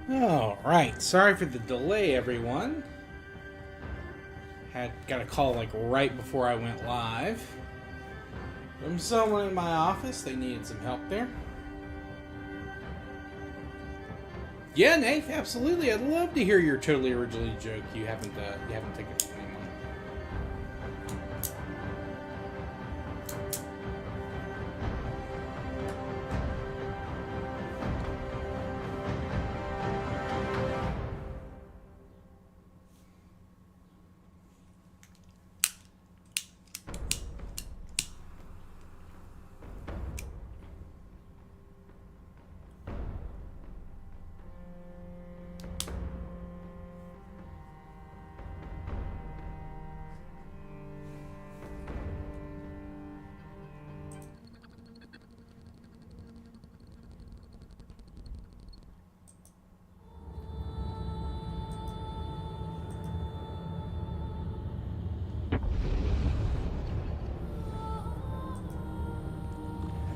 Alright, sorry for the delay, everyone. Got a call like right before I went live from someone in my office. They needed some help there. Yeah, Nate, absolutely. I'd love to hear your totally original joke you haven't taken from anyone.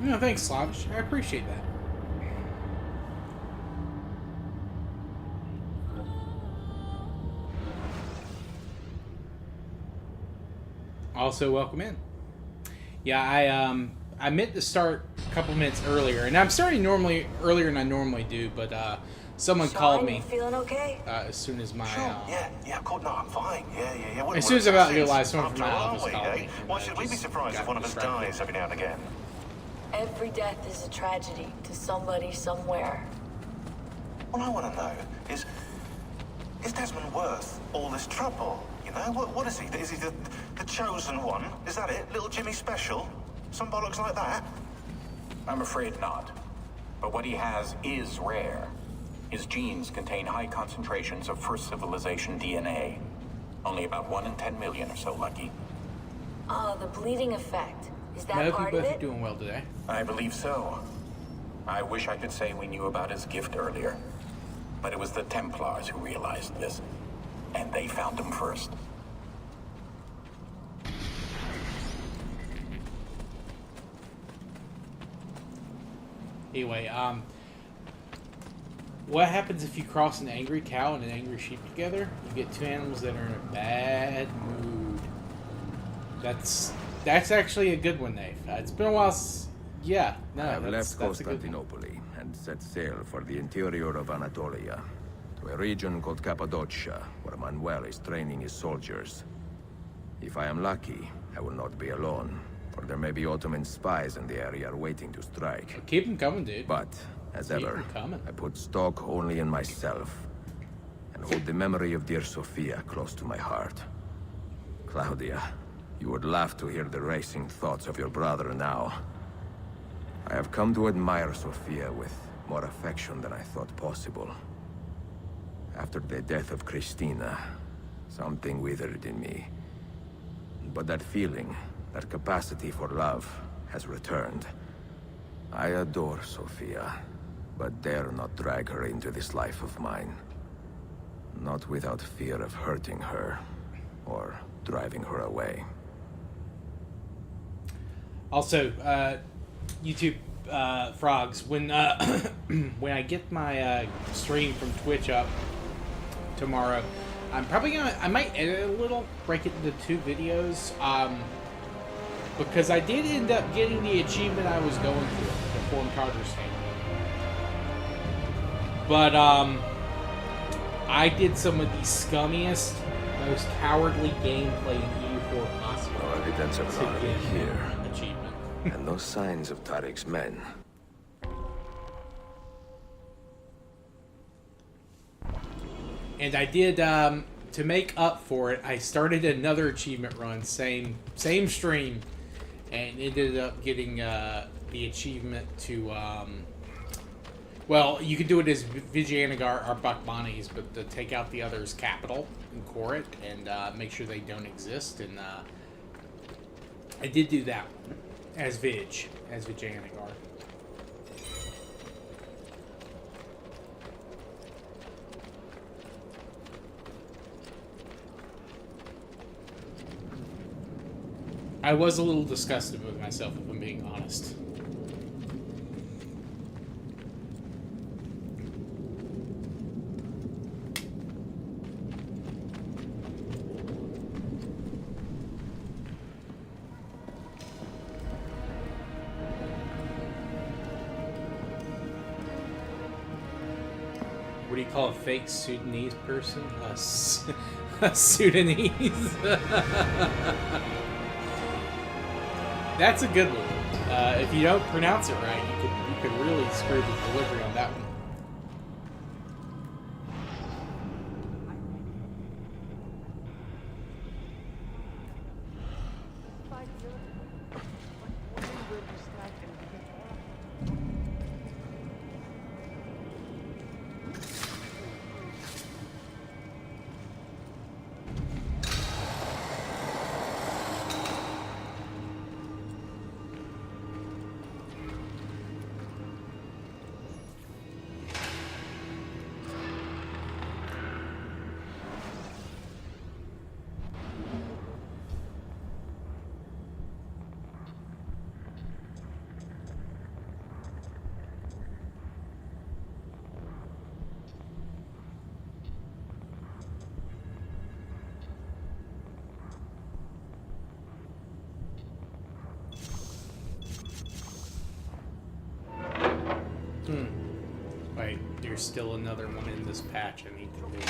No, thanks, Slavish. I appreciate that. Also, welcome in. Yeah, I meant to start a couple minutes earlier, and I'm starting normally earlier than I normally do, but someone called me. Feeling okay? As soon as my yeah, cool. No, I'm fine. Yeah. As soon as I'm about to go live, someone from my office called me. Why should we be surprised if one of us dies every now and again? Every death is a tragedy to somebody somewhere. What I want to know is Desmond worth all this trouble? You know, what is he? Is he the chosen one? Is that it? Little Jimmy Special? Some bollocks like that? I'm afraid not. But what he has is rare. His genes contain high concentrations of first civilization DNA. Only about 1 in 10 million or so lucky. The bleeding effect. Is that I part hope you of both are it? doing well today. I believe so. I wish I could say we knew about his gift earlier. But it was the Templars who realized this. And they found him first. Anyway, what happens if you cross an angry cow and an angry sheep together? You get two animals that are in a bad mood. That's actually a good one, Nate. It's been a while. Yeah, no, I have that's left a good one. Constantinople and set sail for the interior of Anatolia, to a region called Cappadocia, where Manuel is training his soldiers. If I am lucky, I will not be alone, for there may be Ottoman spies in the area waiting to strike. Keep them coming, dude. But, as Keep ever, 'em coming. I put stock only in myself, and hold the memory of dear Sophia close to my heart. Claudia, you would laugh to hear the racing thoughts of your brother now. I have come to admire Sophia with more affection than I thought possible. After the death of Christina, something withered in me. But that feeling, that capacity for love, has returned. I adore Sophia, but dare not drag her into this life of mine. Not without fear of hurting her, or driving her away. Also, YouTube frogs, when when I get my stream from Twitch up tomorrow, I'm probably I might edit a little, break it into 2 videos, because I did end up getting the achievement I was going for, the Form Charter State. But I did some of the scummiest, most cowardly gameplay in EU4 possible. No evidence of to army get here, achievement. and no signs of Tariq's men. And I did, to make up for it, I started another achievement run, same stream, and ended up getting the achievement to, well, you could do it as Vijayanagar or Bakmanis, but to take out the other's capital and core it, and make sure they don't exist, and I did do that as Vijayanagar. I was a little disgusted with myself, if I'm being honest. call a fake Sudanese person a Sudanese. That's a good one. If you don't pronounce it right, you could really screw the delivery on that one. Wait, there's still another one in this patch I need to do.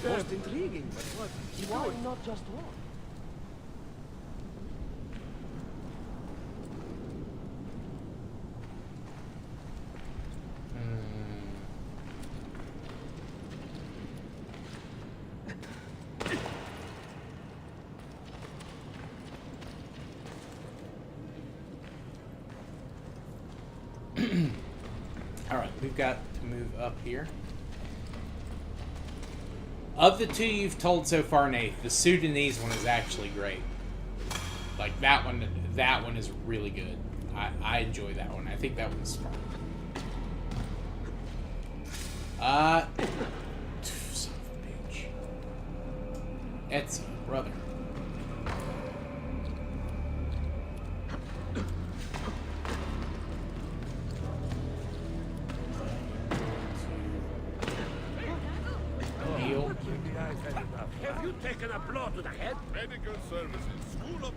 Most intriguing, but what? Why not just one? Alright, we've got to move up here. Of the two you've told so far, Nate, the Sudanese one is actually great. Like, that one is really good. I enjoy that one. I think that one's smart. Son of a bitch. Ezio, brother. Have you taken a blow to the head? Medical service in school of...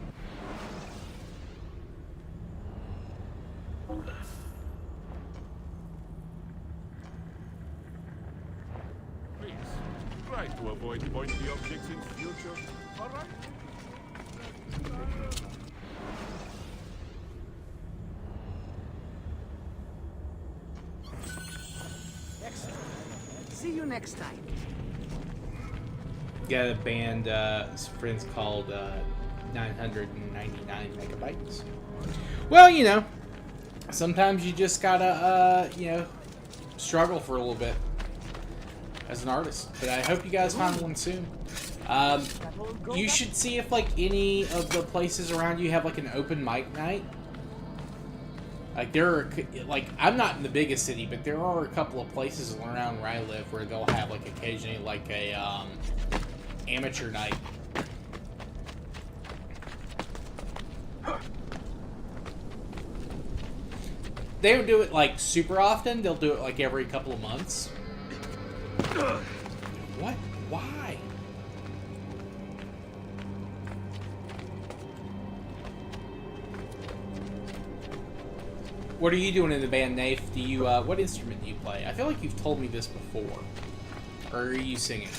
Please, try to avoid pointy objects in future, alright? Excellent. See you next time. Got a band, friends called 999 megabytes. Well, you know, sometimes you just gotta, you know, struggle for a little bit as an artist. But I hope you guys find one soon. You should see if, like, any of the places around you have, like, an open mic night. Like, there are, like, I'm not in the biggest city, but there are a couple of places around where I live where they'll have, like, occasionally, like, a, amateur night. They don't do it like super often. They'll do it like every couple of months. What? Why? What are you doing in the band, Nath? Do you what instrument do you play? I feel like you've told me this before. Or are you singing?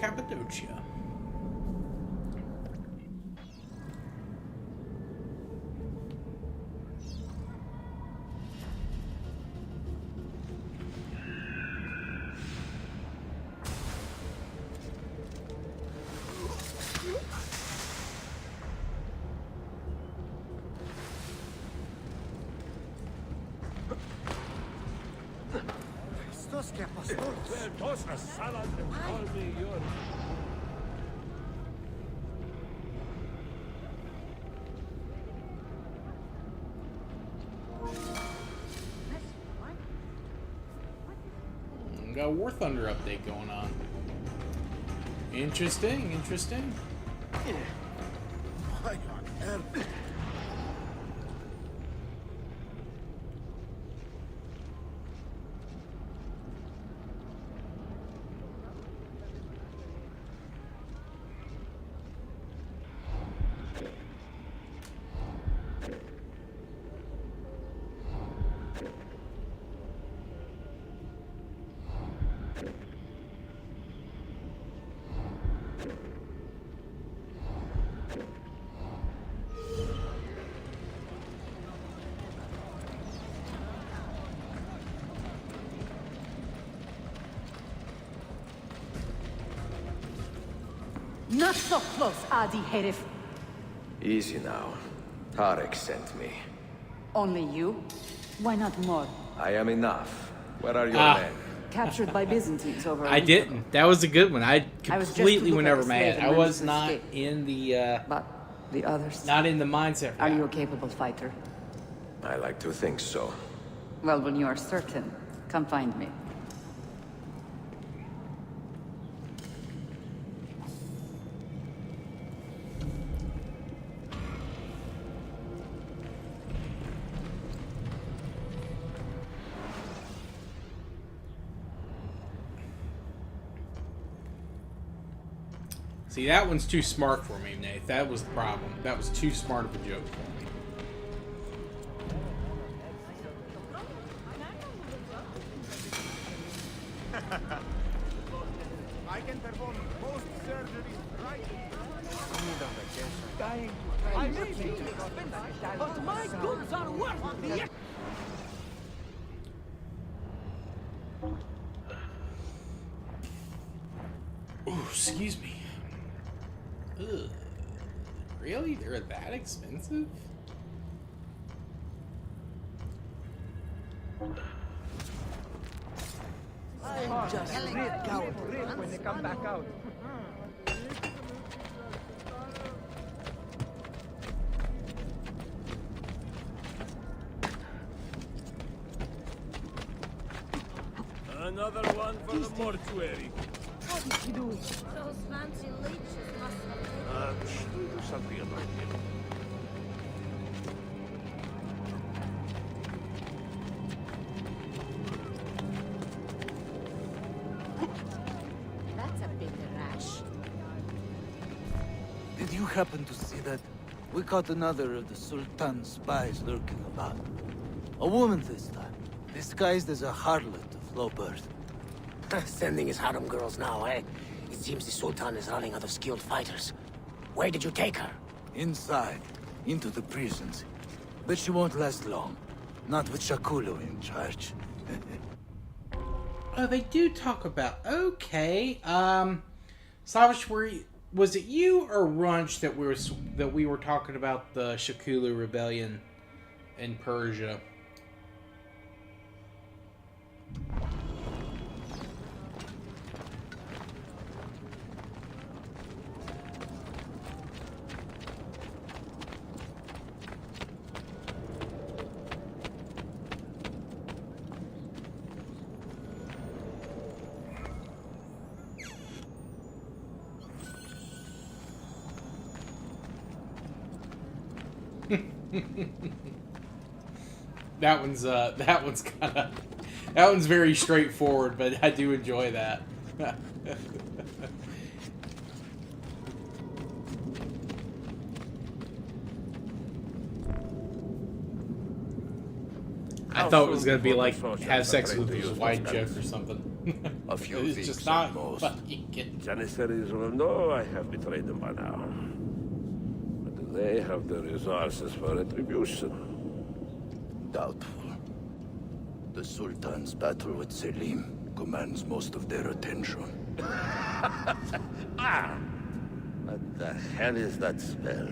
Cappadocia. Well, toss a salad and call me your... Got a War Thunder update going on. Interesting, interesting. Why on earth? Not so close, Adi Herif. Easy now. Tarek sent me. Only you? Why not more? I am enough. Where are your men? Captured by Byzantines over. I didn't. That was a good one. I was just completely to went look over at my the head. slave I and was managed to not escape. in the But the others? not in the mindset for Are that. you a capable fighter? I like to think so. Well, when you are certain, come find me. See, that one's too smart for me, Nate. That was the problem. That was too smart of a joke for me. I can perform most surgeries right. Dying to try but my goods are worth the... Ooh, excuse me. Ugh. Really? They're that expensive? I'm just red coward when they come back out. Another one for the mortuary. What did he do? Those fancy leeches must have... We'll do something about him. That's a big rash. Did you happen to see that? We caught another of the Sultan's spies lurking about. A woman this time, disguised as a harlot of low birth. Sending his harem girls now, eh? It seems the Sultan is running out of skilled fighters. Where did you take her? Inside, into the prisons. But she won't last long. Not with Shakulu in charge. Oh, they do talk about... Okay. Slavish, was it you or Runch that we were talking about the Shakulu rebellion in Persia? That one's very straightforward, but I do enjoy that. I thought it was gonna be like have sex with his wide joke or something. A few It's weeks just at not most. fucking kidding. Janissaries will know I have betrayed them by now. But they have the resources for retribution. Doubtful. The Sultan's battle with Selim commands most of their attention. What the hell is that spell?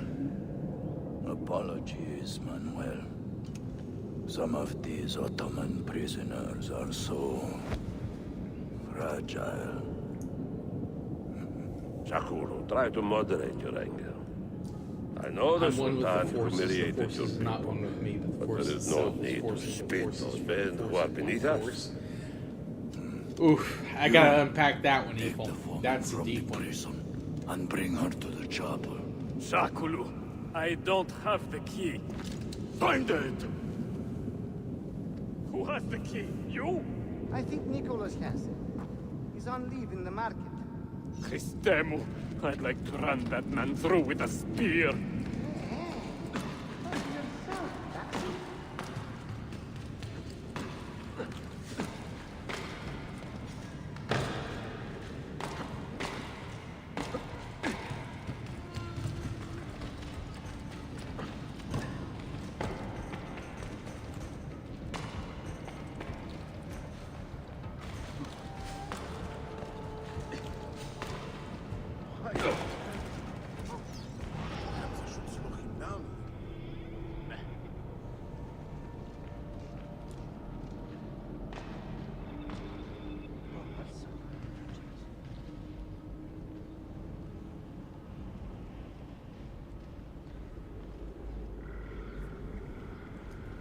Apologies, Manuel. Some of these Ottoman prisoners are so fragile. Sakuro, try to moderate your anger. I know the I'm one with the Sultan forces. The humiliated forces your is not people, one with me, but the but forces there is no itself. The need to forces, the spit forces, those the men who are forces, beneath the us. force. Oof, I gotta unpack that one, Take Evil. the woman That's a from deep the one. prison and bring her to the chapel. Sakulu, I don't have the key. Find it! Who has the key? You? I think Nicholas has it. He's on leave in the market. Christemu, I'd like to run that man through with a spear.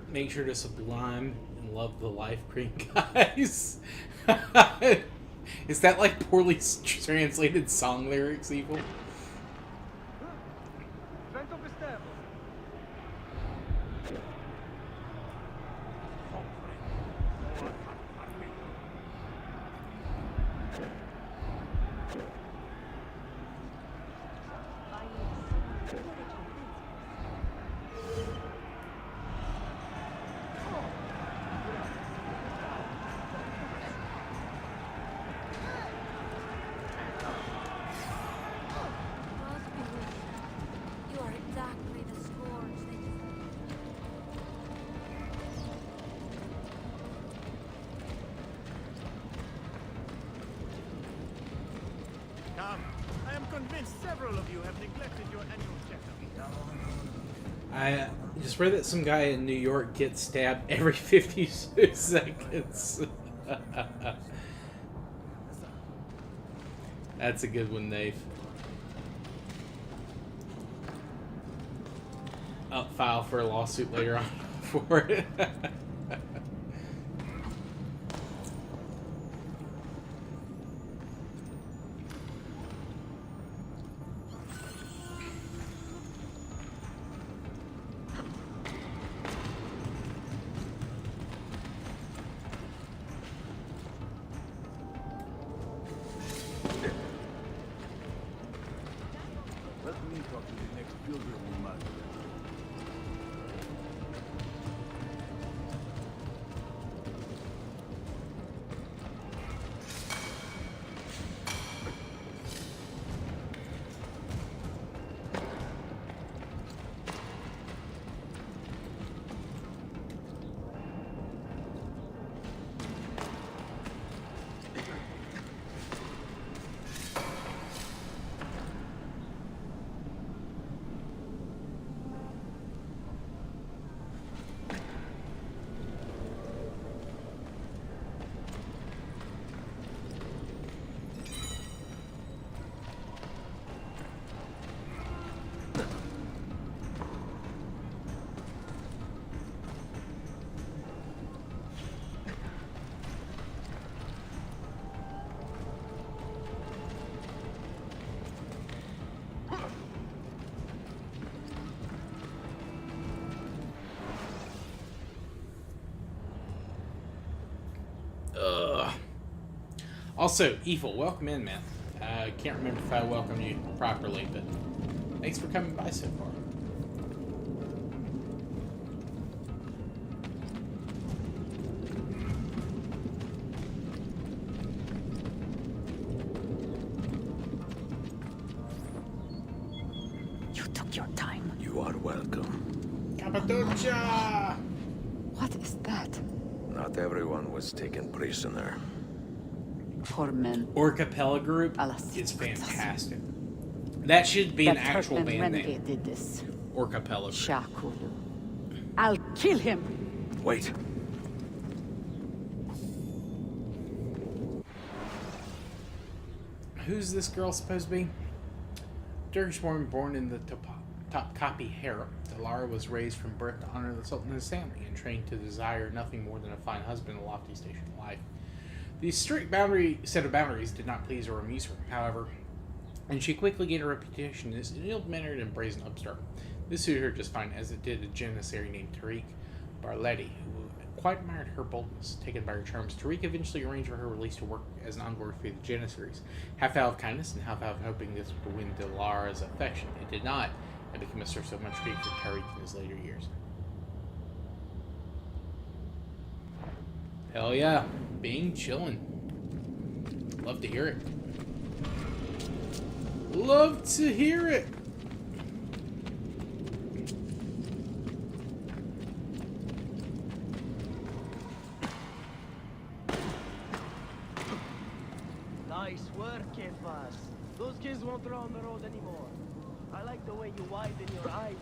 Make sure to sublime and love the life cream, guys. Is that like poorly translated song lyrics, Evil? You are exactly the scourge they deserve. Come. I am convinced several of you have neglected your annual checkup. I just read that some guy in New York gets stabbed every 50 seconds. That's a good one, Dave. I'll file for a lawsuit later on for it. Let me talk to the next pilgrim we must. Also, Evil, welcome in, man. Can't remember if I welcomed you properly, but thanks for coming by so far. Cappadocia! What is that? Not everyone was taken prisoner. Poor men. Orcapella Group Alas, is fantastic. That should be an That actual Turkmen band renegade name. did this. Orcapella Group. Shakulu. I'll kill him. Wait. Who's this girl supposed to be? Turkish woman born in the Topkapi harem. Delara was raised from birth to honor the Sultan and his family and trained to desire nothing more than a fine husband and a lofty station in life. The strict set of boundaries did not please or amuse her, however, and she quickly gained a reputation as an ill-mannered and brazen upstart. This suited her just fine, as it did a janissary named Tariq Barletti, who quite admired her boldness. Taken by her charms, Tariq eventually arranged for her release to work as an envoy for the janissaries, half out of kindness and half out of hoping this would win Delara's affection. It did not, and became a source of much grief for Tariq in his later years. Hell yeah, being chillin'. Love to hear it. Love to hear it. Nice work, Kefas. Those kids won't throw on the road anymore. I like the way you widen your eyes.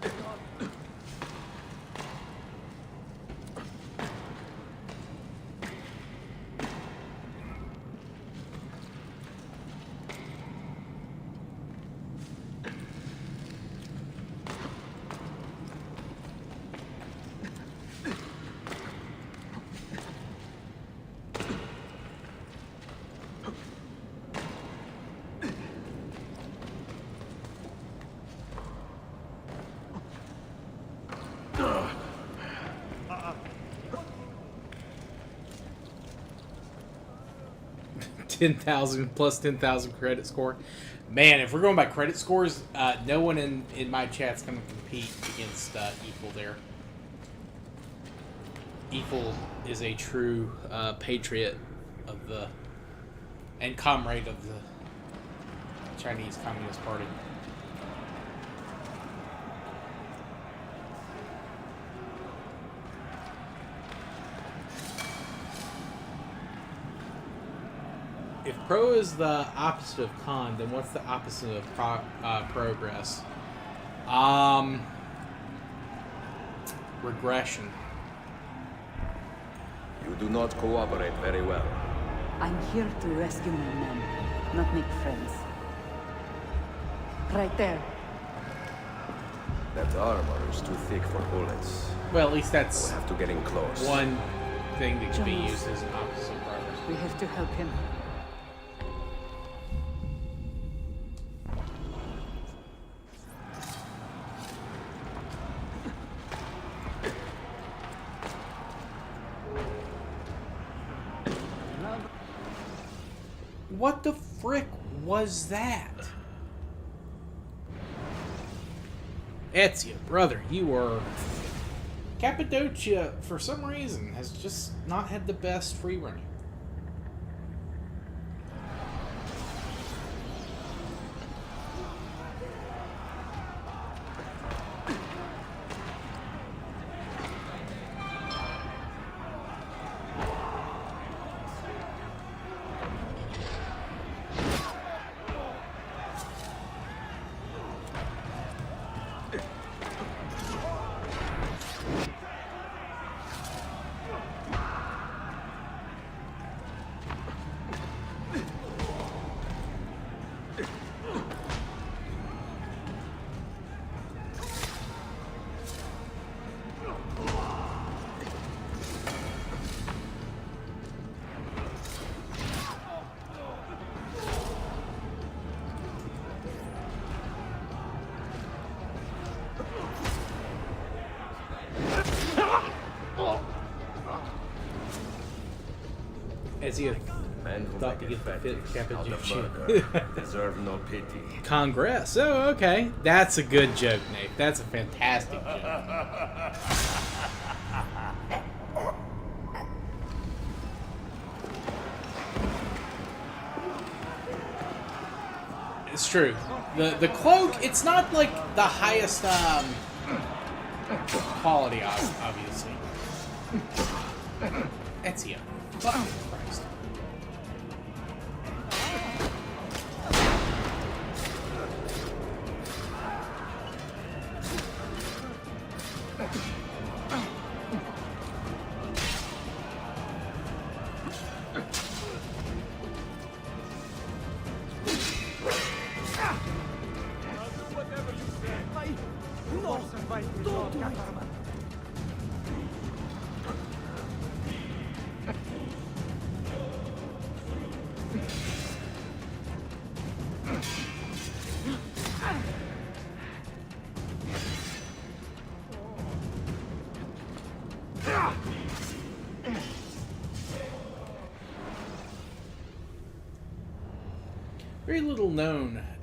+10,000 credit score. Man, if we're going by credit scores, no one in my chat's going to compete against Equal there. Equal is a true patriot of the and comrade of the Chinese Communist Party. If pro is the opposite of con, then what's the opposite of progress? Regression. You do not cooperate very well. I'm here to rescue my men, not make friends. Right there. That armor is too thick for bullets. Well, at least that's we'll have to get in close. One thing that can be used as an opposite of progress. We have to help him. What the frick was that? Ezio, brother, you are... Cappadocia, for some reason, has just not had the best free running. Ezio thought to get the fifth Cappadocia. Deserve no pity. Congress. Oh, okay. That's a good joke, Nate. That's a fantastic joke. It's true. The cloak, it's not like the highest quality, obviously. Ezio. Fucking Christ. Very little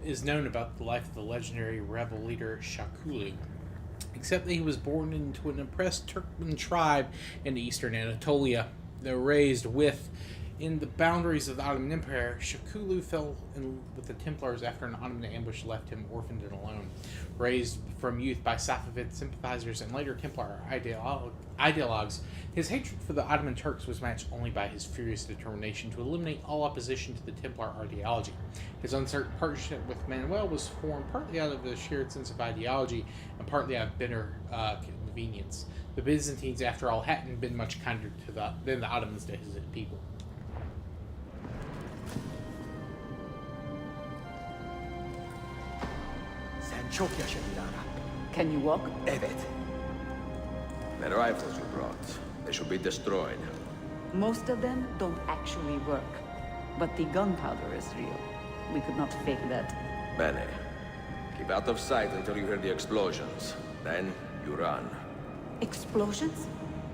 is known about the life of the legendary rebel leader Shakulu, except that he was born into an oppressed Turkmen tribe in eastern Anatolia. Though raised in the boundaries of the Ottoman Empire, Shakulu fell in with the Templars after an Ottoman ambush left him orphaned and alone. Raised from youth by Safavid sympathizers and later Templar ideologues, his hatred for the Ottoman Turks was matched only by his furious determination to eliminate all opposition to the Templar ideology. His uncertain partnership with Manuel was formed partly out of a shared sense of ideology and partly out of bitter convenience. The Byzantines, after all, hadn't been much kinder than the Ottomans to his people. Can you walk? Evet. The rifles you brought, they should be destroyed. Most of them don't actually work. But the gunpowder is real. We could not fake that. Bene. Keep out of sight until you hear the explosions. Then you run. Explosions?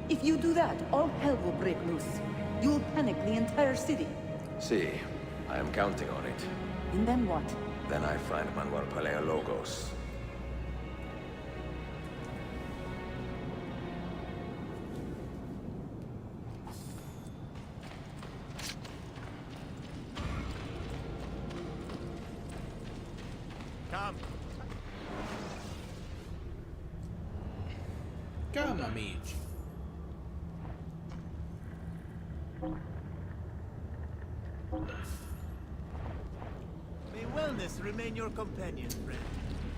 If you do that, all hell will break loose. You'll panic the entire city. See, I am counting on it. And then what? Then I find Manuel Paleologos. Come, amici. May wellness remain your companion, friend.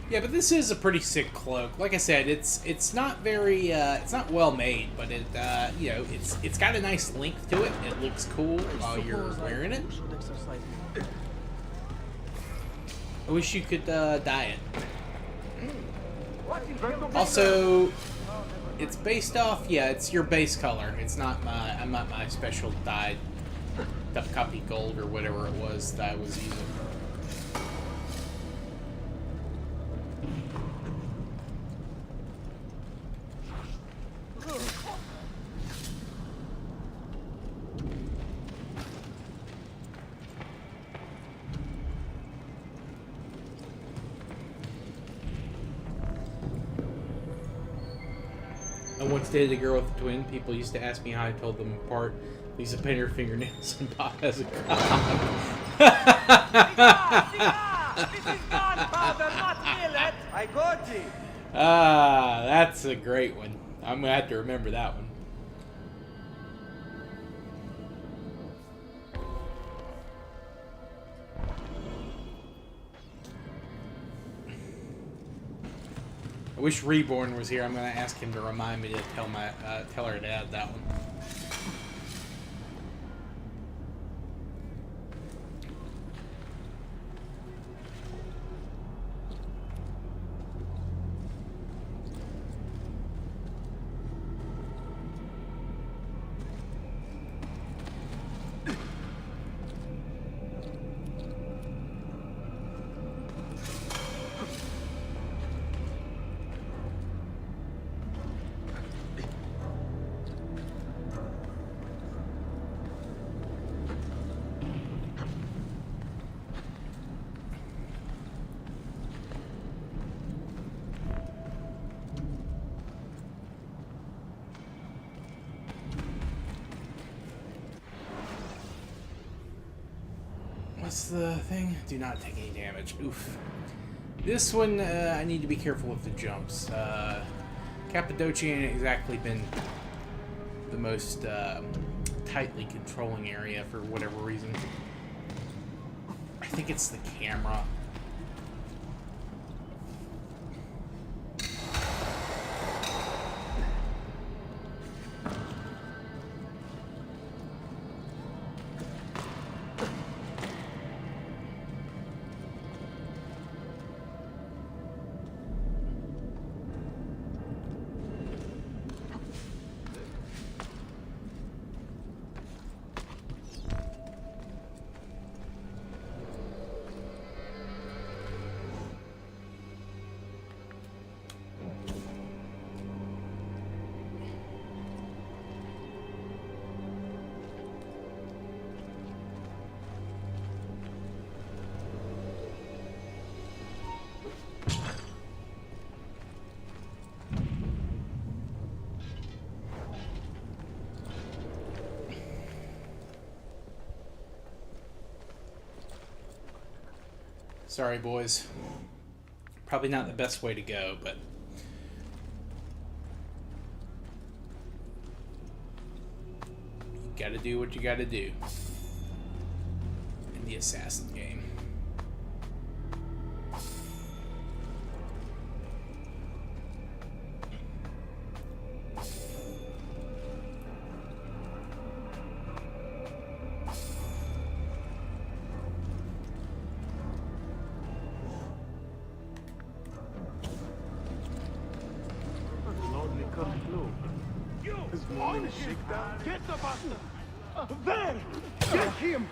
Yeah, but this is a pretty sick cloak. Like I said, it's not very it's not well made, but it it's got a nice length to it. It looks cool while you're wearing it. I wish you could dye it. Also, it's based off, it's your base color. It's not my special dyed copy gold or whatever it was that I was using. I once dated a girl with a twin. People used to ask me how I told them apart. Lisa painted her fingernails and Bob has a cock. This is gunpowder, not millet! I got you! Ah, that's a great one. I'm gonna have to remember that one. I wish Reborn was here. I'm gonna ask him to remind me to tell her to add that one. What's the thing? Do not take any damage. Oof. This one, I need to be careful with the jumps. Cappadocia ain't exactly been the most tightly controlling area for whatever reason. I think it's the camera. Sorry, boys. Probably not the best way to go, but... you gotta do what you gotta do. In the assassin game. Get the bastard! There! Get him!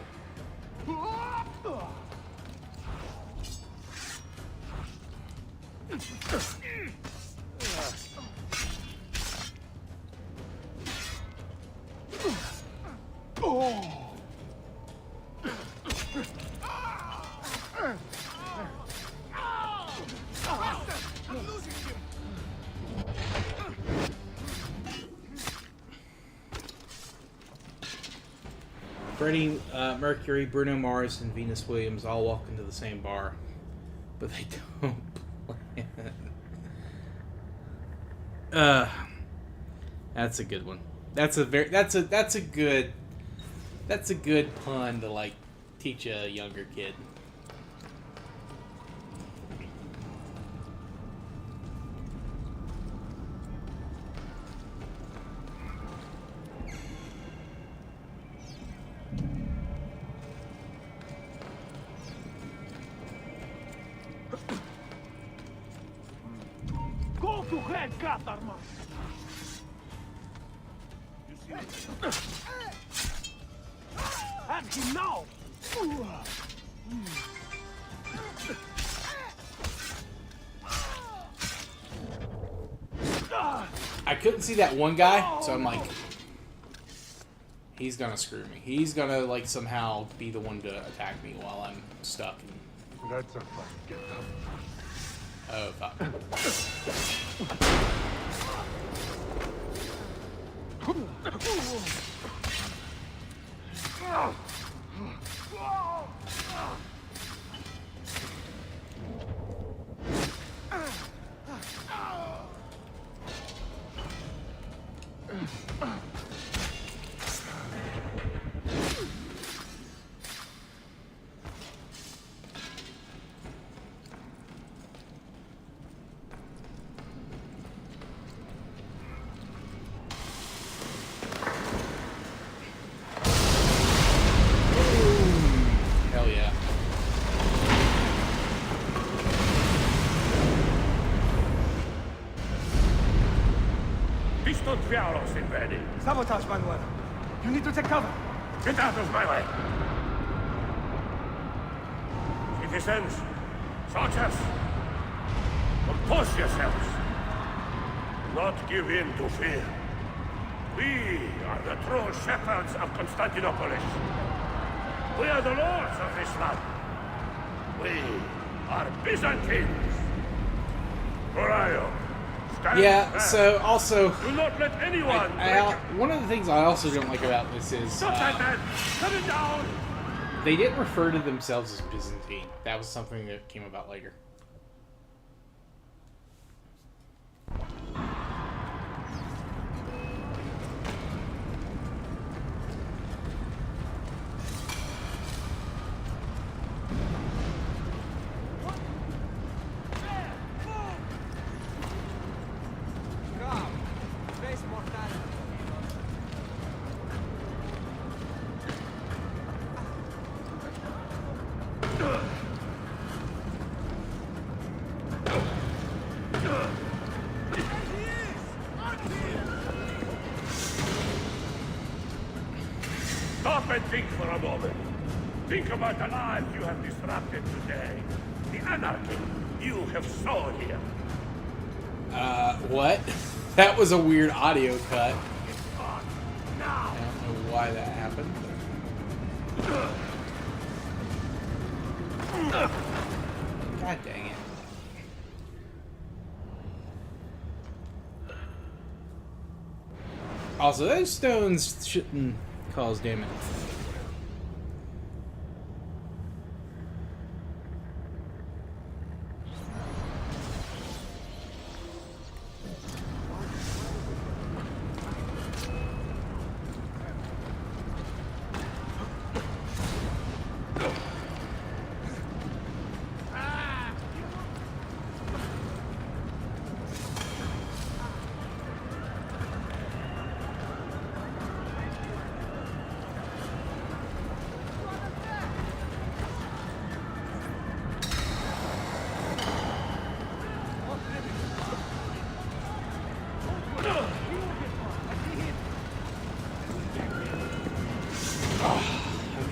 Freddie Mercury, Bruno Mars, and Venus Williams all walk into the same bar, but they don't play it. That's a good one. That's a good pun to like teach a younger kid. Go to Requiescat, Arma! You see it? Have him now! I couldn't see that one guy, so I'm like, he's gonna screw me. He's gonna like somehow be the one to attack me while I'm stuck. That's a fight. Get up. Oh, fuck. Hell yeah. Piston Dialos invaded. Sabotage, Manuel. You need to take cover. Get out of my way. Citizens, soldiers, compose yourselves. Do not give in to fear. We are the true shepherds of Constantinopolis. We are the lords of this land. We are Byzantines. Orion, stand Yeah, fast. so also, Do not let anyone one of the things I also don't like about this is Stop that man! Cut it down! they didn't refer to themselves as Byzantine. That was something that came about later. Stop and think for a moment. Think about the lives you have disrupted today. The anarchy you have sown here. What? That was a weird audio cut. Now. I don't know why that happened. God dang it. Also, those stones shouldn't cause damage.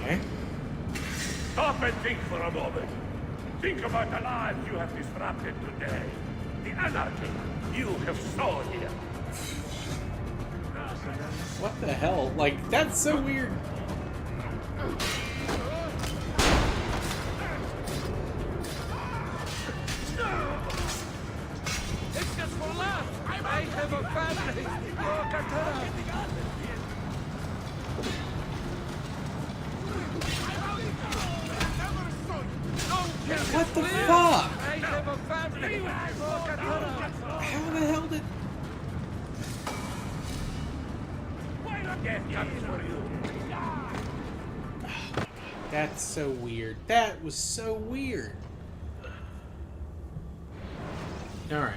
Okay. Stop and think for a moment. Think about the lives you have disrupted today. The anarchy you have sown here. What the hell? Like, that's so weird. It's just for laughs. I have a family. What the fuck? I have a family. How the hell did... Death comes for you. That's so weird. That was so weird. Alright.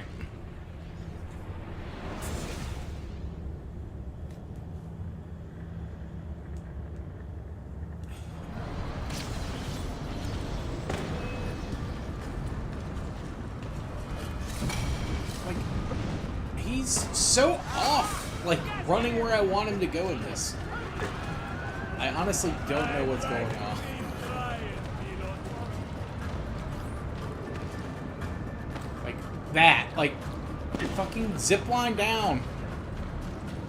Like, he's so off. Like, running where I want him to go in this. I honestly don't know what's going on. Like, that. Like, fucking zipline down.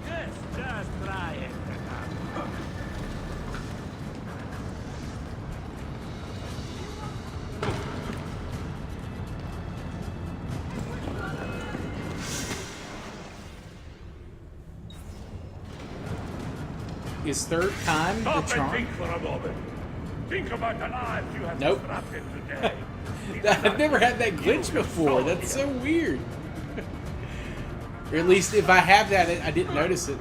Yes, just try it. Is third time the Stop and charm? think for a moment. Think about the lives you have Nope. disrupted today. I've never had that glitch before. That's so weird. Or at least if I have that, I didn't notice it.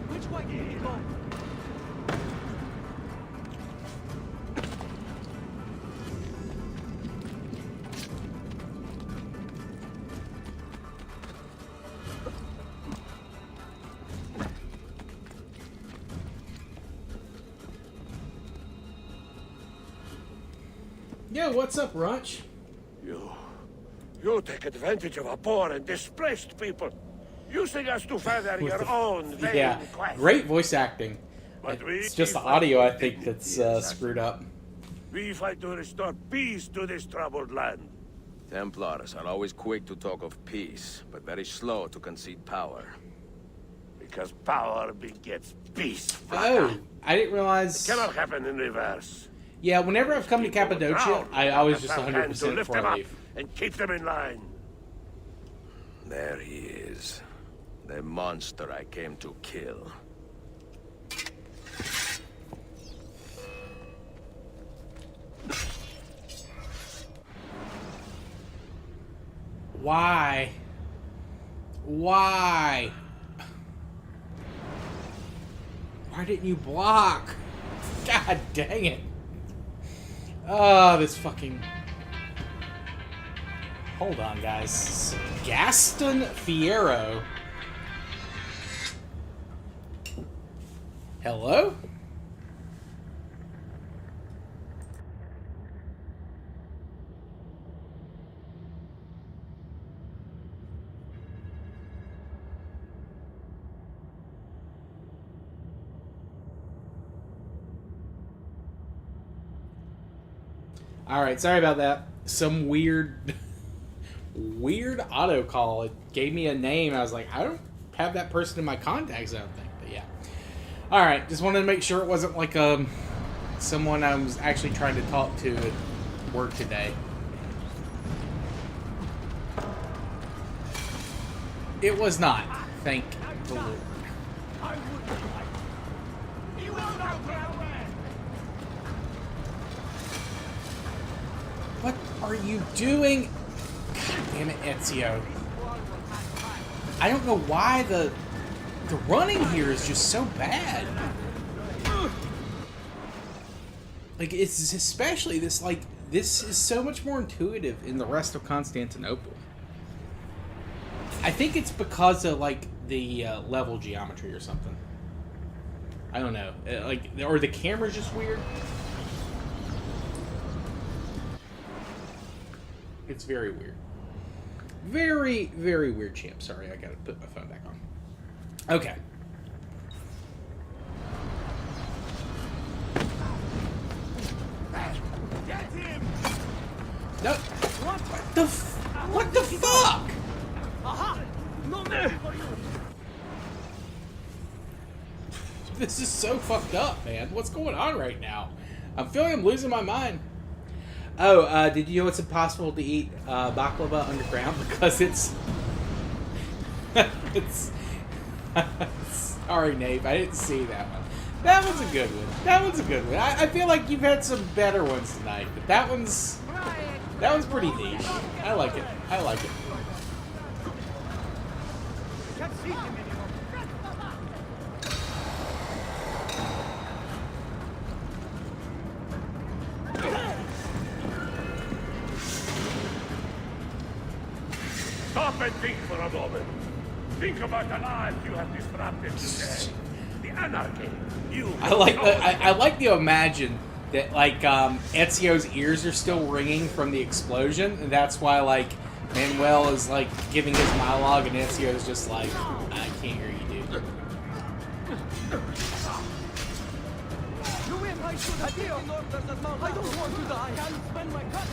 Which way did you go? Yo, what's up, Runch? You take advantage of our poor and displaced people, using us to further your own vain Yeah, quest. great voice acting. But It's just the audio, I think, that's screwed up. We fight to restore peace to this troubled land. Templars are always quick to talk of peace, but very slow to concede power. Because power begets peace. Oh, I didn't realize... It cannot happen in reverse. Yeah, whenever I've come to Cappadocia, I always just 100% lift before them I up leave. and keep them in line. There he is. The monster I came to kill. Why? Why? Why didn't you block? God dang it. Oh, this fucking... Hold on, guys. Gaston Fierro. Hello? Alright, sorry about that. Some weird auto call. It gave me a name. I was like, I don't have that person in my contacts, I don't think. But yeah. Alright, just wanted to make sure it wasn't like someone I was actually trying to talk to at work today. It was not. Thank the Lord. What are you doing? God damn it, Ezio. I don't know why the running here is just so bad. Like, it's especially this, like, this is so much more intuitive in the rest of Constantinople. I think it's because of, like, the level geometry or something. I don't know. Like, or the camera's just weird. It's very weird. Very, very weird, champ. Sorry, I gotta put my phone back on. Okay. No. What the fuck? This is so fucked up, man. What's going on right now? I'm feeling I'm losing my mind. Oh, did you know it's impossible to eat baklava underground because it's sorry, Nate, I didn't see that one. That one's a good one. That one's a good one. I feel like you've had some better ones tonight, but that one's pretty niche. I like it. I like it. Stop and think for a moment. Think about the lives you have disrupted today. The anarchy. I like to imagine that, like, Ezio's ears are still ringing from the explosion, and that's why, like, Manuel is, like, giving his monologue, and Ezio's just like, I can't hear you, dude. I don't want to die. I can't spend my cut.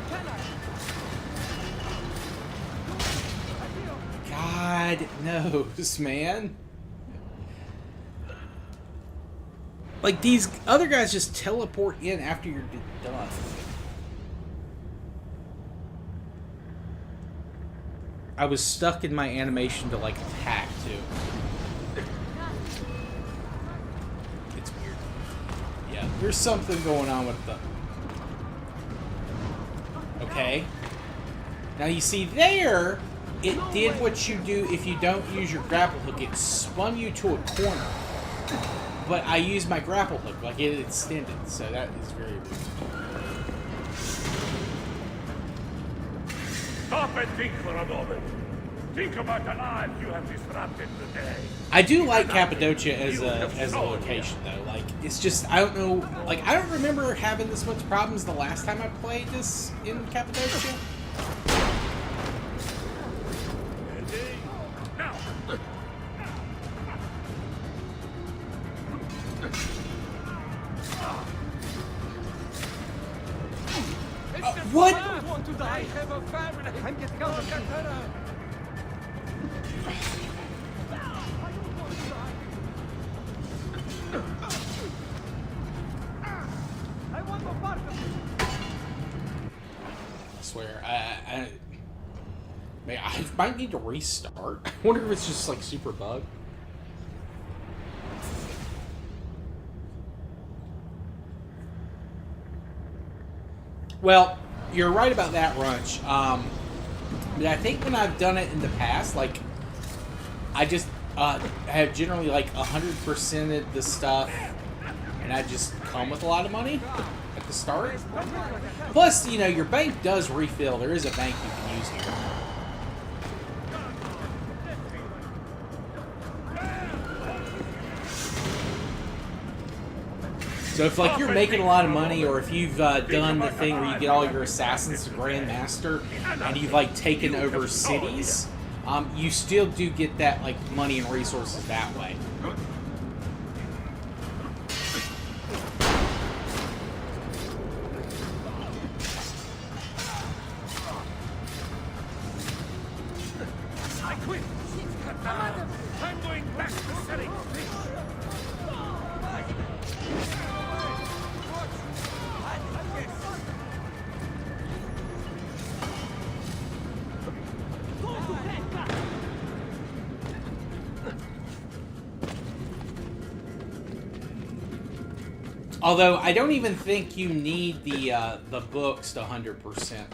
Can I? God knows, man. Like, these other guys just teleport in after you're done. I was stuck in my animation to, like, attack, too. It's weird. Yeah, there's something going on with the... Okay. Now, you see there... It did what you do if you don't use your grapple hook. It spun you to a corner. But I used my grapple hook. Like, it extended. So that is very weird. Stop and think for a moment. Think about the lives you have disrupted today. I do like Cappadocia as a location, though. Like, it's just, I don't know. Like, I don't remember having this much problems the last time I played this in Cappadocia. What? I want to die. I have a family. I'm getting out of Calcutta. I want no part of it. I swear, man, I might need to restart. I wonder if it's just like super bug. Well, you're right about that, Runch. But I think when I've done it in the past, like, I just have generally, like, 100%ed the stuff, and I just come with a lot of money. at the start. Plus, you know, your bank does refill. There is a bank you can use here. So if, like, you're making a lot of money, or if you've done the thing where you get all your assassins to Grand Master, and you've, like, taken over cities, you still do get that, like, money and resources that way. I quit. I'm going back to selling fish. Although, I don't even think you need the books to 100%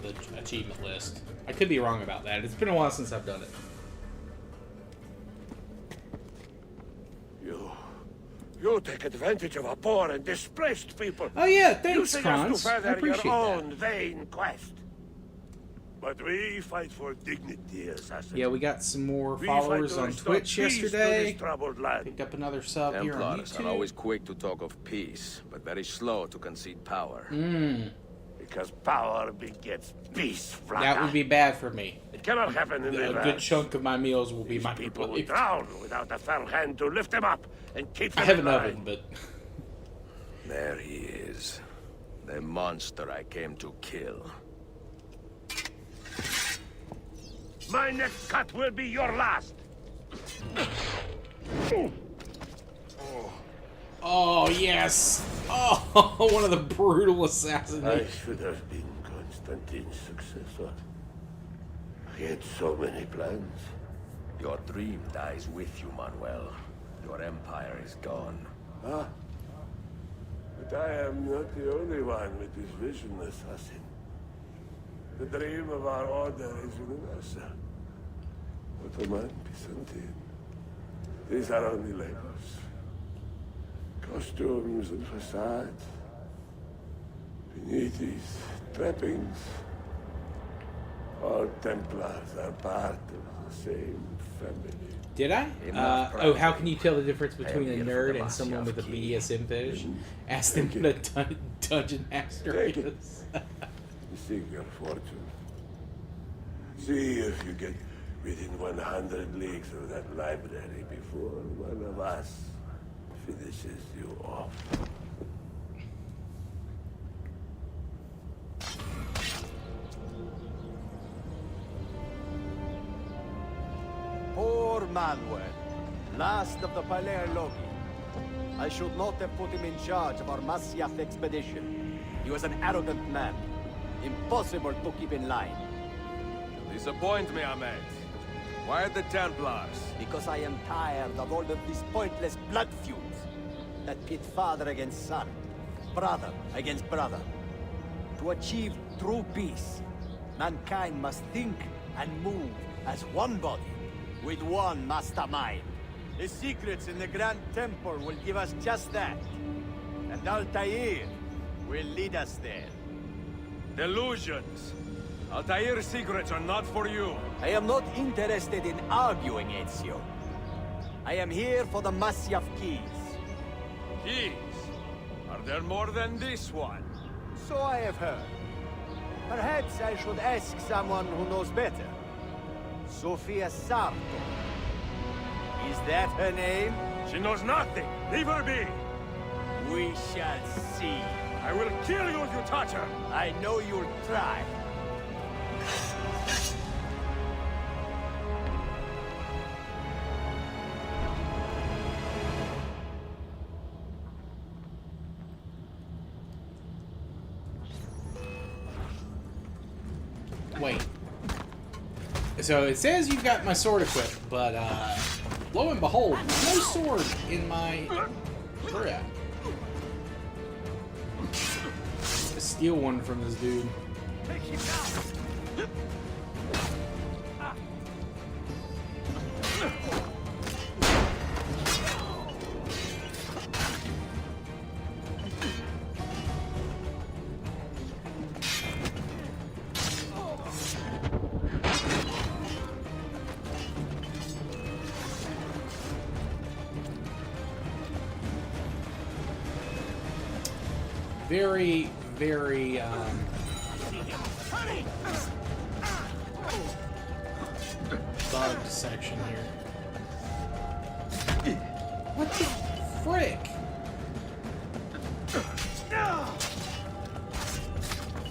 the achievement list. I could be wrong about that. It's been a while since I've done it. You take advantage of our poor and displaced people. Oh yeah, thanks, Using us Franz. to I further appreciate your that. own vain quest. But we fight for dignity, assassin. Yeah, we got some more We followers fight to on restore Twitch peace to yesterday. this troubled land. Picked up another sub here on Templars are YouTube. always quick to talk of peace, but very slow to concede power. Because power begets peace, Flaka. That would be bad for me. It cannot happen in A reverse. good chunk of my meals will be These people will microwaved. drown without a firm hand to lift them up and keep them I have in an line. oven, but... There he is. The monster I came to kill. My next cut will be your last. Oh, yes! Oh, one of the brutal assassins. I should have been Constantine's successor. He had so many plans. Your dream dies with you, Manuel. Your empire is gone. Ah. But I am not the only one with this vision, assassin. The dream of our order is universal. Ottoman, Byzantine. These are only labels. Costumes and facades. Beneath these trappings, all Templars are part of the same family. Did I? Oh, how can you tell the difference between a nerd and someone with a BDSM fetish? Ask them what a dungeon master Take it. is. Seek your fortune. See if you get within 100 leagues of that library before one of us finishes you off. Poor Manuel, last of the Palerlogi. I should not have put him in charge of our Masyaf expedition. He was an arrogant man. Impossible to keep in line. You disappoint me, Ahmed. Why the Templars? Because I am tired of all of these pointless blood feuds that pit father against son, brother against brother. To achieve true peace, mankind must think and move as one body, with one mastermind. The secrets in the Grand Temple will give us just that. And Altair will lead us there. Delusions. Altair's secrets are not for you. I am not interested in arguing, Ezio. I am here for the Masyaf keys. Keys? Are there more than this one? So I have heard. Perhaps I should ask someone who knows better. Sofia Sarto. Is that her name? She knows nothing. Leave her be. We shall see. I will kill you if you touch her. I know you'll try. Wait. So it says you've got my sword equipped, but lo and behold, no sword in my grip. Let's steal one from this dude. very, very, bugged section here. What the frick?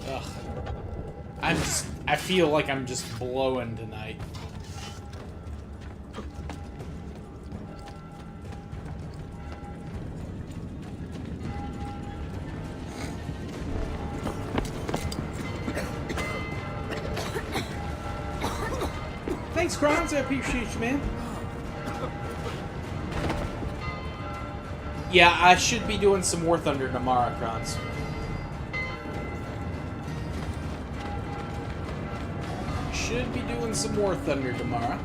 Ugh. I feel like I'm just blowing tonight. Thanks, Krons. I appreciate you, man. Yeah, I should be doing some War Thunder tomorrow, Krons. Should be doing some War Thunder tomorrow.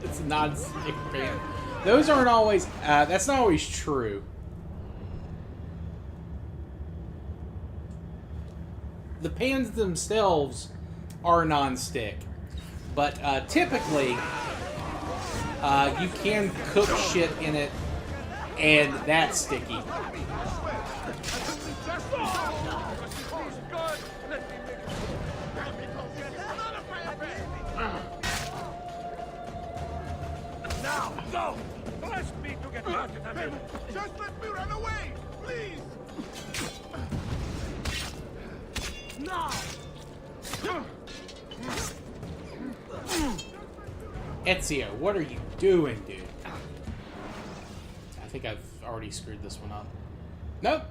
It's a non-stick pan. Those aren't always. That's not always true. The pans themselves are non-stick, but typically you can cook shit in it, and that's sticky. Now, go! Trust me to get back at him! Just let me run away, please! Now! Ezio, what are you doing, dude? I think I've already screwed this one up. Nope.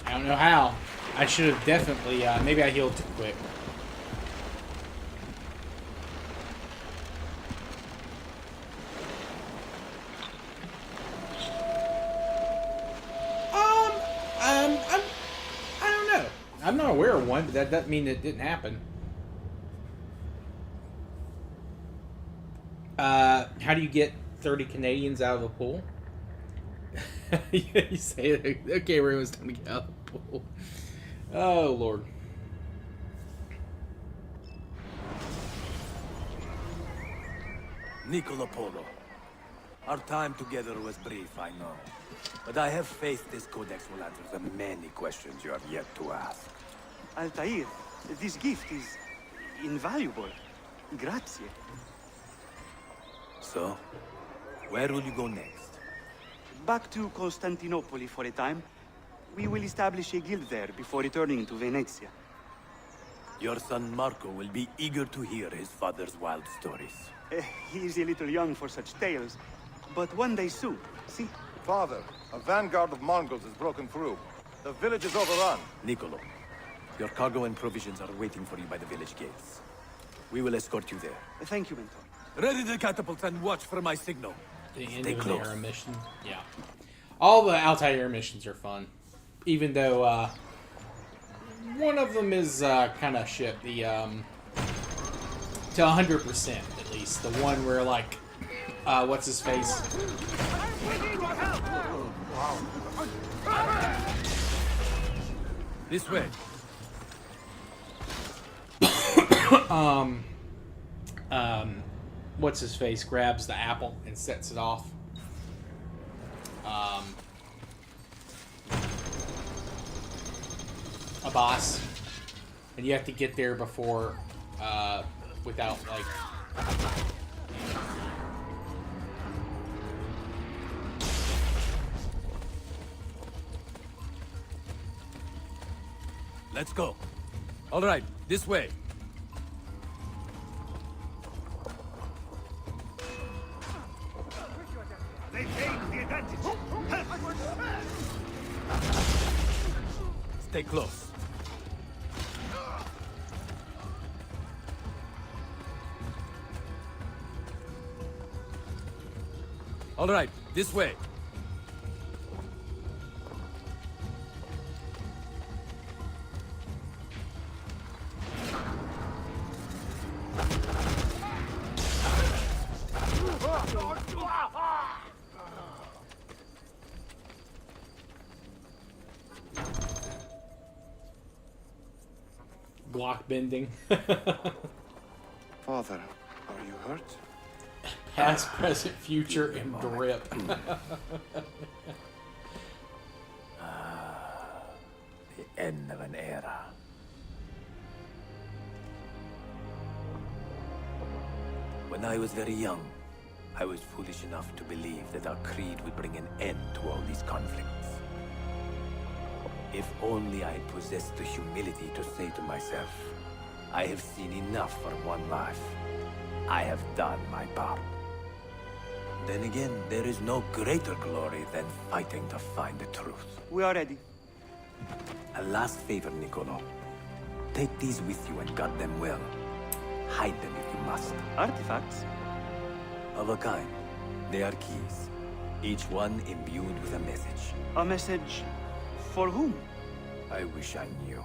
I don't know how. I should have definitely, maybe I healed too quick. I don't know. I'm not aware of one, but that doesn't mean it didn't happen. How do you get 30 Canadians out of a pool? You say it. Okay, we're almost time to get out of the pool. Oh, Lord. Niccolo Polo. Our time together was brief, I know. But I have faith this codex will answer the many questions you have yet to ask. Altair, this gift is invaluable. Grazie. So, where will you go next? Back to Constantinople for a time. We will establish a guild there before returning to Venezia. Your son Marco will be eager to hear his father's wild stories. He is a little young for such tales, but one day soon, see? Father, a vanguard of Mongols has broken through. The village is overrun. Niccolo, your cargo and provisions are waiting for you by the village gates. We will escort you there. Thank you, Mentor. Ready the catapults and watch for my signal. The end Stay of an close. era mission. Yeah. All the Altair missions are fun. Even though, one of them is, kind of shit. The, to 100% at least. The one where, like, what's his face? This way. What's his face grabs the apple and sets it off. A boss. and you have to get there before, without like. Let's go. All right, this way. They gained the advantage. Stay close. All right, this way. Glock bending. Father, are you hurt? Past, present, future, and grip. The end of an era. When I was very young, I was foolish enough to believe that our creed would bring an end to all these conflicts. If only I possessed the humility to say to myself, I have seen enough for one life. I have done my part. Then again, there is no greater glory than fighting to find the truth. We are ready. A last favor, Niccolo. Take these with you and guard them well. Hide them if you must. Artifacts? Of a kind. They are keys. Each one imbued with a message. A message for whom? I wish I knew.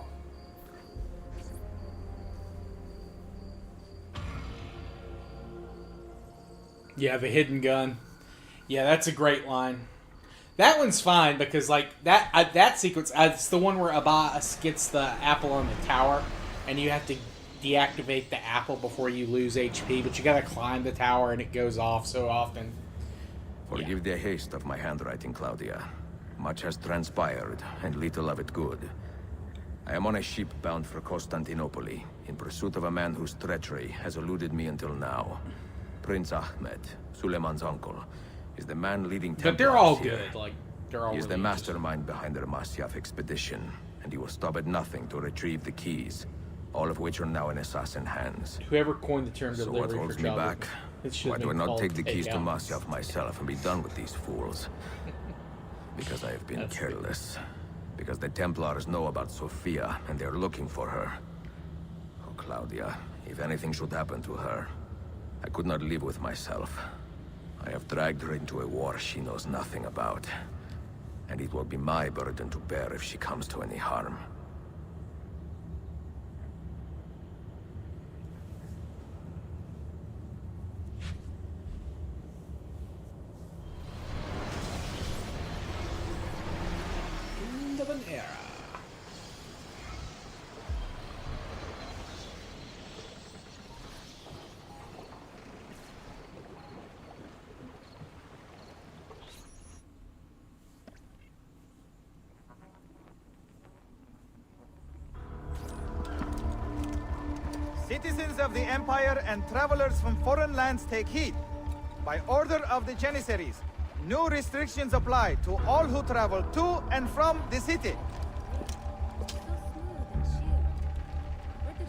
You have a hidden gun. Yeah, that's a great line. That one's fine because like that sequence, it's the one where Abbas gets the apple on the tower, and you have to deactivate the apple before you lose HP, but you gotta climb the tower and it goes off so often. Forgive the haste of my handwriting, Claudia. Much has transpired, and little of it good. I am on a ship bound for Constantinople, in pursuit of a man whose treachery has eluded me until now. Prince Ahmed, Suleiman's uncle, is the man leading Templars. But they're all here. good, like, they're all He is the really mastermind behind the Masyaf expedition, and he will stop at nothing to retrieve the keys, all of which are now in assassin hands. Whoever coined the term So delivery what for holds me child back? it should Why have do I been not called take the keys to takeout. Masyaf myself and be done with these fools? Because I have been careless. Because the Templars know about Sophia, and they're looking for her. Oh, Claudia, if anything should happen to her, I could not live with myself. I have dragged her into a war she knows nothing about. And it will be my burden to bear if she comes to any harm. End of an era. Citizens of the Empire and travelers from foreign lands take heed. By order of the Janissaries, new restrictions apply to all who travel to and from the city.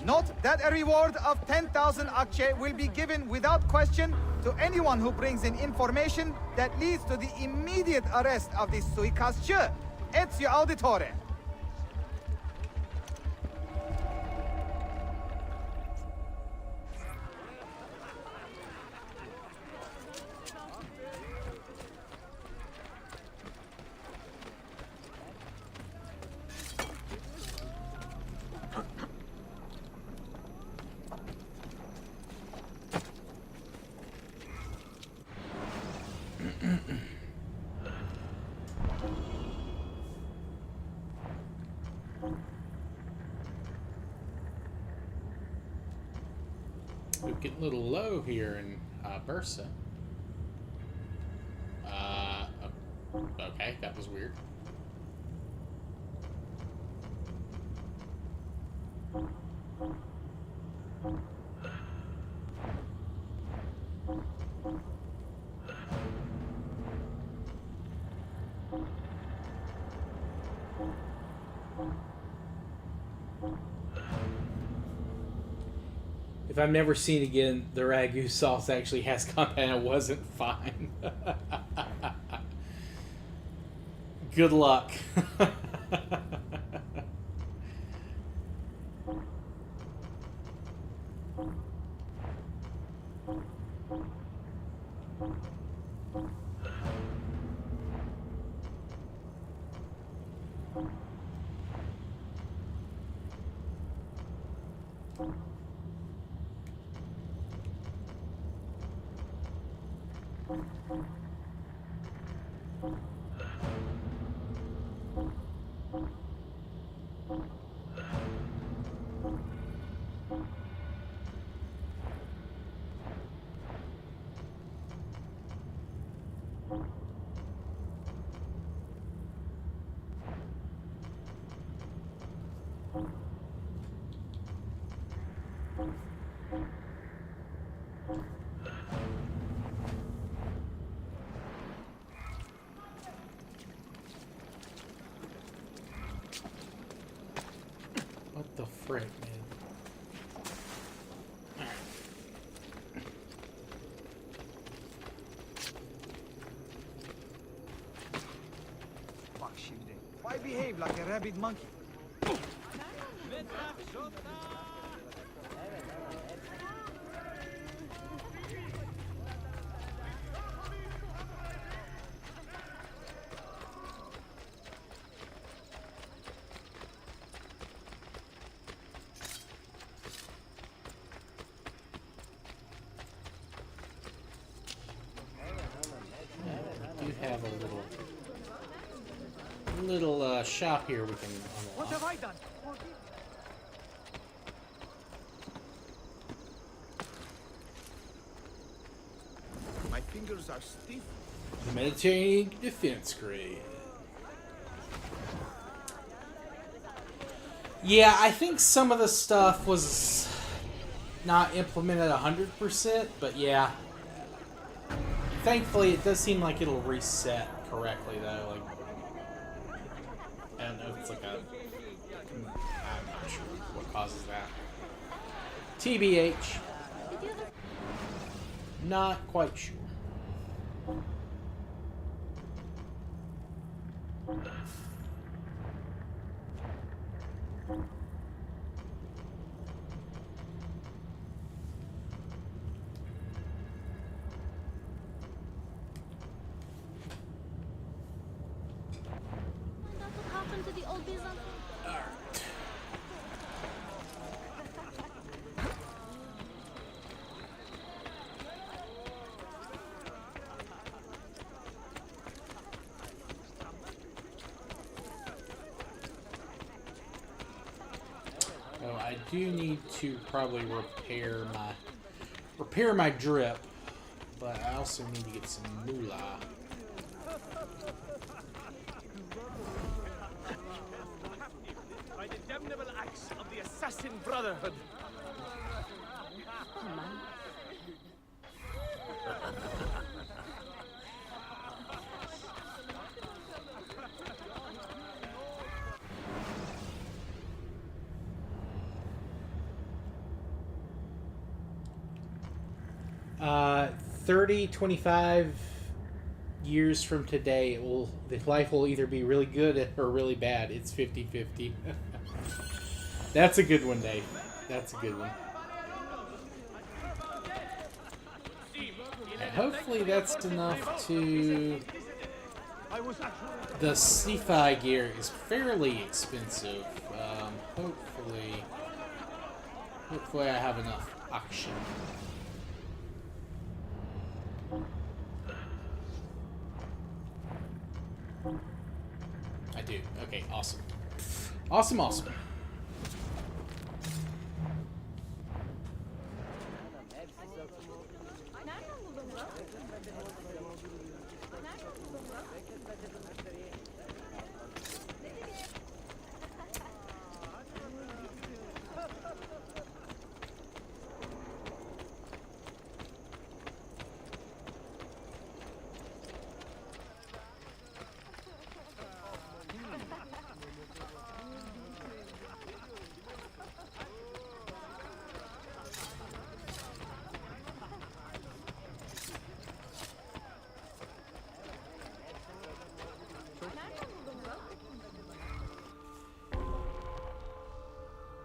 Note that a reward of 10,000 akçe will be given without question to anyone who brings in information that leads to the immediate arrest of the suikastçı. Ezio Auditore. We're getting a little low here in Bursa. Okay, that was weird. If I'm never seen again, the ragu sauce actually has compound and it wasn't fine. Good luck. What the frick, man? Fuck shooting. Why behave like a rabid monkey? You have a little shop here we can unlock. What have I done? My fingers are stiff. The Mediterranean defense grade. Yeah, I think some of the stuff was not implemented 100%, but yeah. Thankfully, it does seem like it'll reset correctly, though. Like, I don't know if it's like a... I'm not sure what causes that. TBH. Not quite sure. To the old Byzantine. Oh, I do need to probably repair my drip, but I also need to get some moolah. By the damnable acts of the Assassin Brotherhood. Uh, 30, 25 years from today, the life will either be really good or really bad. It's 50-50. That's a good one, Dave. That's a good one. And hopefully that's enough to... The sci-fi gear is fairly expensive. Hopefully I have enough action. I do. Okay, awesome. Awesome, awesome.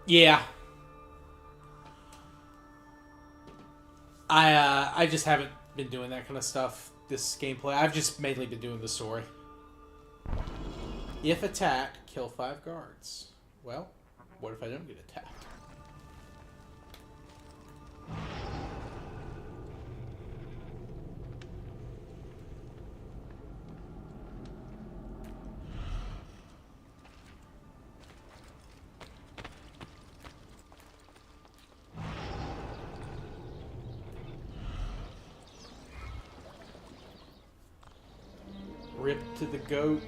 Yeah. I just haven't been doing that kind of stuff. This gameplay, I've just mainly been doing the story. If attacked, kill 5 guards. Well, what if I don't get attacked? Rip to the goat.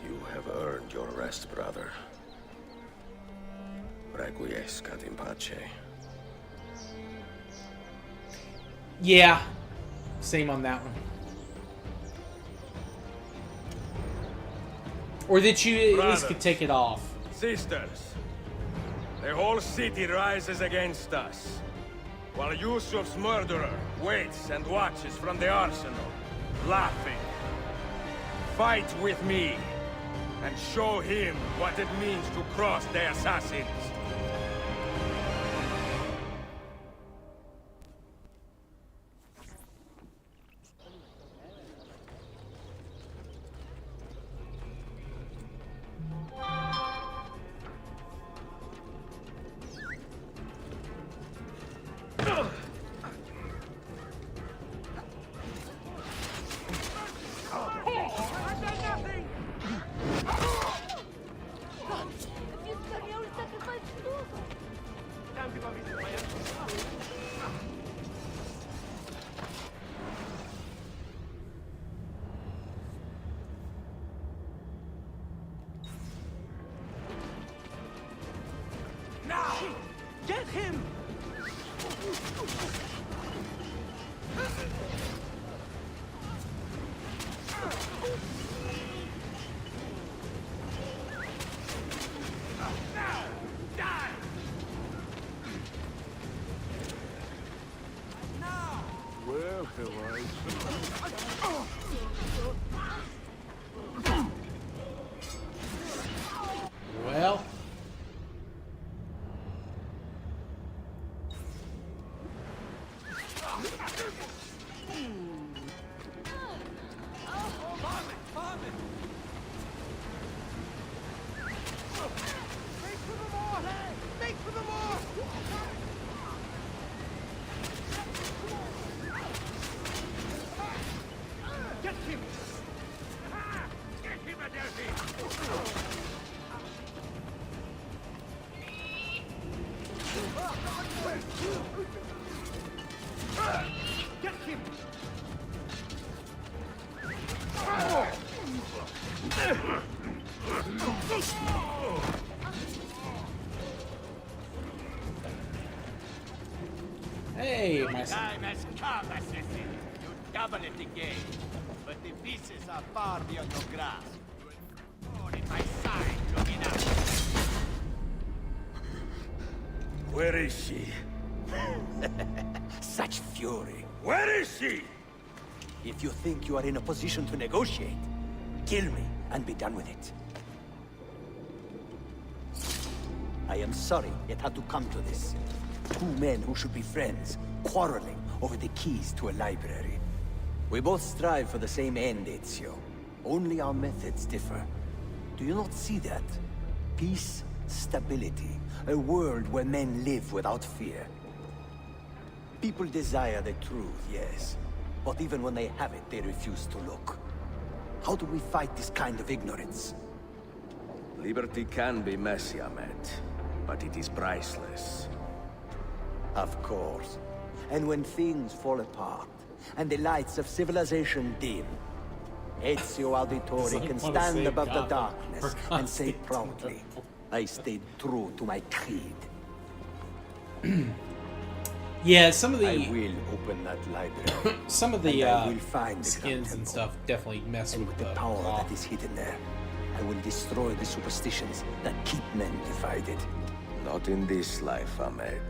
You have earned your rest, brother. Requiescat in pace. Yeah. Same on that one. Or that you at least could take it off. Sisters, the whole city rises against us, while Yusuf's murderer waits and watches from the arsenal, laughing. Fight with me, and show him what it means to cross the assassins. Get him! Where have Well. Hey, my time has come, assassin. You double it again. But the pieces are far beyond your grasp. You are in my side, looking up. Where is she? Such fury. Where is she? If you think you are in a position to negotiate, kill me and be done with it. I am sorry it had to come to this. Two men who should be friends, quarreling over the keys to a library. We both strive for the same end, Ezio. Only our methods differ. Do you not see that? Peace, stability, a world where men live without fear. People desire the truth, yes. But even when they have it, they refuse to look. How do we fight this kind of ignorance? Liberty can be messy, Ahmed, but it is priceless. Of course. And when things fall apart, and the lights of civilization dim, Ezio Auditore can stand above the darkness and say proudly, I stayed true to my creed. Yeah, some of the... I will open that library. Some of the will find skins and stuff definitely mess with the power that is hidden there. I will destroy the superstitions that keep men divided. Not in this life, Ahmed.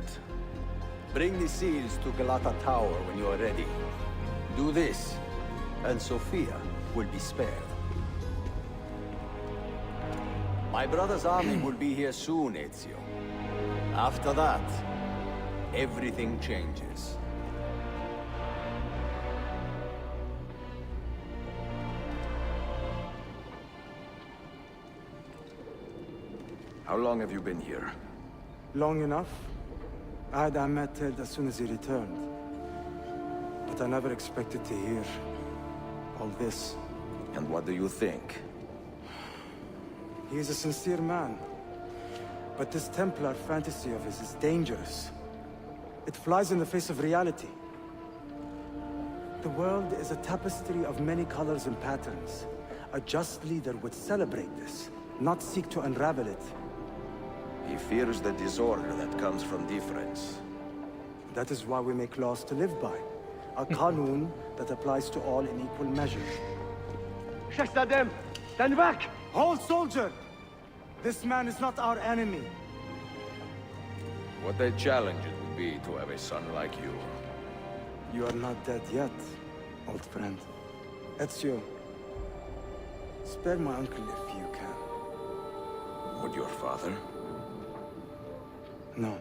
Bring the seals to Galata Tower when you are ready. Do this, and Sophia will be spared. My brother's army will be here soon, Ezio. After that, everything changes. How long have you been here? Long enough. I had Ahmed killed as soon as he returned. But I never expected to hear all this. And what do you think? He is a sincere man. But this Templar fantasy of his is dangerous. It flies in the face of reality. The world is a tapestry of many colors and patterns. A just leader would celebrate this, not seek to unravel it. He fears the disorder that comes from difference. That is why we make laws to live by. A qanun that applies to all in equal measure. Shahzadem, stand back! Hold, soldier! This man is not our enemy. What a challenge it would be to have a son like you. You are not dead yet, old friend. Ezio, spare my uncle if you can. Would your father? No.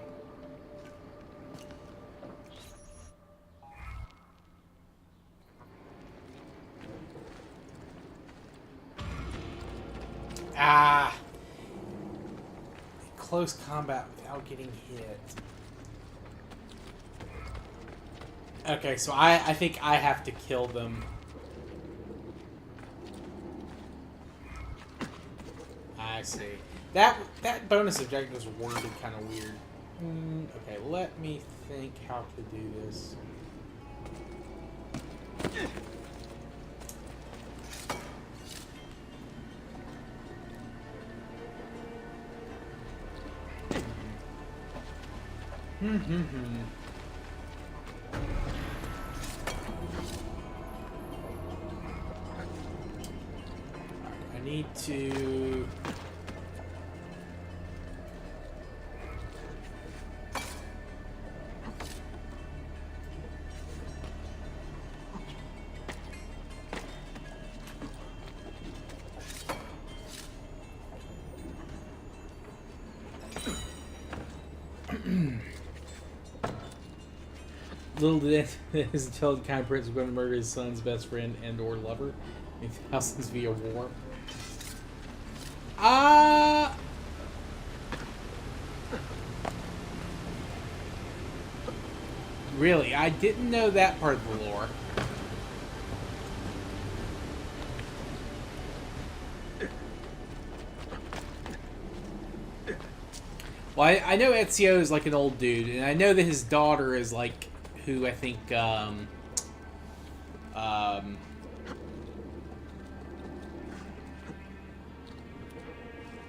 Ah! Close combat without getting hit. Okay, so I think I have to kill them. I see. That bonus objective is worded kind of weird. Okay, let me think how to do this. I need to... Little did his intelligent kind prince was going to murder his son's best friend and or lover in thousands via war. Really? I didn't know that part of the lore. Well, I know Ezio is like an old dude, and I know that his daughter is like, who I think,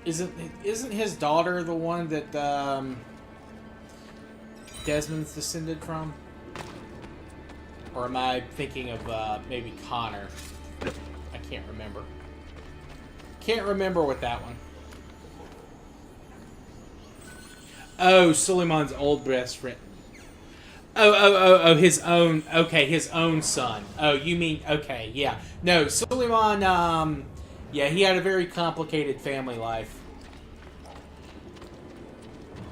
isn't his daughter the one that, Desmond's descended from? Or am I thinking of, maybe Connor? I can't remember. Can't remember with that one. Oh, Suleiman's old best friend. Oh, his own, okay, his own son. Oh, you mean, okay, yeah. No, Suleiman, yeah, he had a very complicated family life.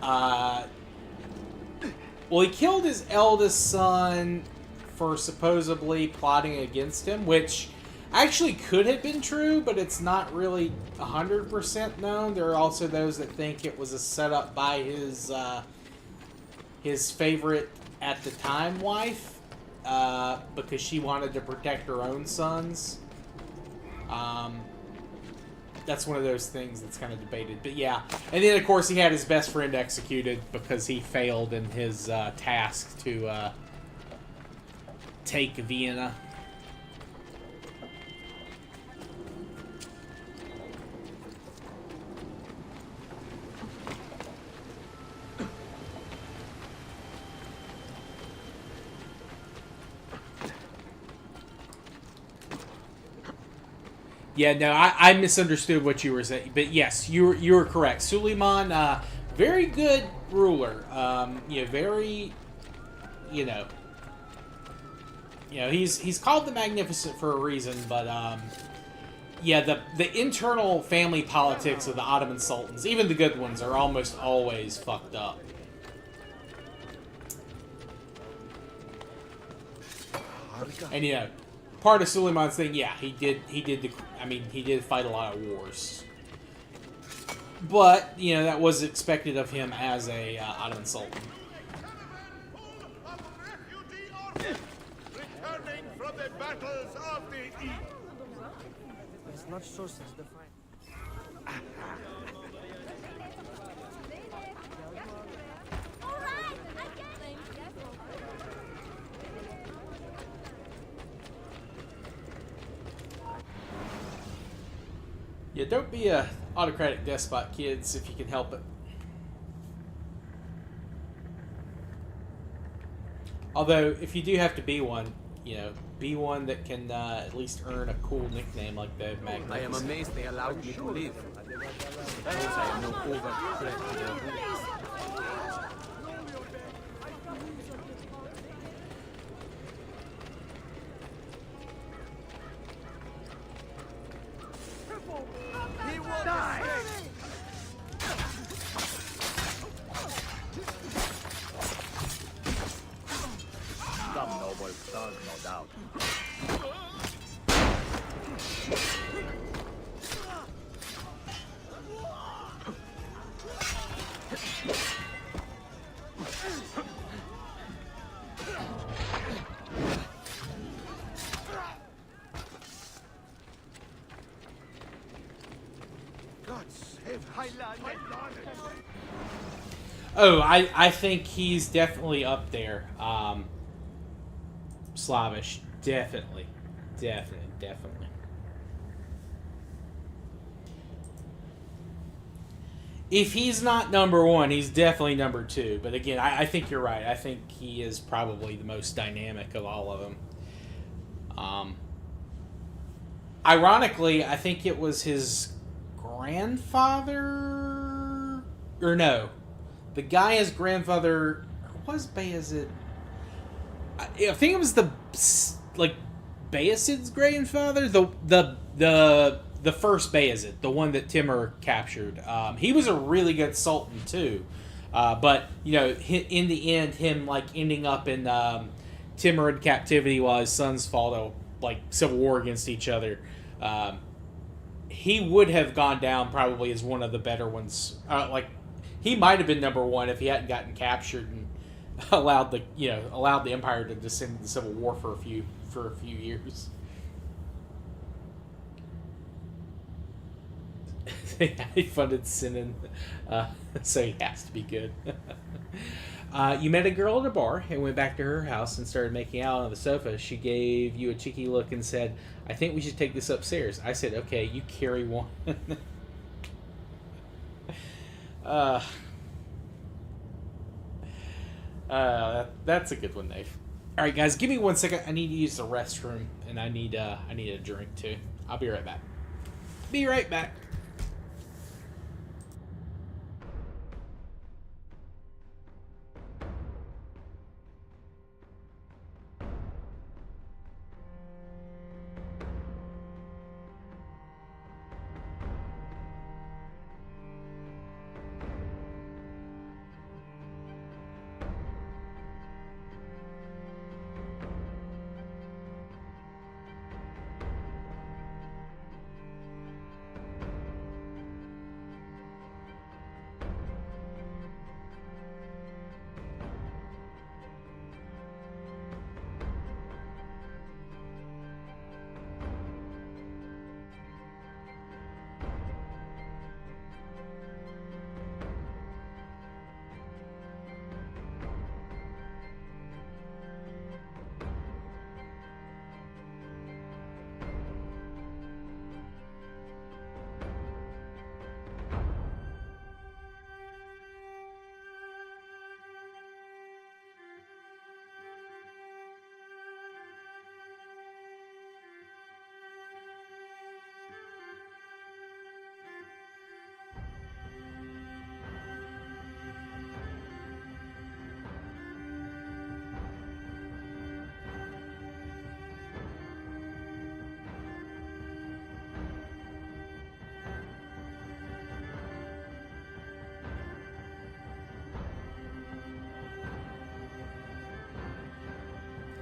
Well, he killed his eldest son for supposedly plotting against him, which actually could have been true, but it's not really 100% known. There are also those that think it was a setup by his favorite at the time wife, because she wanted to protect her own sons. That's one of those things that's kind of debated. But yeah, and then of course he had his best friend executed because he failed in his task to take Vienna. Yeah, no, I misunderstood what you were saying, but yes, you were correct. Suleiman very good ruler. You know, very, you know, he's called the Magnificent for a reason, but yeah, the internal family politics of the Ottoman sultans, even the good ones, are almost always fucked up. And you know, part of Suleiman's thing, yeah, he did fight a lot of wars. But, you know, that was expected of him as a Ottoman sultan. Returning from the battles of the East. It's not sources defined. Yeah, don't be a autocratic despot, kids, if you can help it. Although, if you do have to be one, you know, be one that can at least earn a cool nickname like the Magnificent. I am amazed they allowed me to live. Suppose I am no over-threat to their rules. He will die! Some noble thug, no doubt. God save Highlander! Oh, I think he's definitely up there. Slavish. Definitely. Definitely. If he's not number one, he's definitely number two. But again, I think you're right. I think he is probably the most dynamic of all of them. Ironically, I think it was his grandfather... Or no. The guy, his grandfather... Was Bayezid... I think it was Bayezid's grandfather? The first Bayezid, the one that Timur captured. He was a really good sultan too, but you know, in the end, him ending up in Timurid captivity while his sons fought a civil war against each other. He would have gone down probably as one of the better ones. He might have been number one if he hadn't gotten captured and allowed the empire to descend into the civil war for a few years. He funded Sinan, so he has to be good. You met a girl at a bar and went back to her house and started making out on the sofa. She gave you a cheeky look and said, "I think we should take this upstairs." I said, "Okay, you carry one." That's a good one, Dave. All right, guys, give me 1 second. I need to use the restroom, and I need a drink too. I'll be right back. Be right back.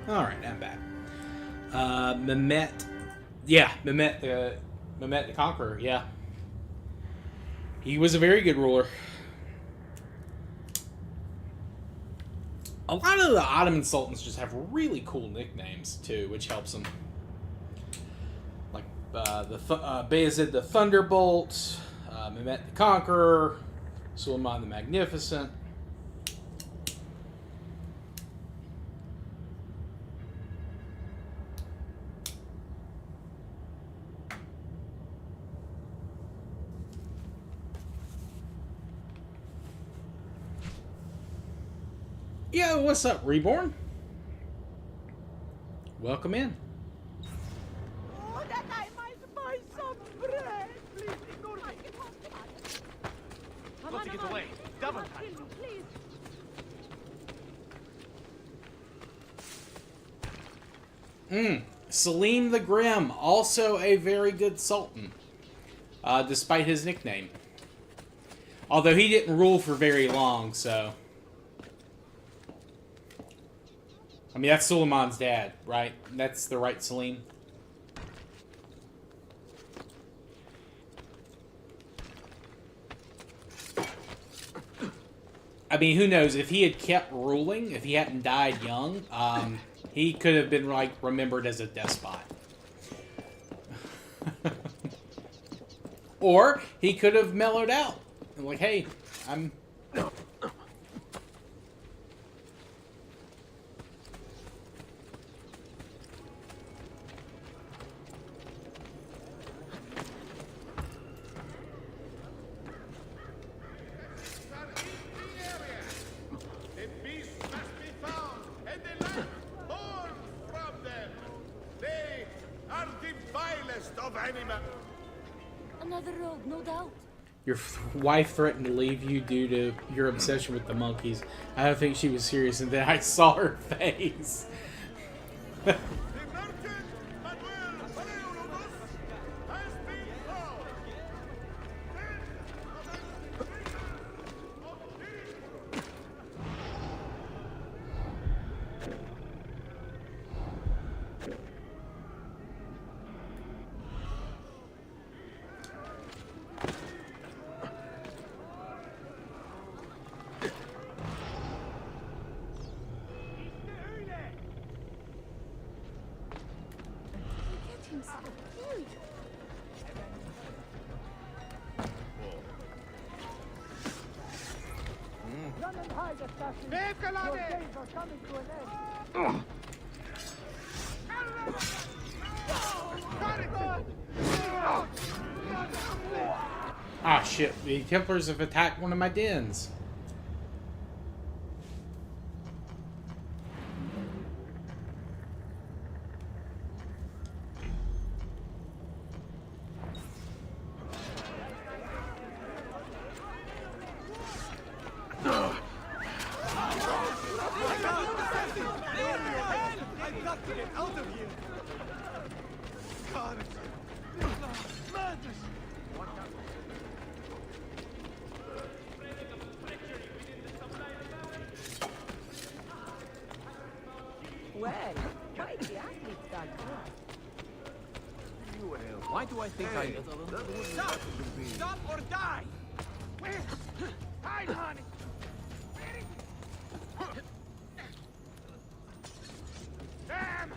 Alright, I'm back. Mehmet. Yeah, Mehmet the Conqueror, yeah. He was a very good ruler. A lot of the Ottoman sultans just have really cool nicknames, too, which helps them. Like, Bayezid the Thunderbolt, Mehmet the Conqueror, Suleiman the Magnificent. Yo, what's up, Reborn? Welcome in. Oh, that I might buy some bread. Please ignore me. Got to get away. Double time. Selim the Grim, also a very good sultan, despite his nickname. Although he didn't rule for very long, so... I mean, that's Suleiman's dad, right? That's the right Selim. I mean, who knows? If he had kept ruling, if he hadn't died young, he could have been, like, remembered as a despot. Or he could have mellowed out. Like, hey, I'm... Another road, no doubt. Your wife threatened to leave you due to your obsession with the monkeys. I don't think she was serious, and then I saw her face. Ah, shit. The Templars have attacked one of my dens. Why do I think I... Stop! Stop or die! Hide, honey! Damn!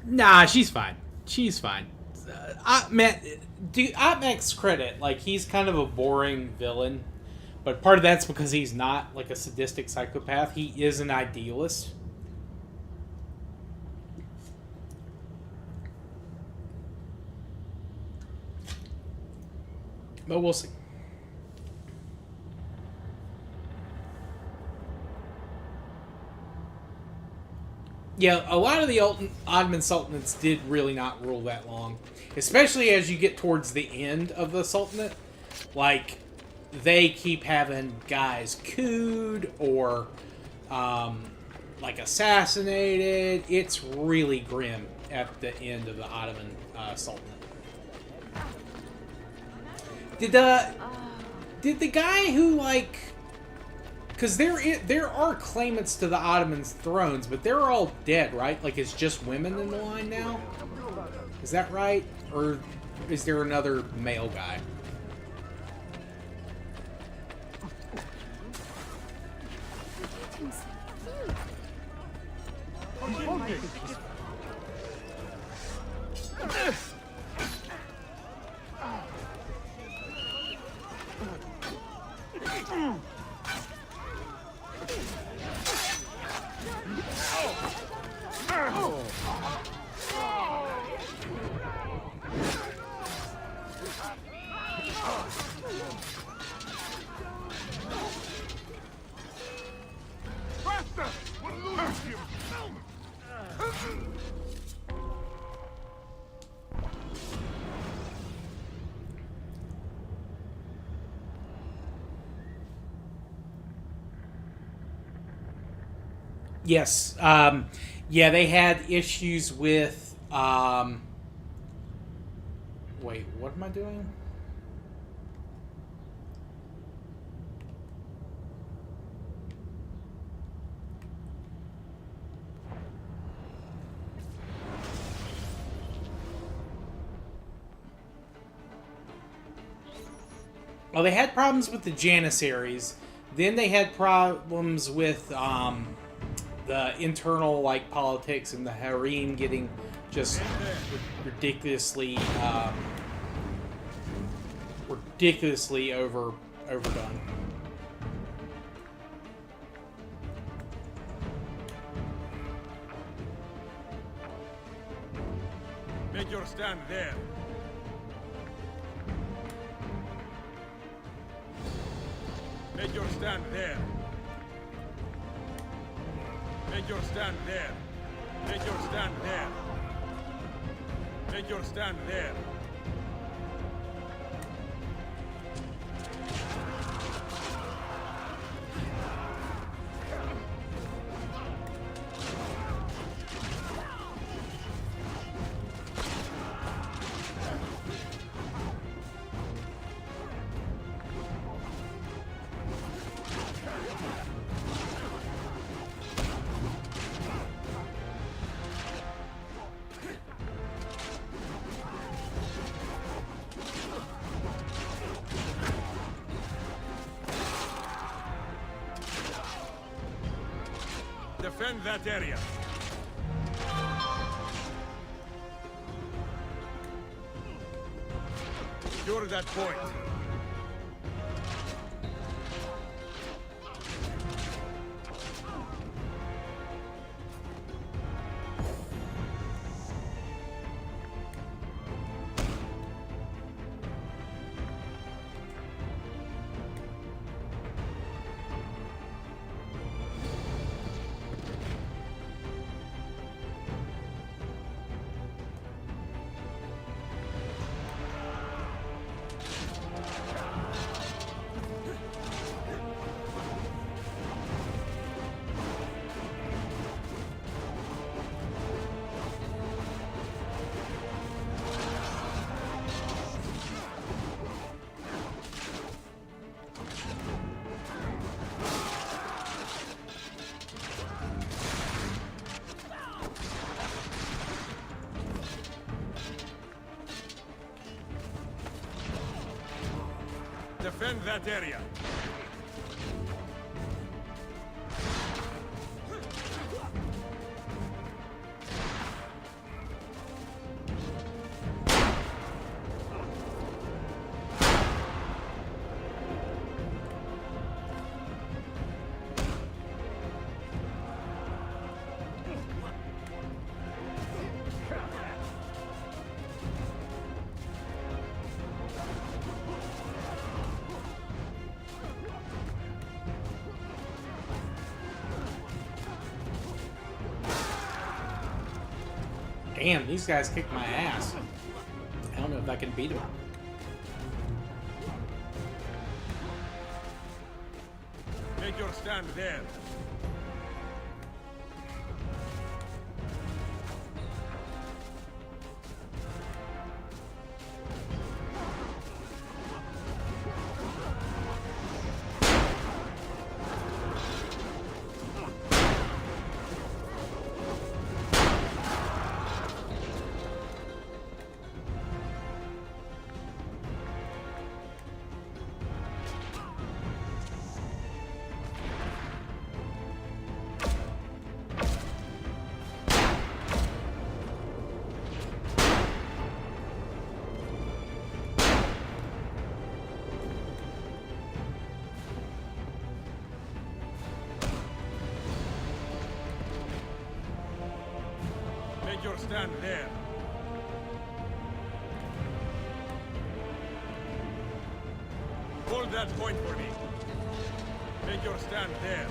Nah, she's fine. She's fine. Man, dude, Otmek's credit, like, he's kind of a boring villain, But part of that's because he's not like a sadistic psychopath. He is an idealist. But we'll see. Yeah, a lot of the Ottoman sultanates did really not rule that long. Especially as you get towards the end of the sultanate. Like, they keep having guys cooed or, like, assassinated. It's really grim at the end of the Ottoman sultanate. Did the guy who, like... Because there are claimants to the Ottoman thrones, but they're all dead, right? Like, it's just women in the line now? Is that right? Or is there another male guy? Yes. Yeah, they had issues with... Wait, what am I doing? Well, they had problems with the Janissaries. Then they had problems with the internal, like, politics and the harem getting just ridiculously overdone. Make your stand there. Make your stand there. Make your stand there. Make your stand there. Make your stand there. Defend that area. Secure that point. Defend that area. Damn, these guys kicked my ass. I don't know if I can beat them. Make your stand there. Make your stand there. Hold that point for me. Make your stand there.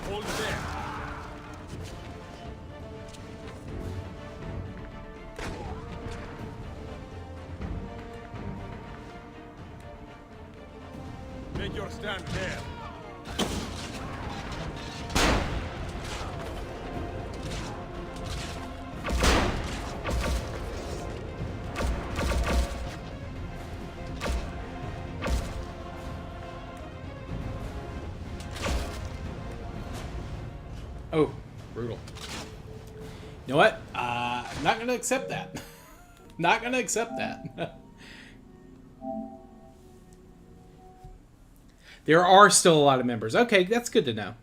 Hold there. Make your stand there. Oh, brutal. You know what? I'm not going to accept that. Not going to accept that. There are still a lot of members. Okay, that's good to know.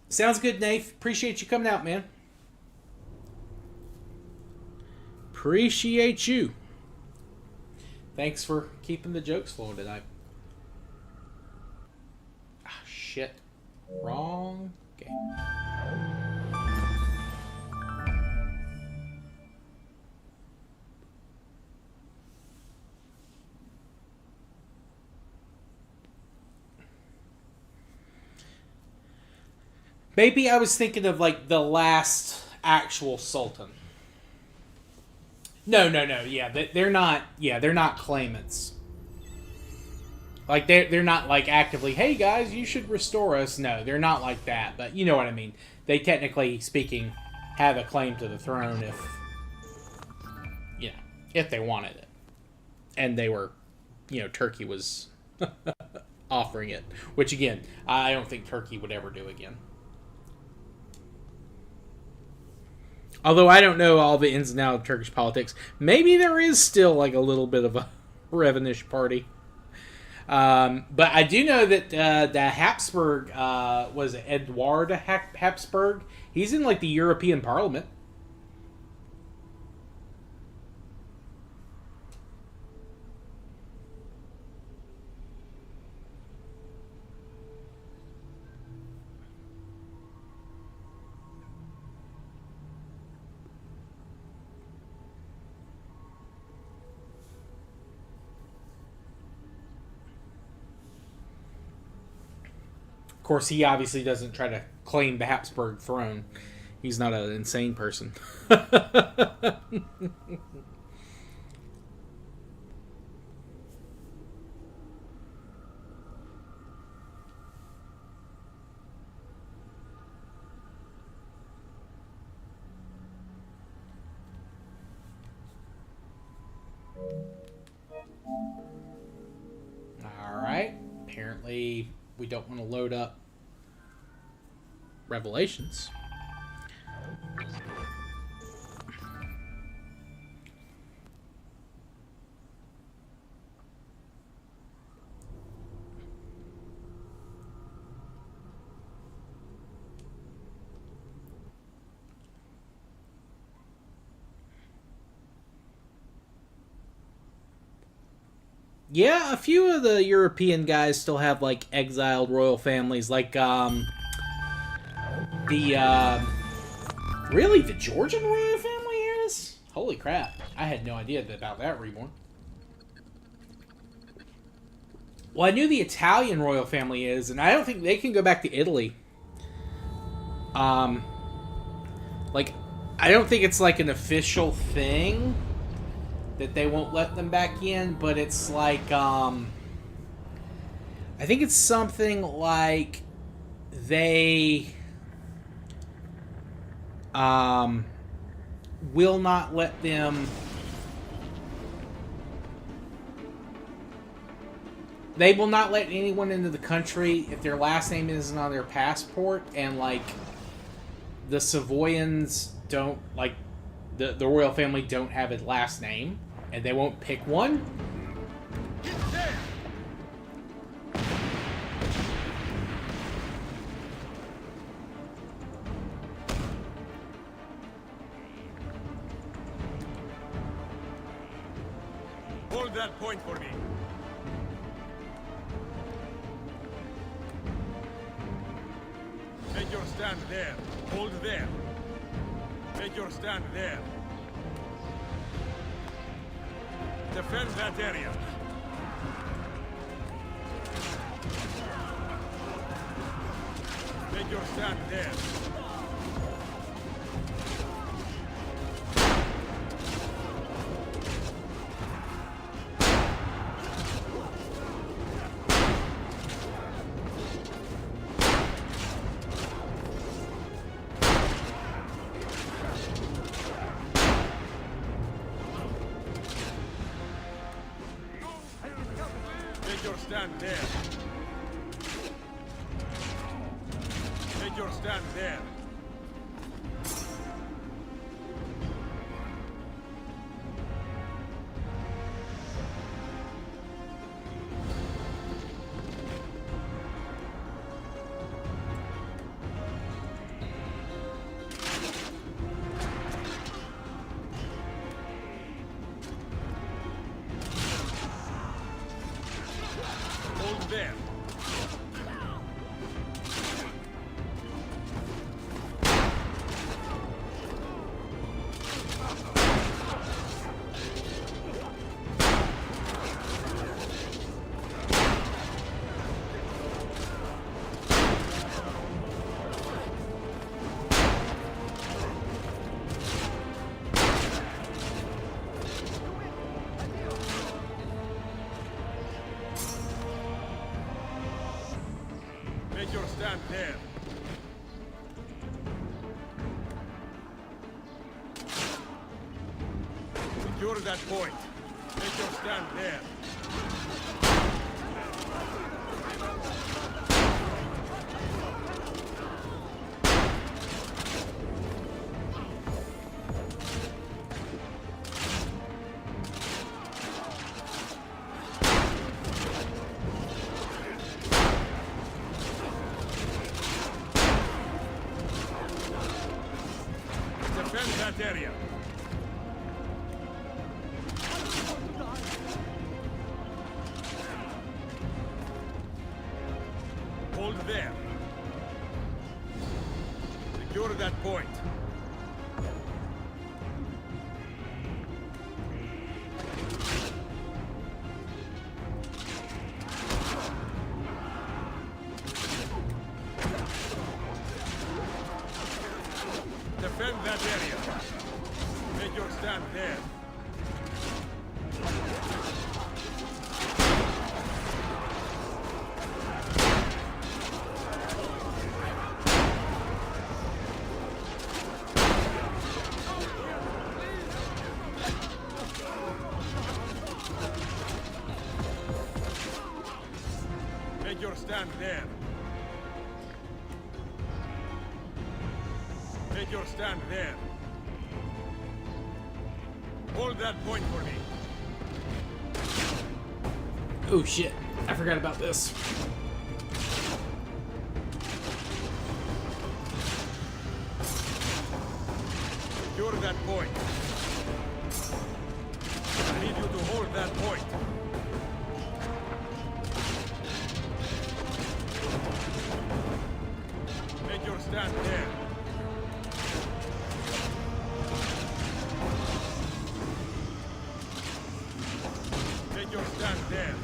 Sounds good, Nath. Appreciate you coming out, man. Appreciate you. Thanks for keeping the jokes flowing tonight. Ah, shit. Wrong game. Maybe I was thinking of like the last actual Sultan. No. Yeah, they're not. Yeah, they're not claimants. Like they're not like actively, hey guys, you should restore us. No, they're not like that. But you know what I mean. They technically speaking have a claim to the throne if, you know, if they wanted it, and they were, you know, Turkey was offering it. Which again, I don't think Turkey would ever do again. Although I don't know all the ins and outs of Turkish politics. Maybe there is still like a little bit of a Revenish party. But I do know that the Habsburg, was it Eduard Habsburg? He's in like the European Parliament. Of course, he obviously doesn't try to claim the Habsburg throne. He's not an insane person. Alright. Apparently, we don't want to load up Revelations. Yeah, a few of the European guys still have, like, exiled royal families. Like, really? The Georgian royal family is? Holy crap. I had no idea about that, Reborn. Well, I knew the Italian royal family is, and I don't think they can go back to Italy. Like, I don't think it's, like, an official thing that they won't let them back in, but it's like, I think it's something like they, will not let them, they will not let anyone into the country if their last name isn't on their passport, and, like, the Savoyans don't, like, the royal family don't have a last name, and they won't pick one. Hold that point for me. Make your stand there. Hold there. Make your stand there. Defend that area. Make your stand there. Stand there. Make your stand there. There. Make your stand there. Secure that point. Make your stand there. Defend that area. Hold there. Secure that point. Defend that area. Make your stand there. Make your stand there. Make your stand there. Hold that point for me. Oh shit, I forgot about this. Secure that point. I need you to hold that point. stand there. Take your stand there.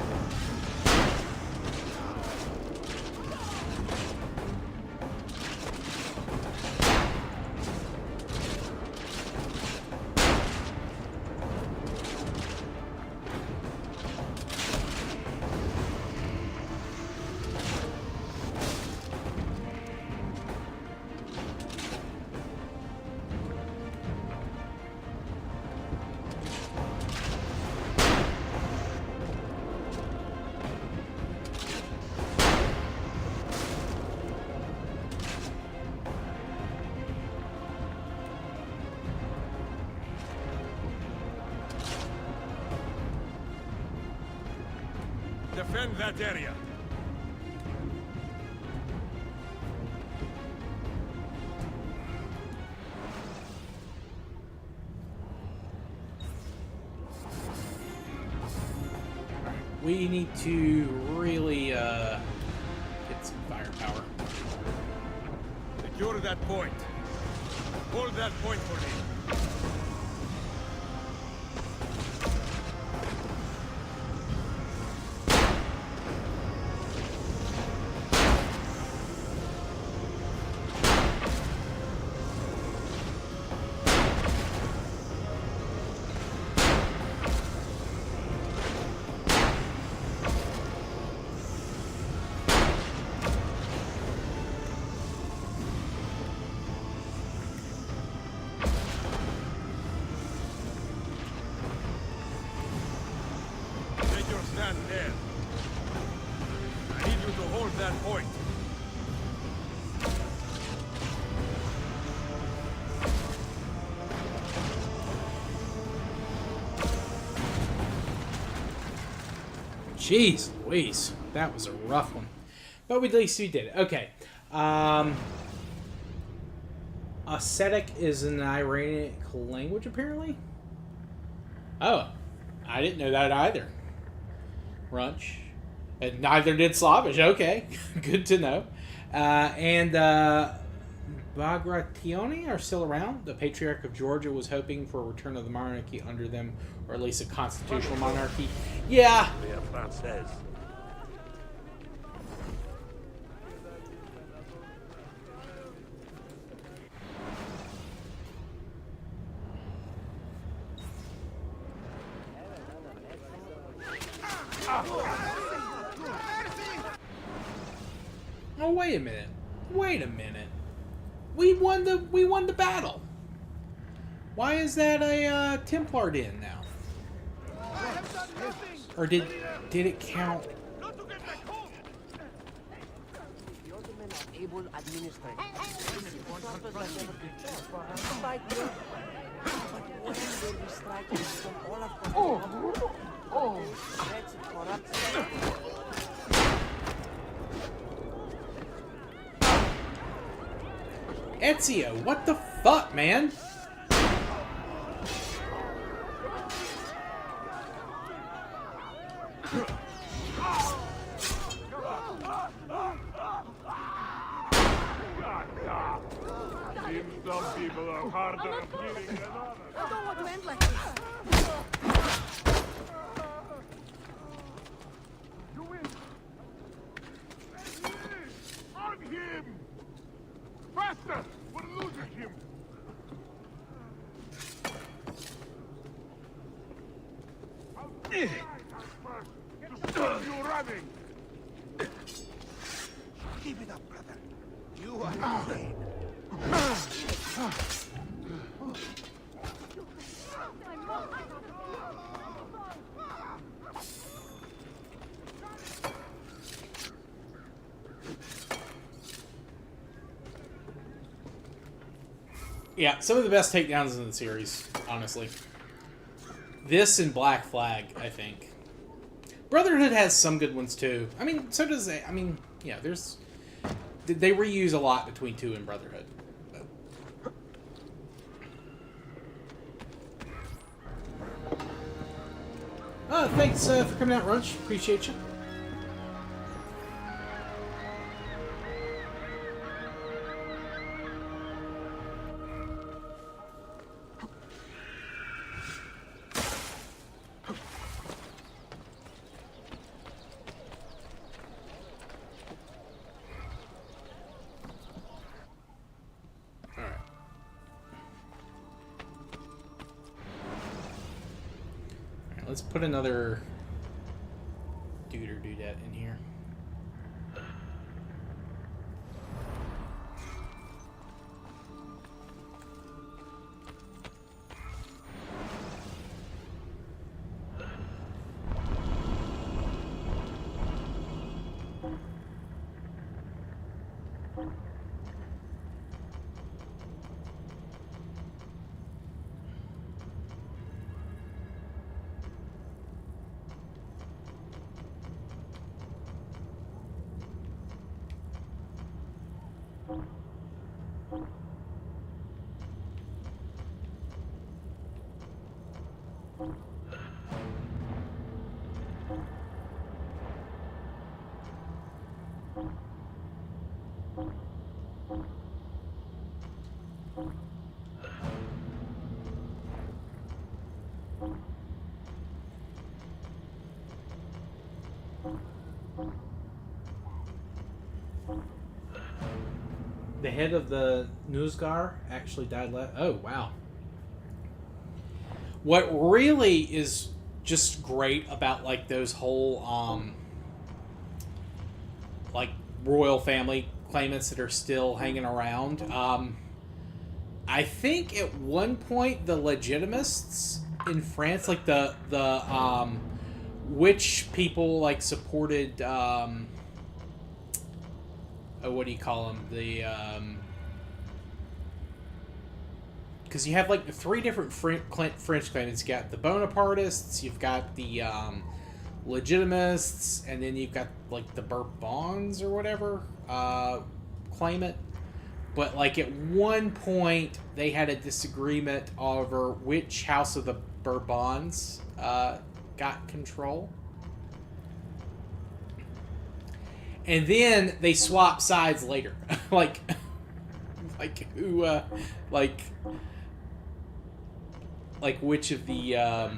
Defend that area. We need to really get some firepower. Secure that point. Hold that point for me. Stand there. I need you to hold that point. Jeez Louise, that was a rough one. But at least we did it. Okay. Ascetic is an Iranic language, apparently? Oh, I didn't know that either. Runch. And neither did Slavish. Okay. Good to know. And Bagrationi are still around. The Patriarch of Georgia was hoping for a return of the monarchy under them, or at least a constitutional monarchy. Yeah. Oh, wait a minute. Wait a minute. We won the battle. Why is that a Templar den now? Or did it count? Ezio, what the fuck, man? Some people are harder of hearing than others. I don't want to end like this. You win. On him! Faster! We're losing him! To stop you running! Keep it up, brother. You are insane. Yeah, some of the best takedowns in the series, honestly. This and Black Flag, I think. Brotherhood has some good ones too. I mean, so does they. I mean, yeah, there's. They reuse a lot between 2 and Brotherhood. Thanks for coming out, Runch. Appreciate you. let's put another dude or dudette in here. The head of the Nusgar actually died oh, wow. What really is just great about, like, those whole, like, royal family claimants that are still hanging around, I think at one point the Legitimists in France, like, the witch people, like, supported, what do you call them? The, because you have, like, 3 different French claimants. You got the Bonapartists, you've got the, Legitimists, and then you've got, like, the Bourbons or whatever, claimant. But, like, at one point, they had a disagreement over which house of the Bourbons, got control. And then they swap sides later. like who, like which of the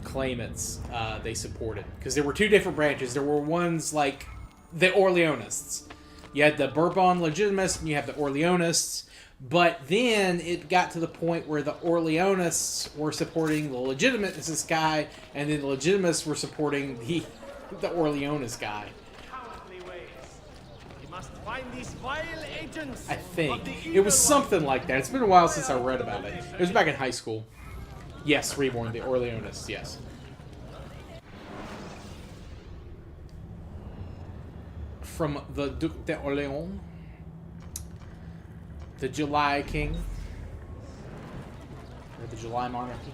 claimants they supported. Because there were 2 different branches. There were ones like the Orleanists. You had the Bourbon Legitimists and you have the Orleanists. But then it got to the point where the Orleanists were supporting the Legitimist guy, and then the Legitimists were supporting the Orleanist guy. Find these vile agents. I think it was something like that. It's been a while since I read about it. It was back in high school. Yes, Reborn, the Orleanists, yes. From the Duc d'Orléans, the July King, or the July Monarchy.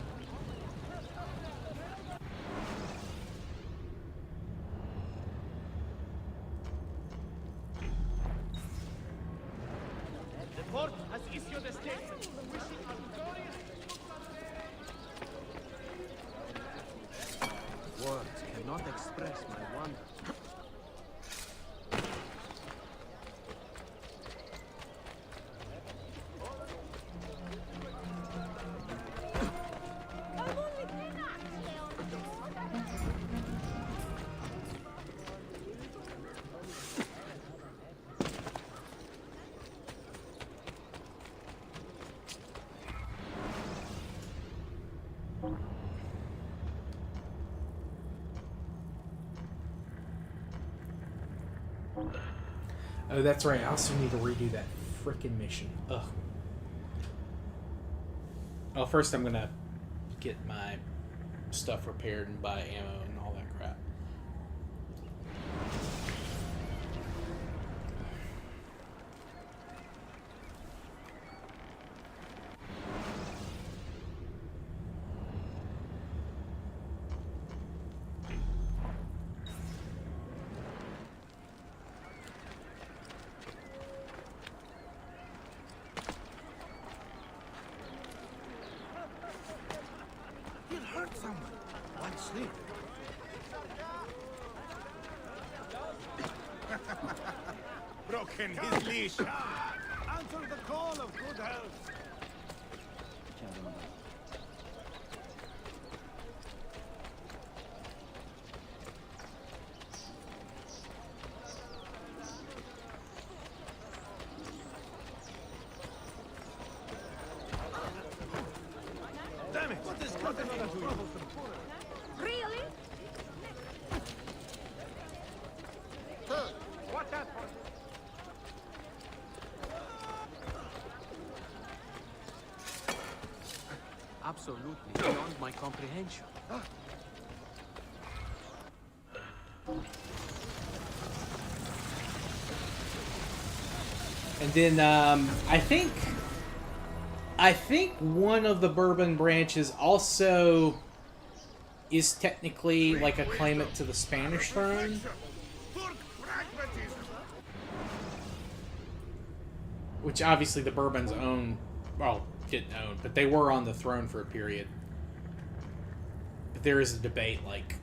The court has issued a statement wishing a glorious... Words cannot express my wonder. Oh, that's right. I also need to redo that frickin' mission. Ugh. Oh, first I'm gonna get my stuff repaired and buy ammo and all that crap. Broken his leash. Answer the call of good health. Damn it! What is cutting on the absolutely beyond my comprehension. And then I think one of the Bourbon branches also is technically like a claimant to the Spanish throne. Which obviously the Bourbons own, well, didn't own, but they were on the throne for a period. But there is a debate, like...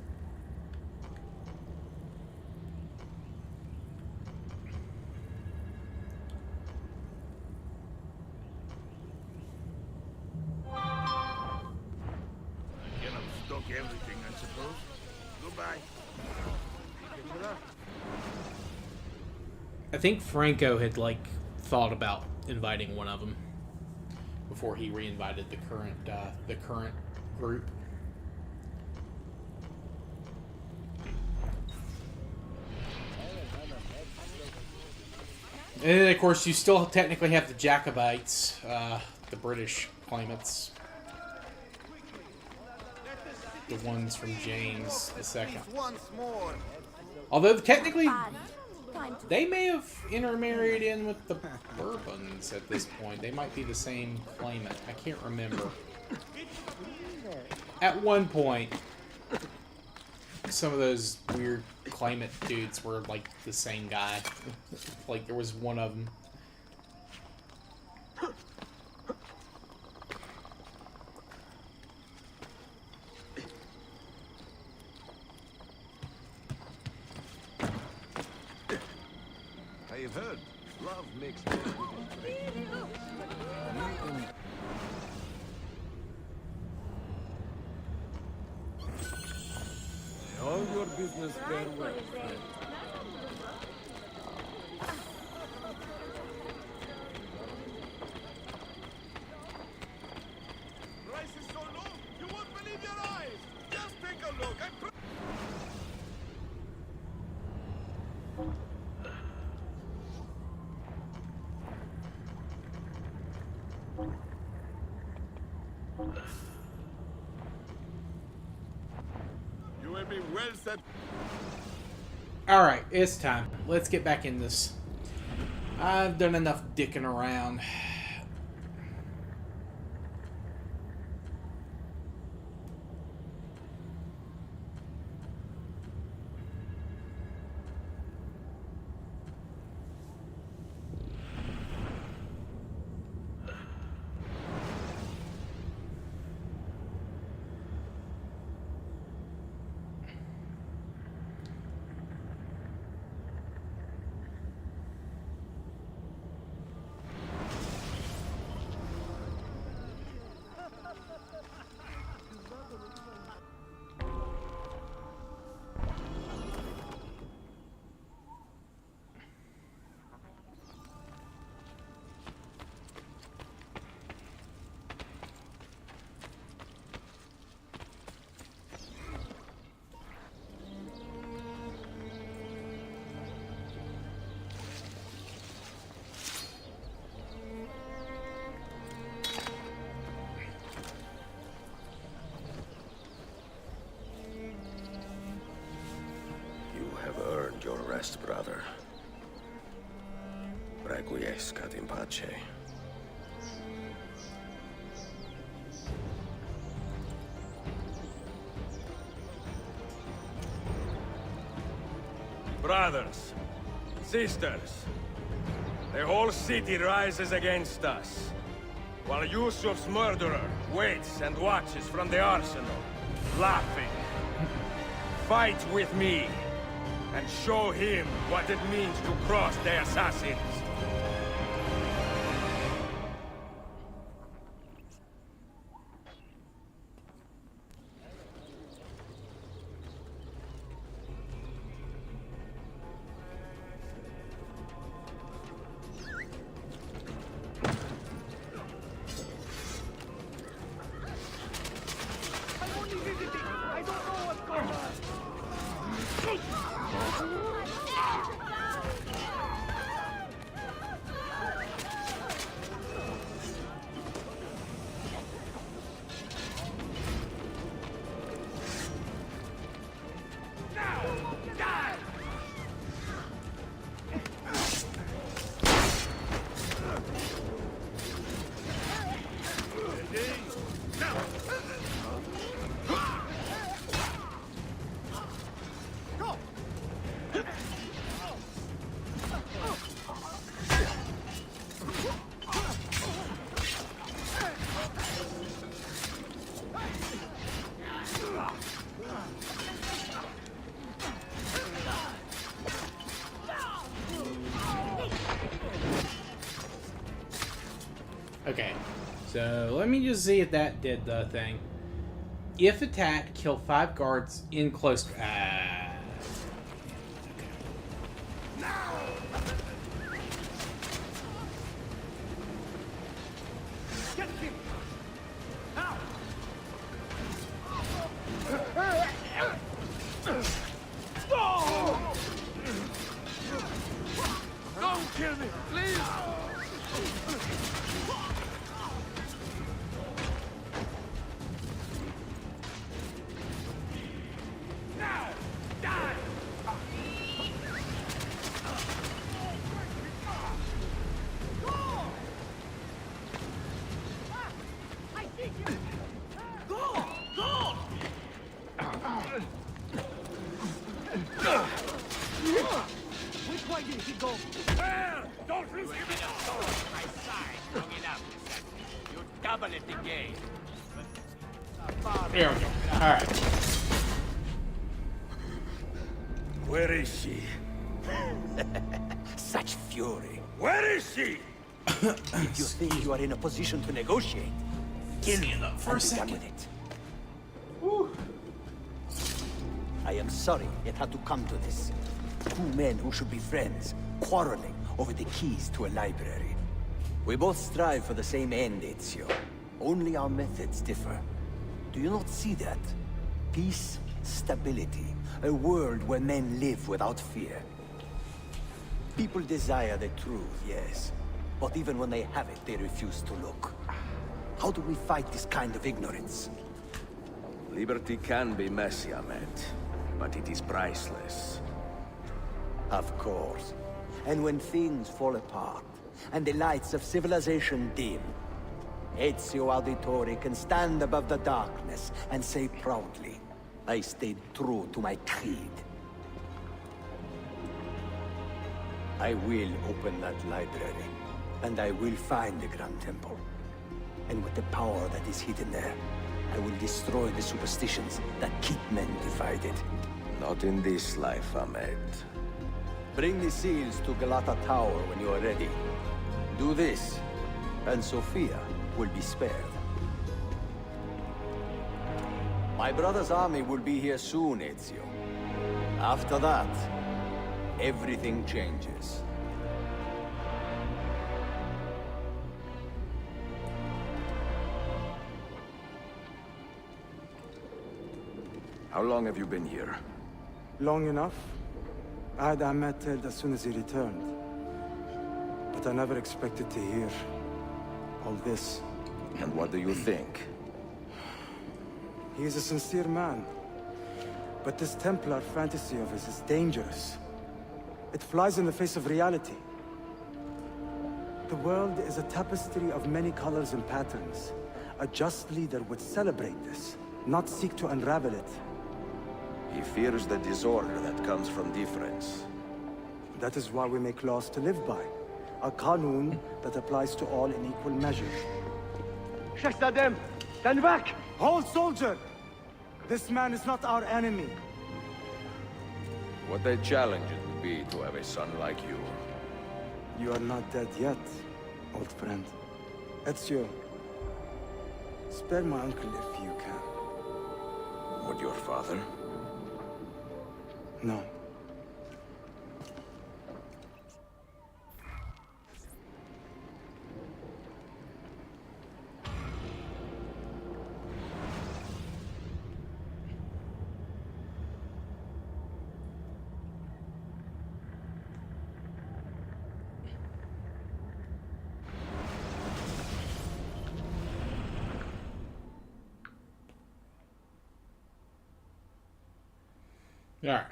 Everything, I suppose. Goodbye. I think Franco had, like, thought about inviting one of them before he re-invited the current group. And then, of course, you still technically have the Jacobites, the British claimants. The ones from James II. Although technically, they may have intermarried in with the Bourbons at this point. They might be the same claimant. I can't remember. At one point, some of those weird claimant dudes were like the same guy. Like there was one of them. I've heard love makes all your business very well. Price is so low, you won't believe your eyes. Just take a look. You will be well set. Alright, it's time. Let's get back in this. I've done enough dicking around. Your rest, brother. Requiescat in pace. Brothers, sisters, the whole city rises against us, while Yusuf's murderer waits and watches from the arsenal, laughing. Fight with me, and show him what it means to cross the assassins. So let me just see if that did the thing. If attacked, kill 5 guards in close. Don't kill me, please! Now! Die! I think you... Go! Go! Which way did he go? Well, don't lose him! My side long enough, you double it again. There we go. Alright. Where is she? Such fury. Where is she? If you think you are in a position to negotiate, kill me for a second. With it. I am sorry it had to come to this. 2 men who should be friends, quarreling over the keys to a library. We both strive for the same end, Ezio. Only our methods differ. Do you not see that? Peace, stability, a world where men live without fear. People desire the truth, yes. But even when they have it, they refuse to look. How do we fight this kind of ignorance? Liberty can be messy, Ahmed, but it is priceless. Of course. And when things fall apart, and the lights of civilization dim, Ezio Auditore can stand above the darkness and say proudly, I stayed true to my creed. I will open that library, and I will find the Grand Temple. And with the power that is hidden there, I will destroy the superstitions that keep men divided. Not in this life, Ahmed. Bring the seals to Galata Tower when you are ready. Do this, and Sofia will be spared. My brother's army will be here soon, Ezio. After that, everything changes. How long have you been here? Long enough. I had Ahmed killed as soon as he returned. But I never expected to hear all this. And what do you think? He is a sincere man. But this Templar fantasy of his is dangerous. It flies in the face of reality. The world is a tapestry of many colors and patterns. A just leader would celebrate this, not seek to unravel it. He fears the disorder that comes from difference. That is why we make laws to live by. A Qanun that applies to all in equal measure. Shahzadem, stand back! Hold, soldier! This man is not our enemy. What a challenge it would be to have a son like you. You are not dead yet, old friend. Ezio, spare my uncle if you can. Would your father? No. All right.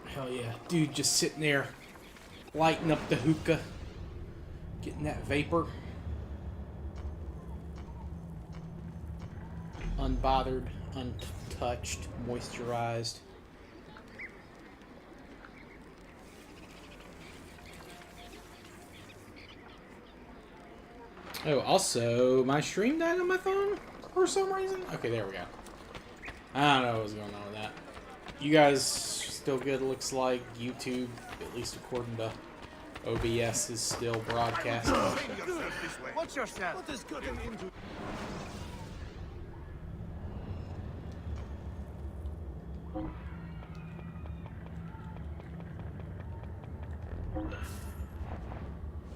Hell yeah. Dude just sitting there lighting up the hookah, getting that vapor. Unbothered, untouched, moisturized. Oh, also, my stream died on my phone for some reason. Okay, there we go. I don't know what was going on with that. You guys still good. Looks like YouTube, at least according to OBS, is still broadcasting. Watch yourself. What is cutting into?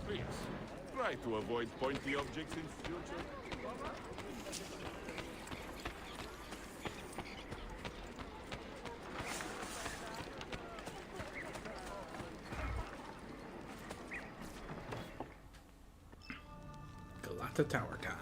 Please, try to avoid pointy objects in future. Galata Tower time.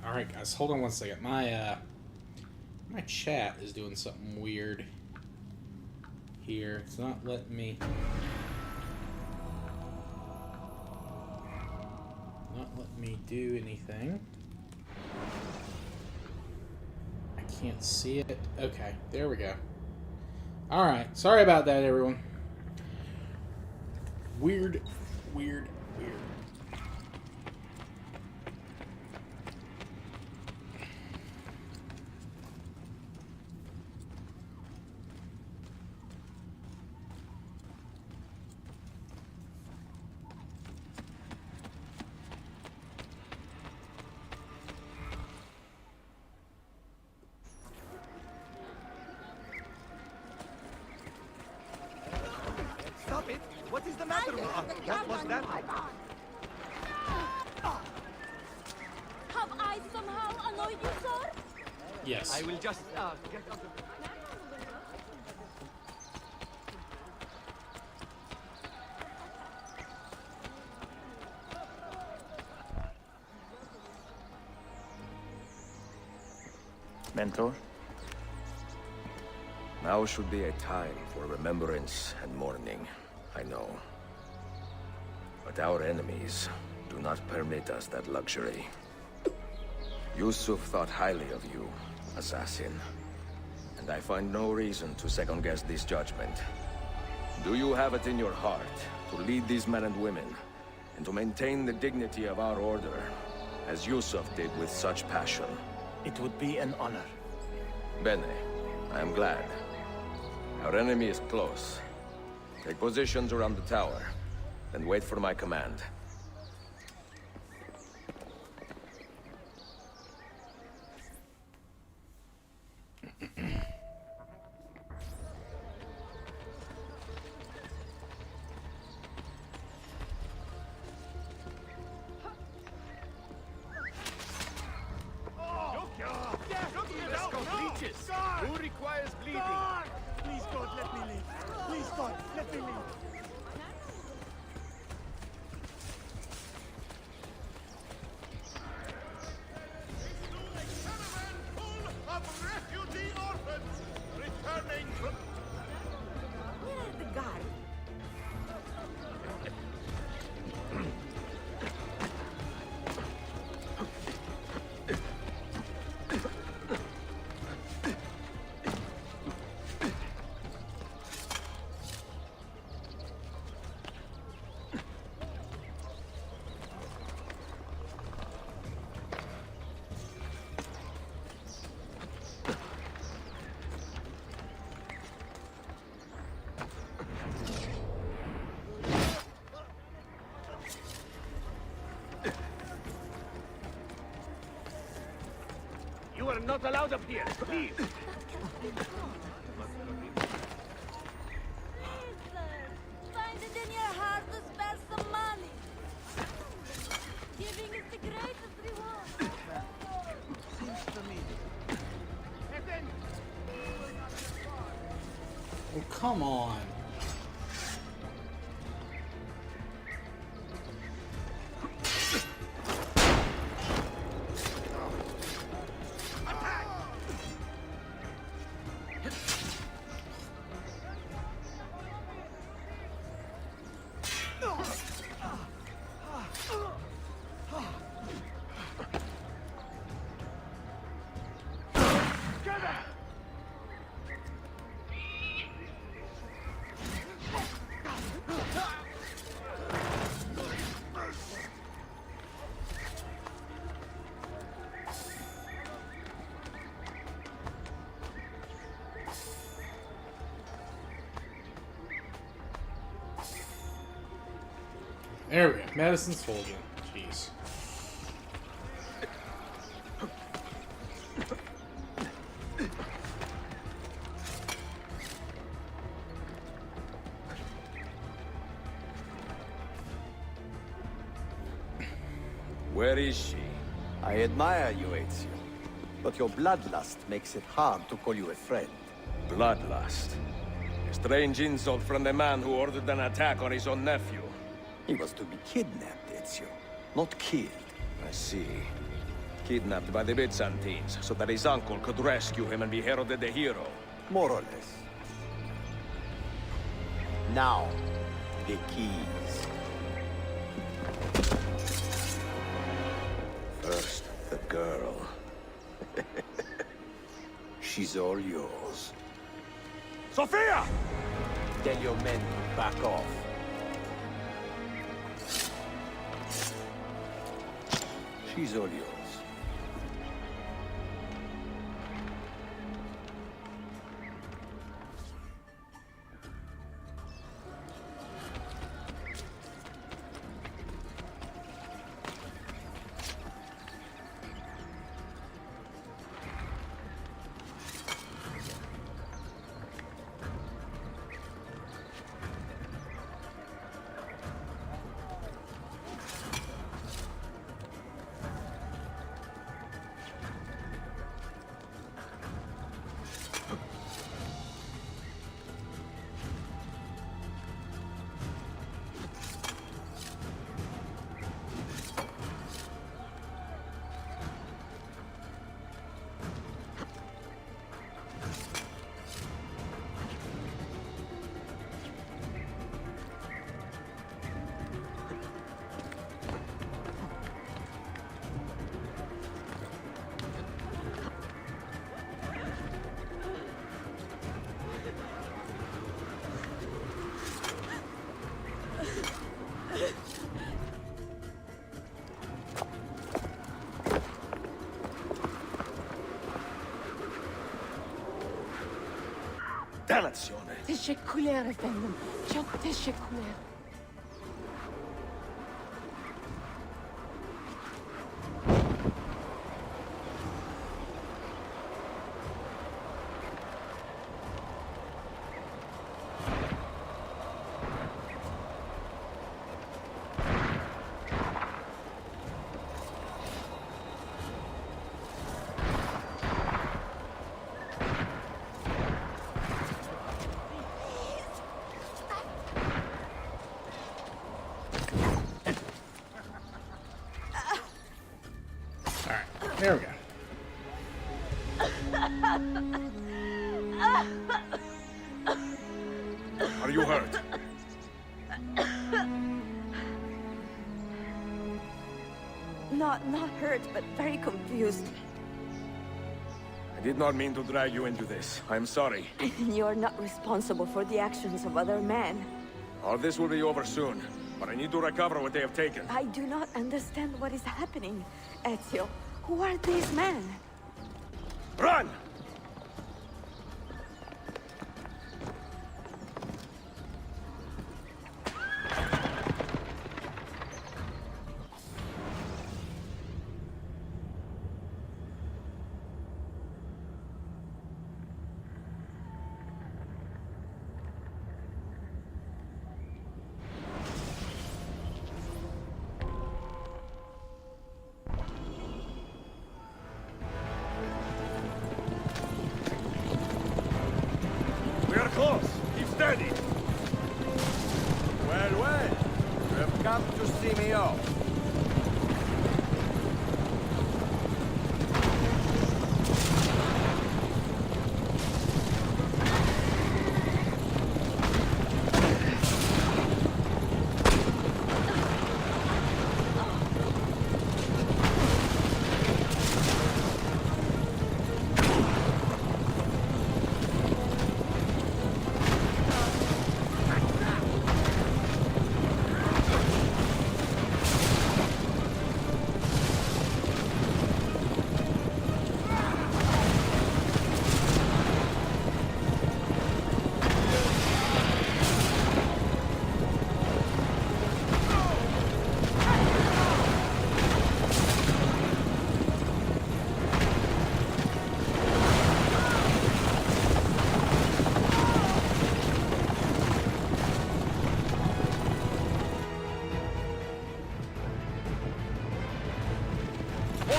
Alright guys, hold on one second. My chat is doing something weird here. It's not letting me do anything. I can't see it. Okay, there we go. Alright, sorry about that everyone. Weird. Stop it! What is the matter with you? What was that? Have I somehow annoyed you, sir? Yes. I will just get out of... Mentor? Now should be a time for remembrance and mourning, I know. But our enemies do not permit us that luxury. Yusuf thought highly of you, assassin. And I find no reason to second-guess this judgment. Do you have it in your heart to lead these men and women, and to maintain the dignity of our order, as Yusuf did with such passion? It would be an honor. Bene, I am glad. Our enemy is close. Take positions around the tower, and wait for my command. Who requires bleeding? Please, God, let me leave. Please, God, let me leave. Of refugee orphans returning from... Where are the guards? You are not allowed up here, please. Find it in your come on. There we go. Medicine's full again. Jeez. Where is she? I admire you, Ezio. But your bloodlust makes it hard to call you a friend. Bloodlust. A strange insult from the man who ordered an attack on his own nephew. He was to be kidnapped, Ezio, not killed. I see. Kidnapped by the Byzantines, so that his uncle could rescue him and be heralded the hero. More or less. Now, the keys. First, the girl. She's all yours. Sophia! Tell your men to back off. She's all yours. Dannazione! تشكلر يا فندم. çok teşekkürler. There we go. Are you hurt? Not hurt, but very confused. I did not mean to drag you into this. I'm sorry. You're not responsible for the actions of other men. All this will be over soon, but I need to recover what they have taken. I do not understand what is happening, Ezio. Who are these men? Run!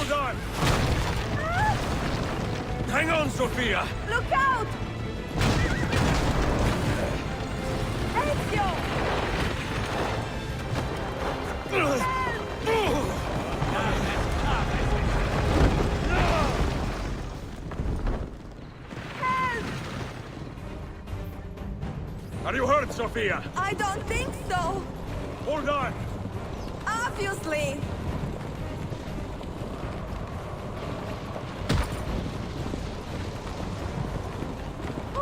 Hold on! Hang on, Sophia! Look out! Ezio! Are you hurt, Sophia? I don't think so. Hold on! Obviously.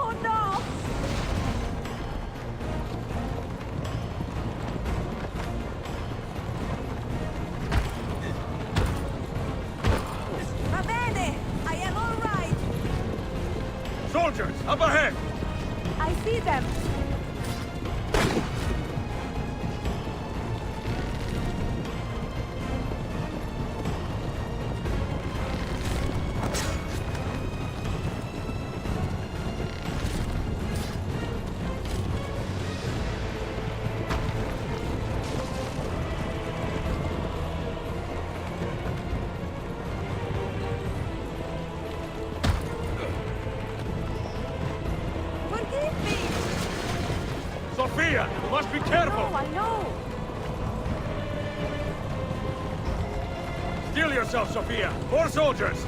Oh no! Va bene! I am all right. Soldiers, up ahead! I see them. Forgive me. Sophia, you must be careful! No, I know. Steel yourself, Sophia! More soldiers!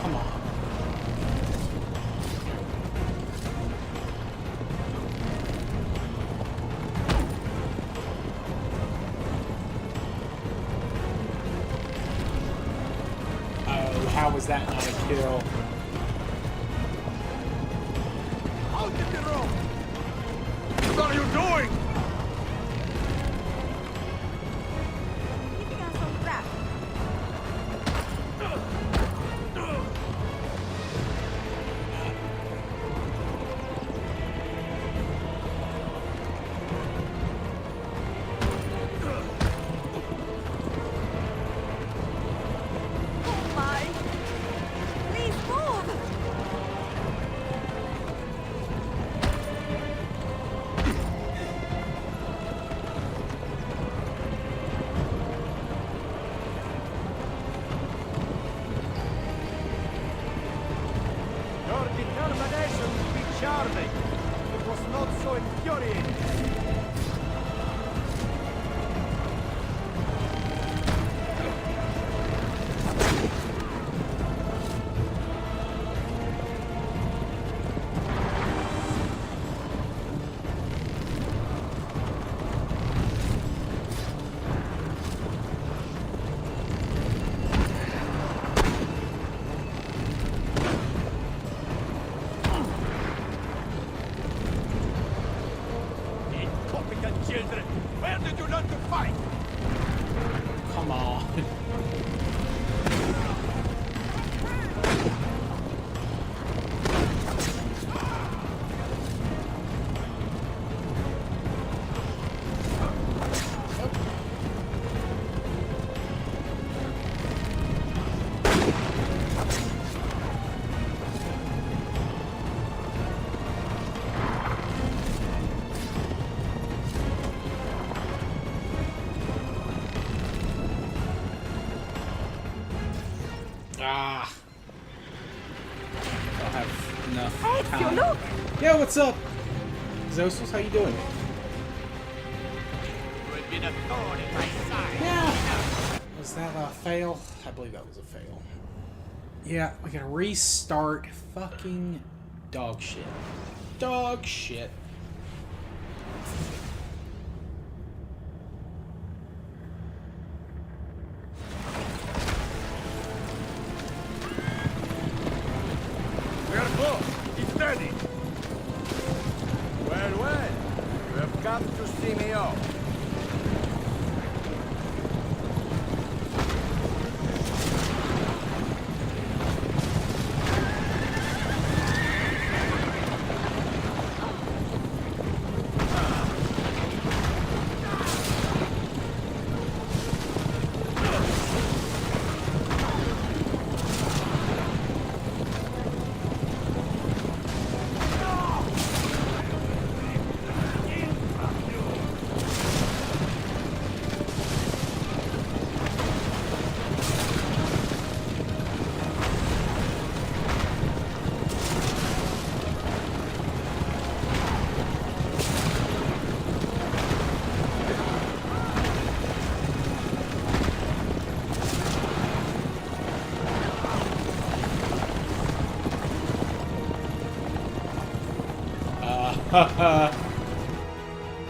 Come on. Oh, how was that not a kill? Out of the road! What are you doing? Keeping us on track. Oh my! Please move! Your determination to be charming. It was not so infuriating. Incompetent children! Where did you learn to fight? Come on. Ah. Don't have enough Ezio, time. look! Yeah, what's up? Zosos, how you doing? Would be the thorn in my side. Yeah. Was that a fail? I believe that was a fail. Yeah, we gotta restart. Fucking dog shit. Dog shit. Stop to see me off.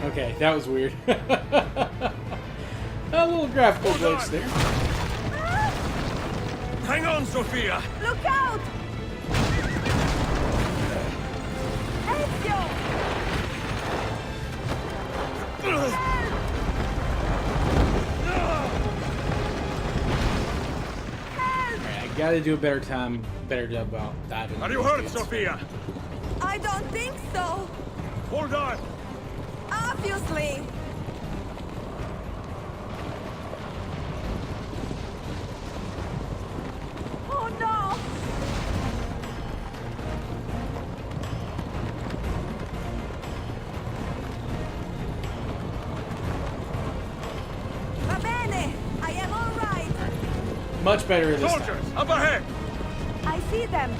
Okay, that was weird. A little graphical glitch there. Hang on, Sophia! Look out! Ezio! Alright, I gotta do a better job about diving. Are you hurt, Sophia? I don't think so. Hold on! Obviously. Oh no! Va bene. I am all right. Much better this time. Soldiers, up ahead! I see them.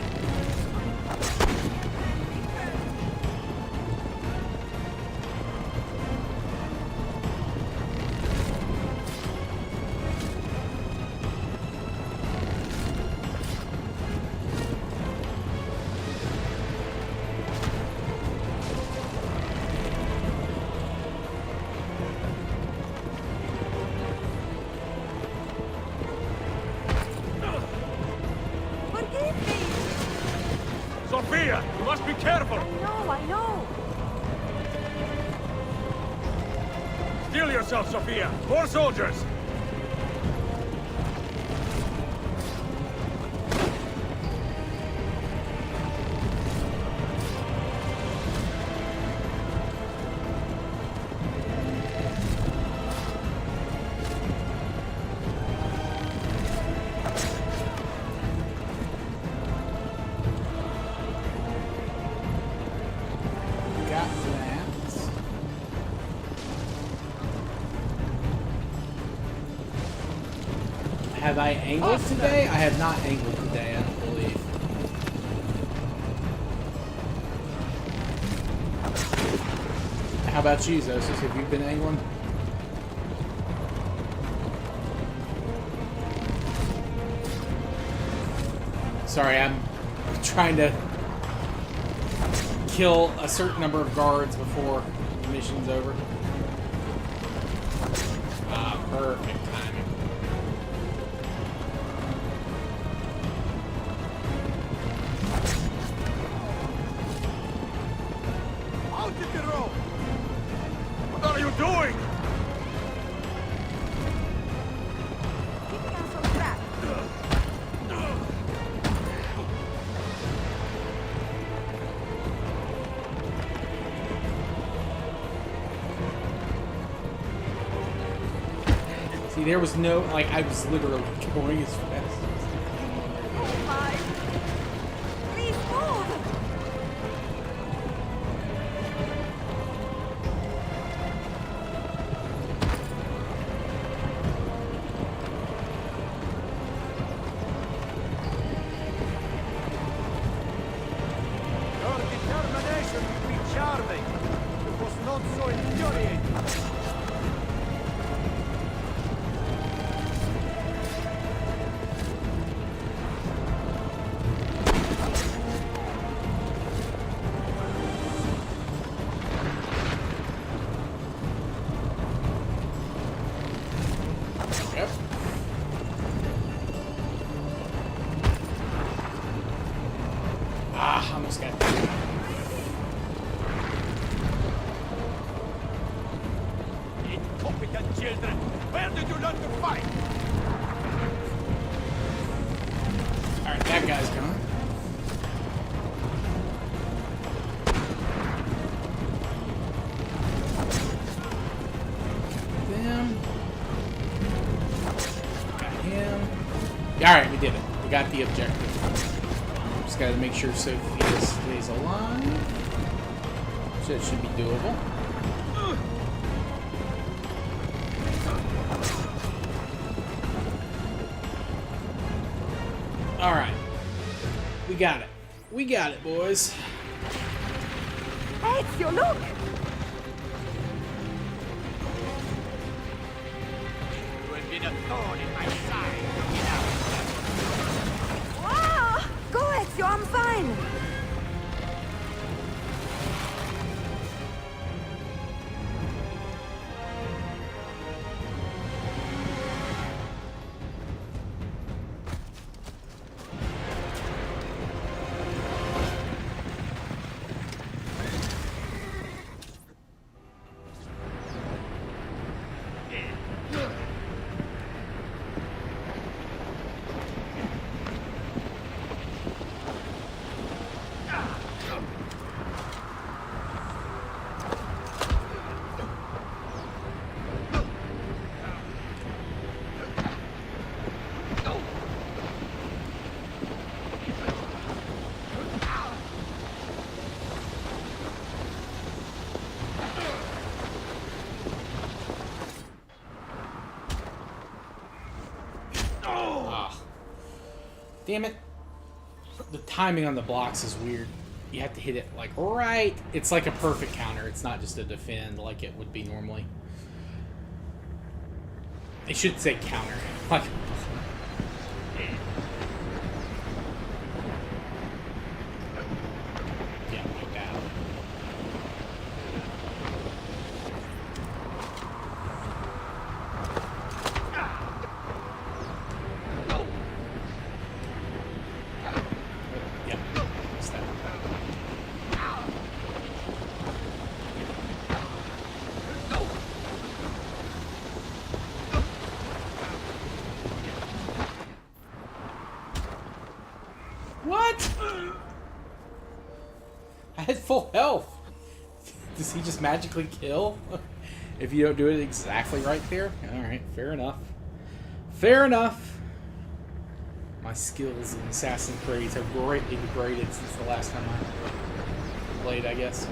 Sophia, you must be careful! I know. Steel yourself, Sophia! More soldiers! Have I angled today? I have not angled today, I don't believe. How about you, Zosis? Have you been angling? Sorry, I'm trying to kill a certain number of guards before the mission's over. Ah, perfect timing. What are you doing? Keeping us on track. See, there was no, like, I was literally going as fast as... Oh my! Please move! Your determination would be charming. It was not so infuriating. Yep. Ah, almost got it. incompetent children! Where did you learn to fight? Alright, that guy's gone. Alright, we did it. We got the objective. Just gotta make sure Sophia stays alive. So it should be doable. Alright. We got it. We got it, boys. Ezio, look! You have been a thorn in my side. Ah! Go, Ezio, I'm fine! Damn it. The timing on the blocks is weird. You have to hit it like right. It's like a perfect counter. It's not just a defend like it would be normally. It should say counter. Like yeah, like that. What? I had full health. Does he just magically kill if you don't do it exactly right there? Alright, fair enough. Fair enough. My skills in Assassin's Creed have greatly degraded since the last time I played, I guess.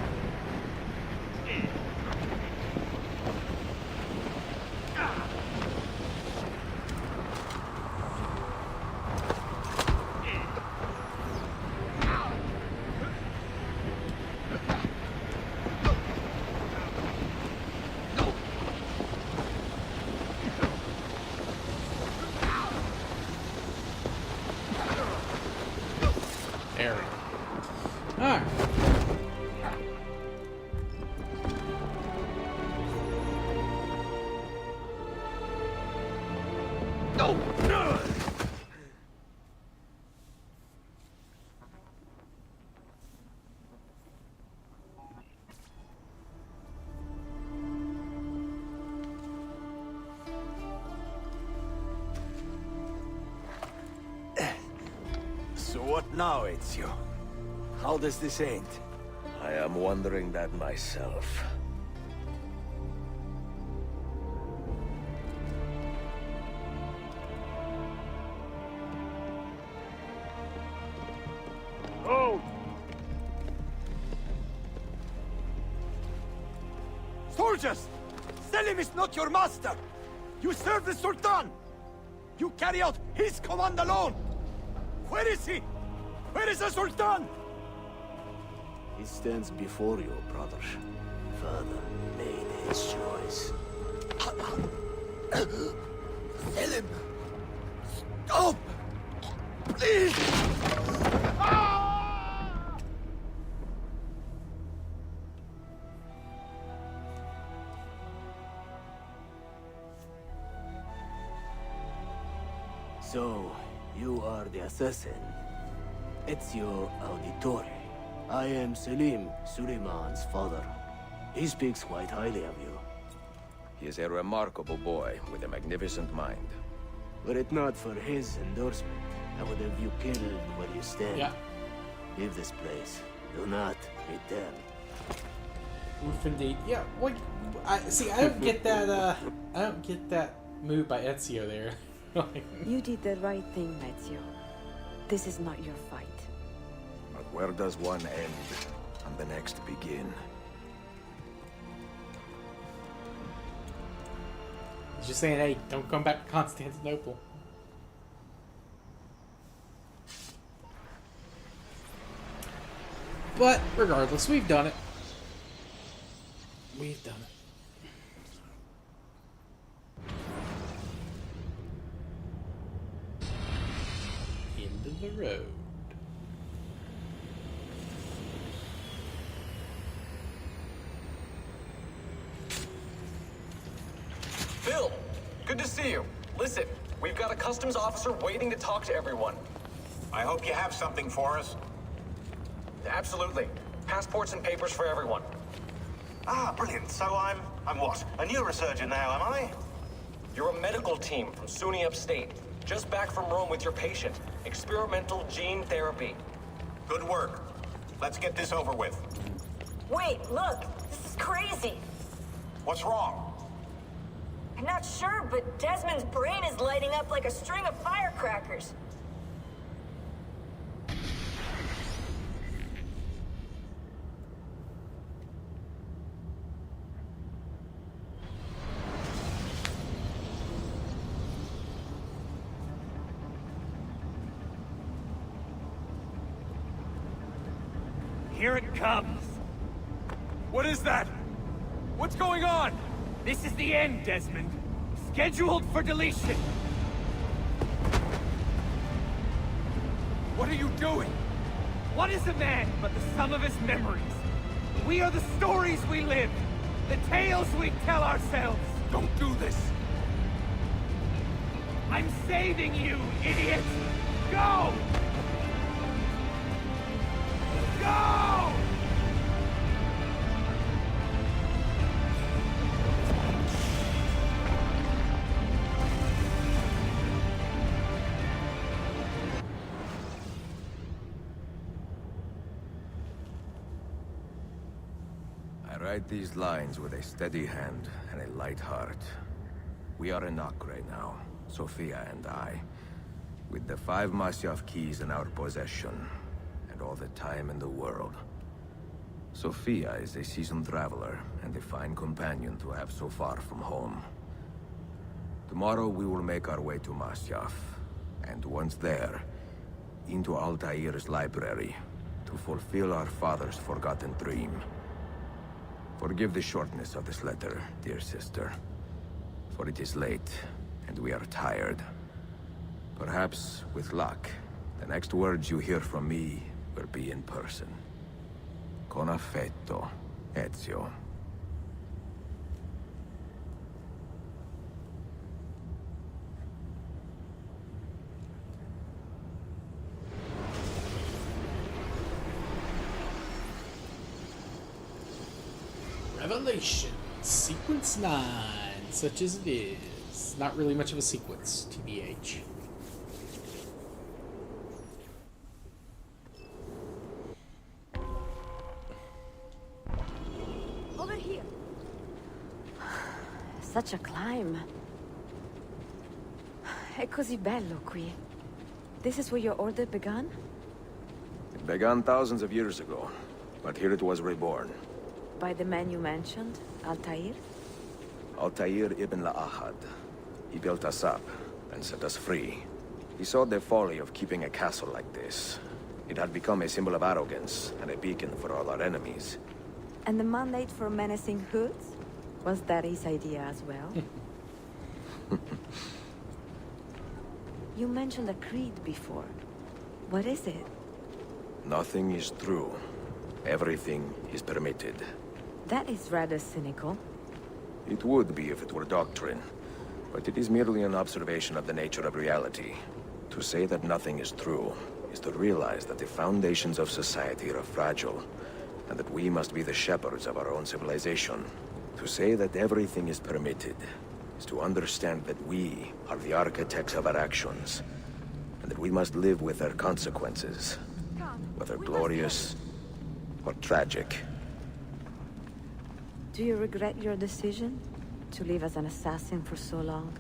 There we go. Alright. So what now, Ezio? How does this end? I am wondering that myself. Oh! Soldiers! Selim is not your master! You serve the Sultan! You carry out his command alone! Where is he? Where is the Sultan? He stands before you, brother. Father made his choice. Selim! Stop! Please! So, you are the assassin. Ezio Auditore. I am Selim, Suleiman's father. He speaks quite highly of you. He is a remarkable boy with a magnificent mind. Were it not for his endorsement, I would have you killed where you stand. Yeah. Leave this place. Do not return. Oof indeed. Yeah, what I don't get that I don't get that move by Ezio there. You did the right thing, Ezio. This is not your fight. But where does one end and the next begin? He's just saying, hey, don't come back to Constantinople. But regardless, we've done it. We've done it. End of the road. Bill, good to see you. Listen, we've got a customs officer waiting to talk to everyone. I hope you have something for us. Absolutely. Passports and papers for everyone. Ah, brilliant. So I'm what? A neurosurgeon now, am I? You're a medical team from SUNY Upstate. Just back from Rome with your patient. Experimental gene therapy. Good work. Let's get this over with. Wait, look! This is crazy! What's wrong? I'm not sure, but Desmond's brain is lighting up like a string of firecrackers. Here it comes. What is that? What's going on? This is the end, Desmond. Scheduled for deletion. What are you doing? What is a man but the sum of his memories? We are the stories we live, the tales we tell ourselves. Don't do this. I'm saving you, idiot! Go! Go! I write these lines with a steady hand and a light heart. We are in Acre now, Sophia and I, with the 5 Masyaf keys in our possession, and all the time in the world. Sophia is a seasoned traveler, and a fine companion to have so far from home. Tomorrow we will make our way to Masyaf, and once there, into Altair's library, to fulfill our father's forgotten dream. Forgive the shortness of this letter, dear sister, for it is late, and we are tired. Perhaps, with luck, the next words you hear from me will be in person. Con affetto, Ezio. Revelation, sequence 9, such as it is. Not really much of a sequence, TBH. Over here. Such a climb. È così bello qui. This is where your order began? It began thousands of years ago, but here it was reborn. By the man you mentioned, Altair? Altair ibn La'ahad. He built us up and set us free. He saw the folly of keeping a castle like this. It had become a symbol of arrogance and a beacon for all our enemies. And the mandate for menacing hoods? Was that his idea as well? You mentioned a creed before. What is it? Nothing is true. Everything is permitted. That is rather cynical. It would be if it were doctrine, but it is merely an observation of the nature of reality. To say that nothing is true is to realize that the foundations of society are fragile, and that we must be the shepherds of our own civilization. To say that everything is permitted is to understand that we are the architects of our actions, and that we must live with their consequences, whether glorious or tragic. Do you regret your decision to live as an assassin for so long?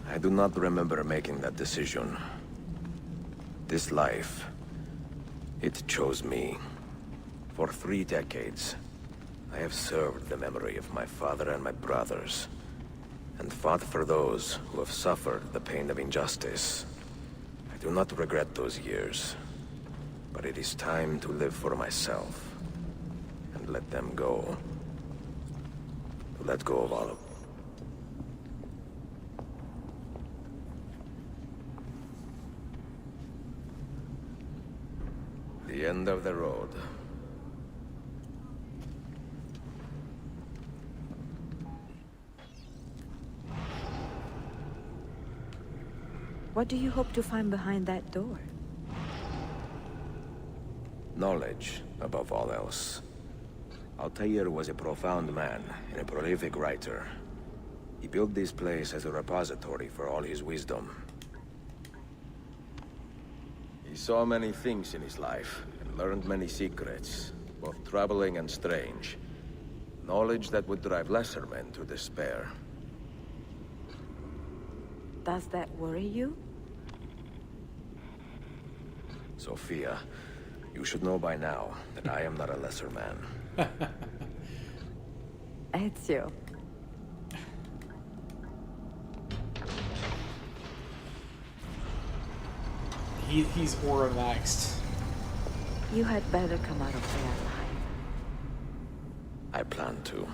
I do not remember making that decision. This life, it chose me. For 3 decades, I have served the memory of my father and my brothers, and fought for those who have suffered the pain of injustice. I do not regret those years, but it is time to live for myself, and let them go. To let go of all of the end of the road. What do you hope to find behind that door? Knowledge, above all else. Altair was a profound man and a prolific writer. He built this place as a repository for all his wisdom. He saw many things in his life, and learned many secrets, both troubling and strange. Knowledge that would drive lesser men to despair. Does that worry you? Sophia, you should know by now that I am not a lesser man. Ezio. He's Oromaxed. You had better come out of there alive. I plan to.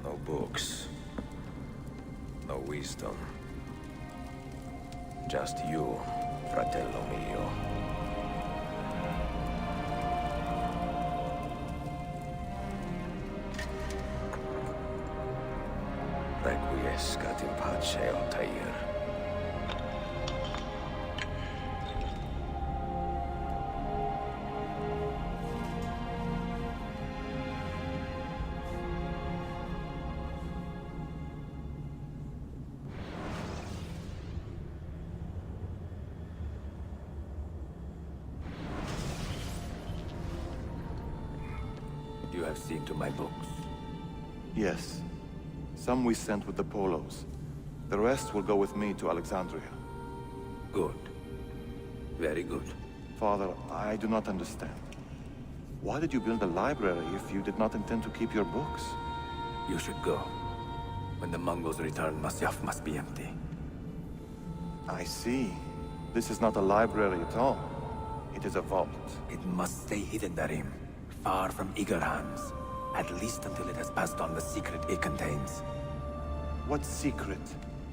No books. No wisdom. Just you, fratello mio. Requiescat in pace, Altair. You have seen to my books. Yes. Some we sent with the Polos. The rest will go with me to Alexandria. Good. Very good. Father, I do not understand. Why did you build a library if you did not intend to keep your books? You should go. When the Mongols return, Masyaf must be empty. I see. This is not a library at all. It is a vault. It must stay hidden, Darim. Far from eager hands. At least until it has passed on the secret it contains. What secret?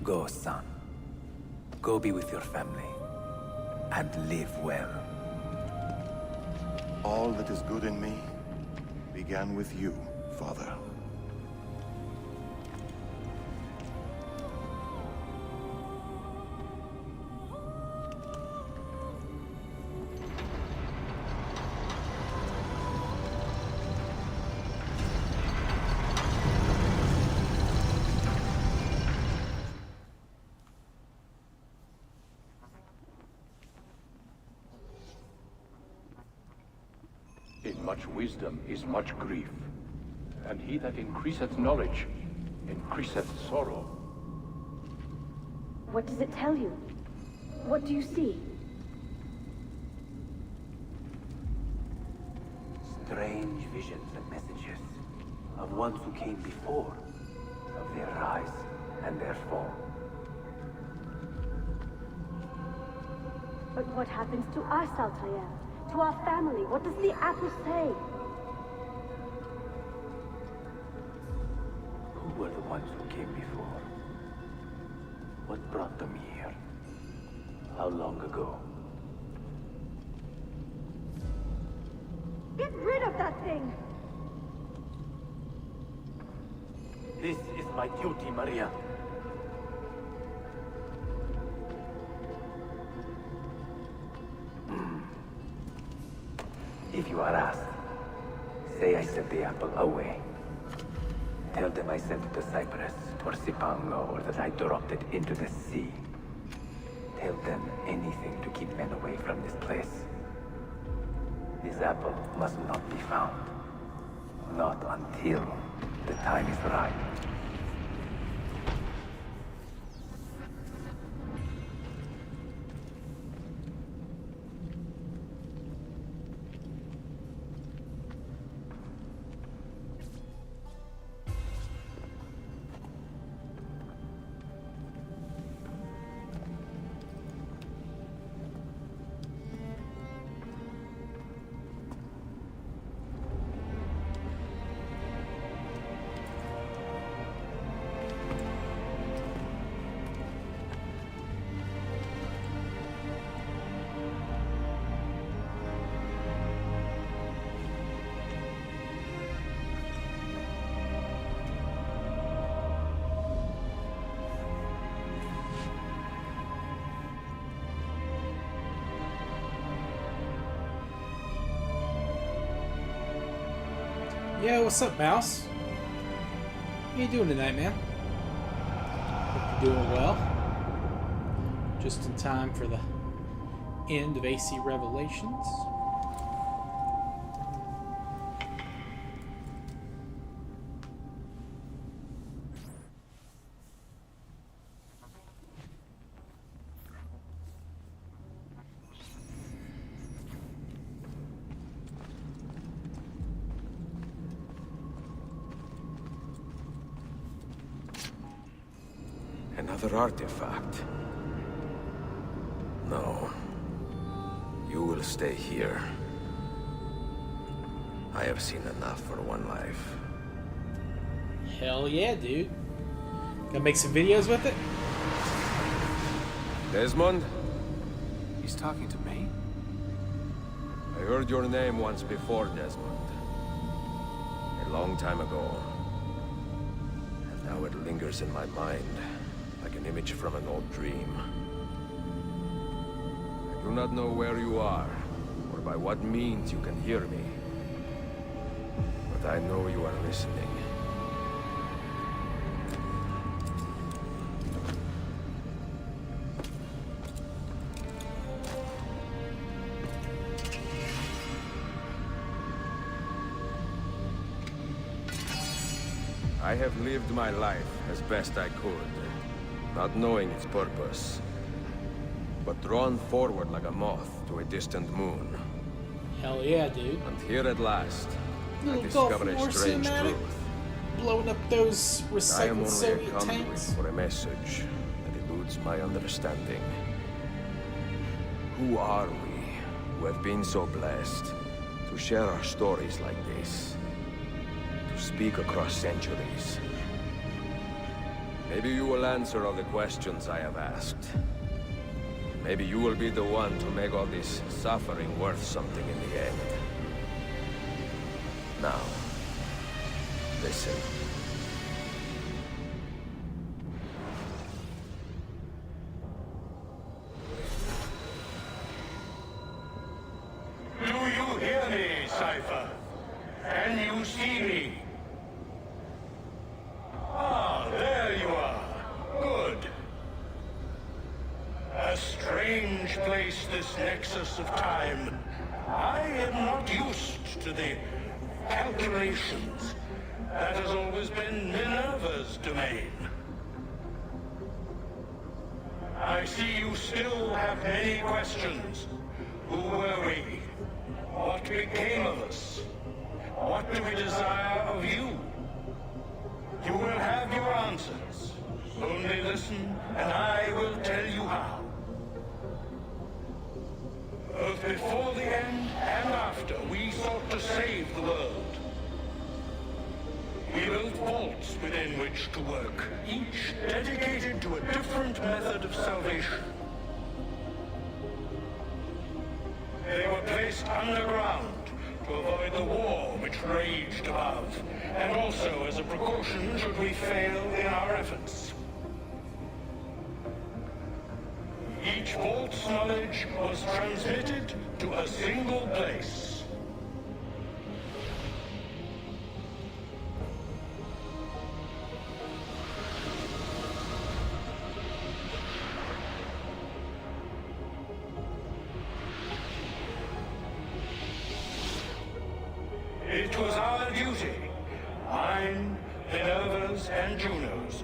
Go, son. Go be with your family. And live well. All that is good in me began with you, Father. In much wisdom is much grief, and he that increaseth knowledge increaseth sorrow. What does it tell you? What do you see? strange visions and messages of ones who came before, of their rise and their fall. But what happens to us, Altair? To our family? What does the apple say? Who were the ones who came before? What brought them here? How long ago? Get rid of that thing! This is my duty, Maria. If you are asked, say I sent the apple away. Tell them I sent it to Cyprus, or Cipango, or that I dropped it into the sea. Tell them anything to keep men away from this place. This apple must not be found. Not until the time is right. Yo, what's up, Mouse? How you doing tonight, man? Hope you're doing well. Just in time for the end of AC Revelations. Another artifact. No. You will stay here. I have seen enough for one life. Hell yeah, dude. Gonna make some videos with it? Desmond? He's talking to me? I heard your name once before, Desmond. A long time ago. And now it lingers in my mind, like an image from an old dream. I do not know where you are, or by what means you can hear me. But I know you are listening. I have lived my life as best I could, not knowing its purpose, but drawn forward like a moth to a distant moon. Hell yeah, dude. And here at last, I Little discover Gulf a War strange cinematic, truth. blowing up those I am recycled only a Soviet conduit tanks. for a message that eludes my understanding. Who are we, who have been so blessed to share our stories like this? To speak across centuries? Maybe you will answer all the questions I have asked. Maybe you will be the one to make all this suffering worth something in the end. Now, listen. Do you hear me, Cypher? Can you see me? Ah, there you are. Good. A strange place, this nexus of time. I am not used to the calculations. That has always been Minerva's domain. I see you still have many questions. Who were we? What became of us? What do we desire of you? You will have your answers. Only listen, and I will tell you how. Both before the end and after, we sought to save the world. We built vaults within which to work, each dedicated to a different method of salvation. They were placed underground to avoid the war which raged above, and also as a precaution should we fail in our efforts. Each vault's knowledge was transmitted to a single place. It was our duty, mine, Minerva's, and Juno's,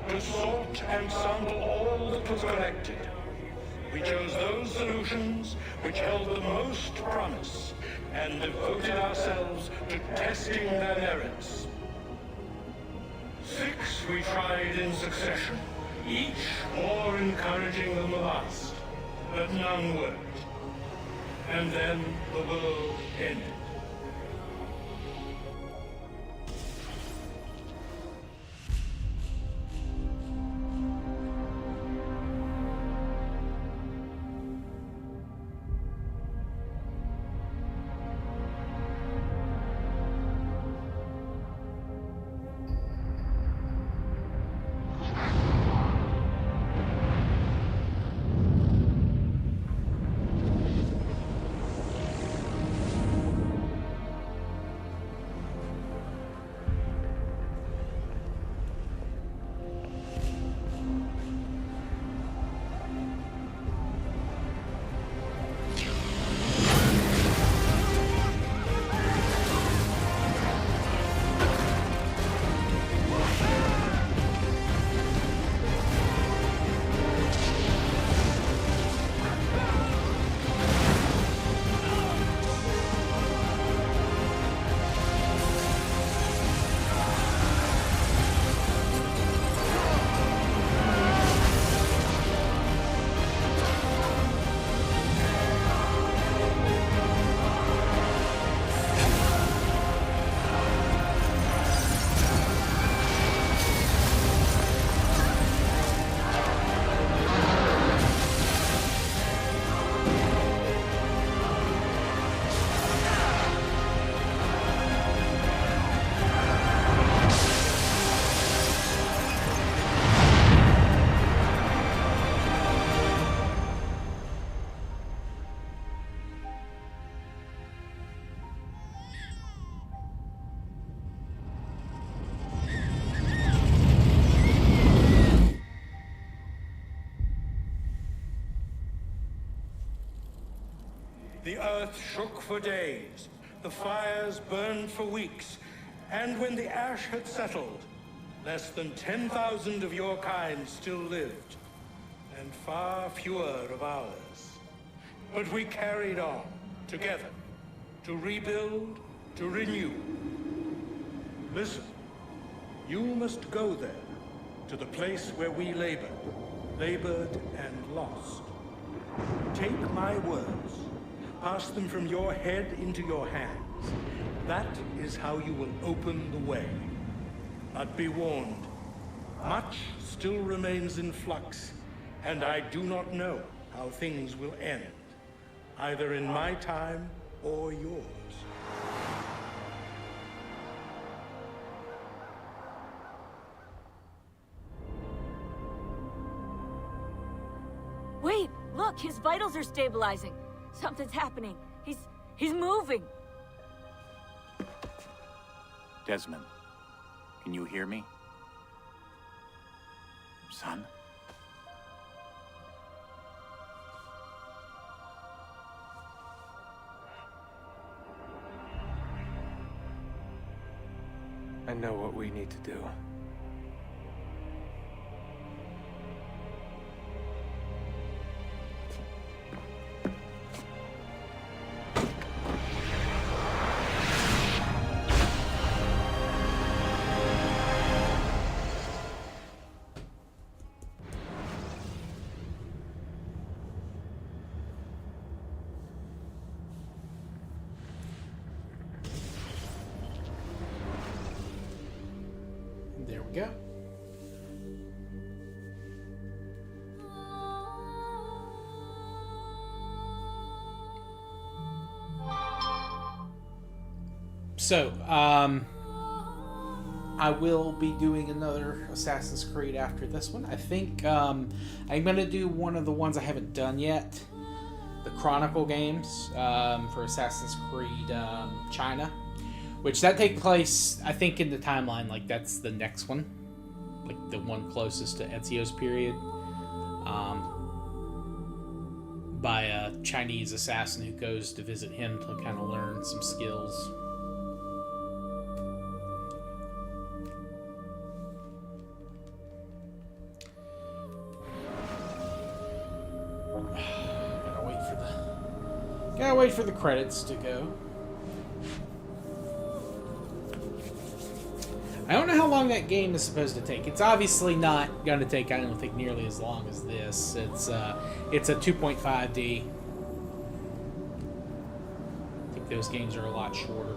to sort and sample all that was collected. We chose those solutions which held the most promise, and devoted ourselves to testing their merits. 6 we tried in succession, each more encouraging than the last, but none worked. And then the world ended. The earth shook for days, the fires burned for weeks, and when the ash had settled, less than 10,000 of your kind still lived, and far fewer of ours. But we carried on, together, to rebuild, to renew. Listen, you must go there, to the place where we labored and lost. Take my words. Pass them from your head into your hands. That is how you will open the way. But be warned, much still remains in flux, and I do not know how things will end, either in my time or yours. Wait, look, his vitals are stabilizing. Something's happening. He's moving. Desmond, can you hear me? Son? I know what we need to do. we go. So, I will be doing another Assassin's Creed after this one. I think I'm going to do one of the ones I haven't done yet. The Chronicle games for Assassin's Creed China. Which that take place, I think, in the timeline. Like, that's the next one. Like, the one closest to Ezio's period. By a Chinese assassin who goes to visit him to kind of learn some skills. Gotta wait for the credits to go. I don't know how long that game is supposed to take. It's obviously not going to take, I don't think, nearly as long as this. It's a 2.5D. I think those games are a lot shorter.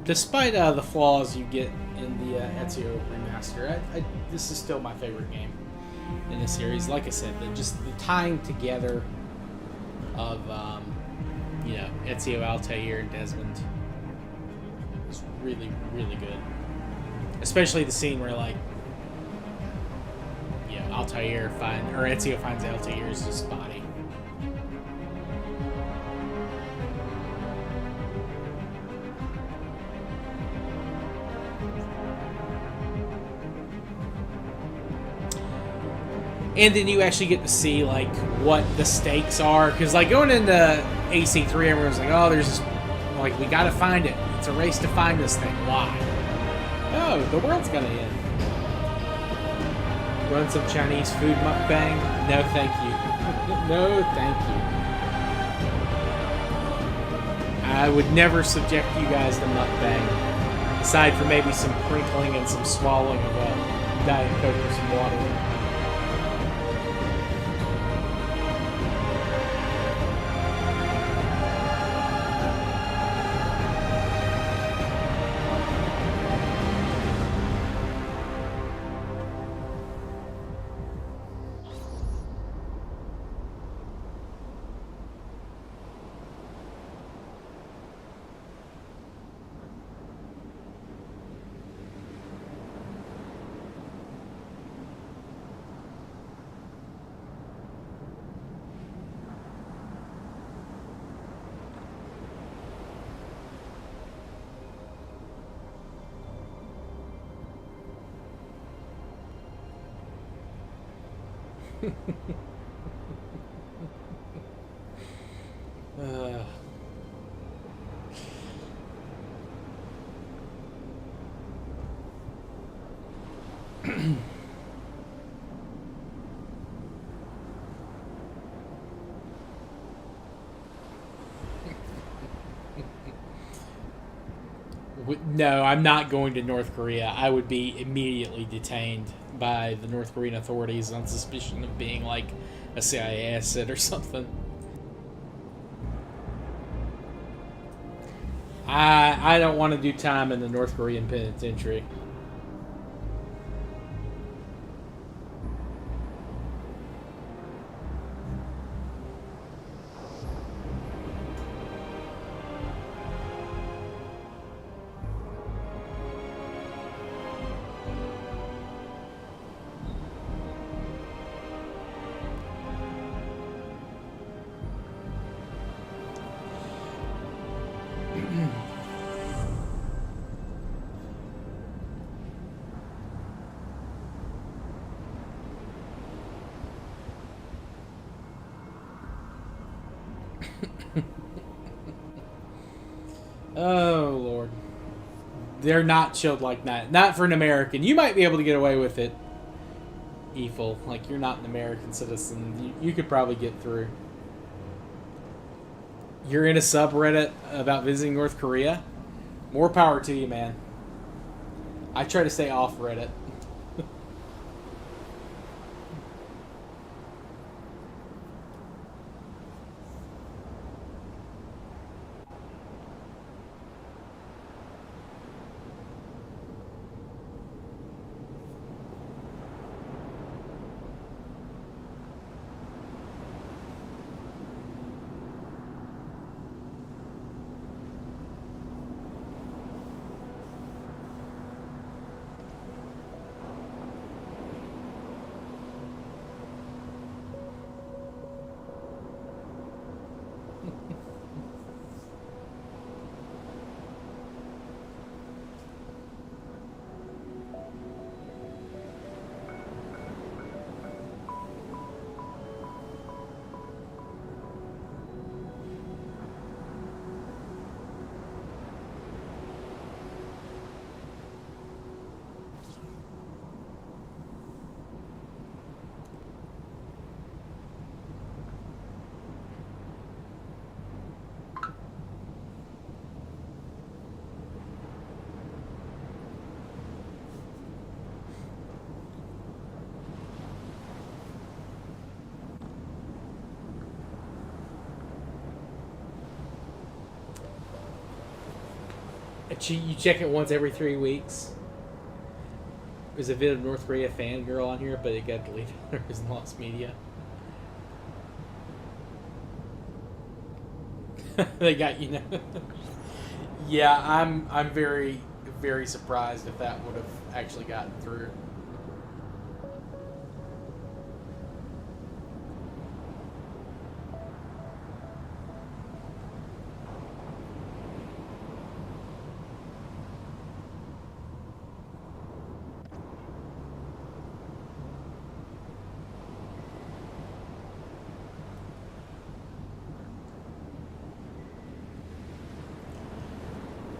Despite the flaws you get in the Ezio remaster, this is still my favorite game in the series. Like I said, just the tying together of Ezio, Altair, and Desmond is really, really good. Especially the scene where Ezio finds Altair's body. And then you actually get to see, what the stakes are. Because, going into AC3, everyone's like, oh, there's this... we gotta find it. It's a race to find this thing. Why? Oh, the world's gonna end. Run some Chinese food mukbang? No, thank you. No, thank you. I would never subject you guys to mukbang. Aside from maybe some crinkling and some swallowing of Diet Coke or some water. No, I'm not going to North Korea. I would be immediately detained by the North Korean authorities on suspicion of being like a CIA asset or something. I don't want to do time in the North Korean penitentiary. Oh, Lord. They're not chilled like that. Not for an American. You might be able to get away with it, Evil. Like, you're not an American citizen. You could probably get through. You're in a subreddit about visiting North Korea? More power to you, man. I try to stay off Reddit. You check it once every 3 weeks. There's a bit of North Korea fangirl on here, but it got deleted. There was lost media. They got, you know. Yeah, I'm very, very surprised if that would have actually gotten through.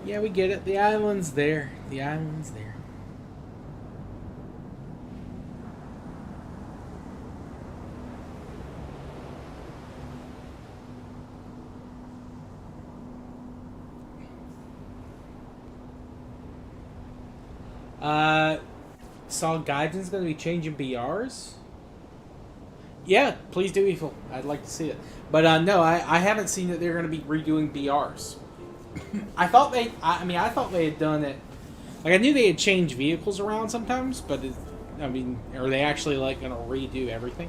Yeah, we get it. The island's there. The island's there. Saw Gaijin's going to be changing BRs? Yeah, please do, Evil. I'd like to see it. But no, I haven't seen that they're going to be redoing BRs. I thought they had done it. Like, I knew they had changed vehicles around sometimes, but are they actually like going to redo everything?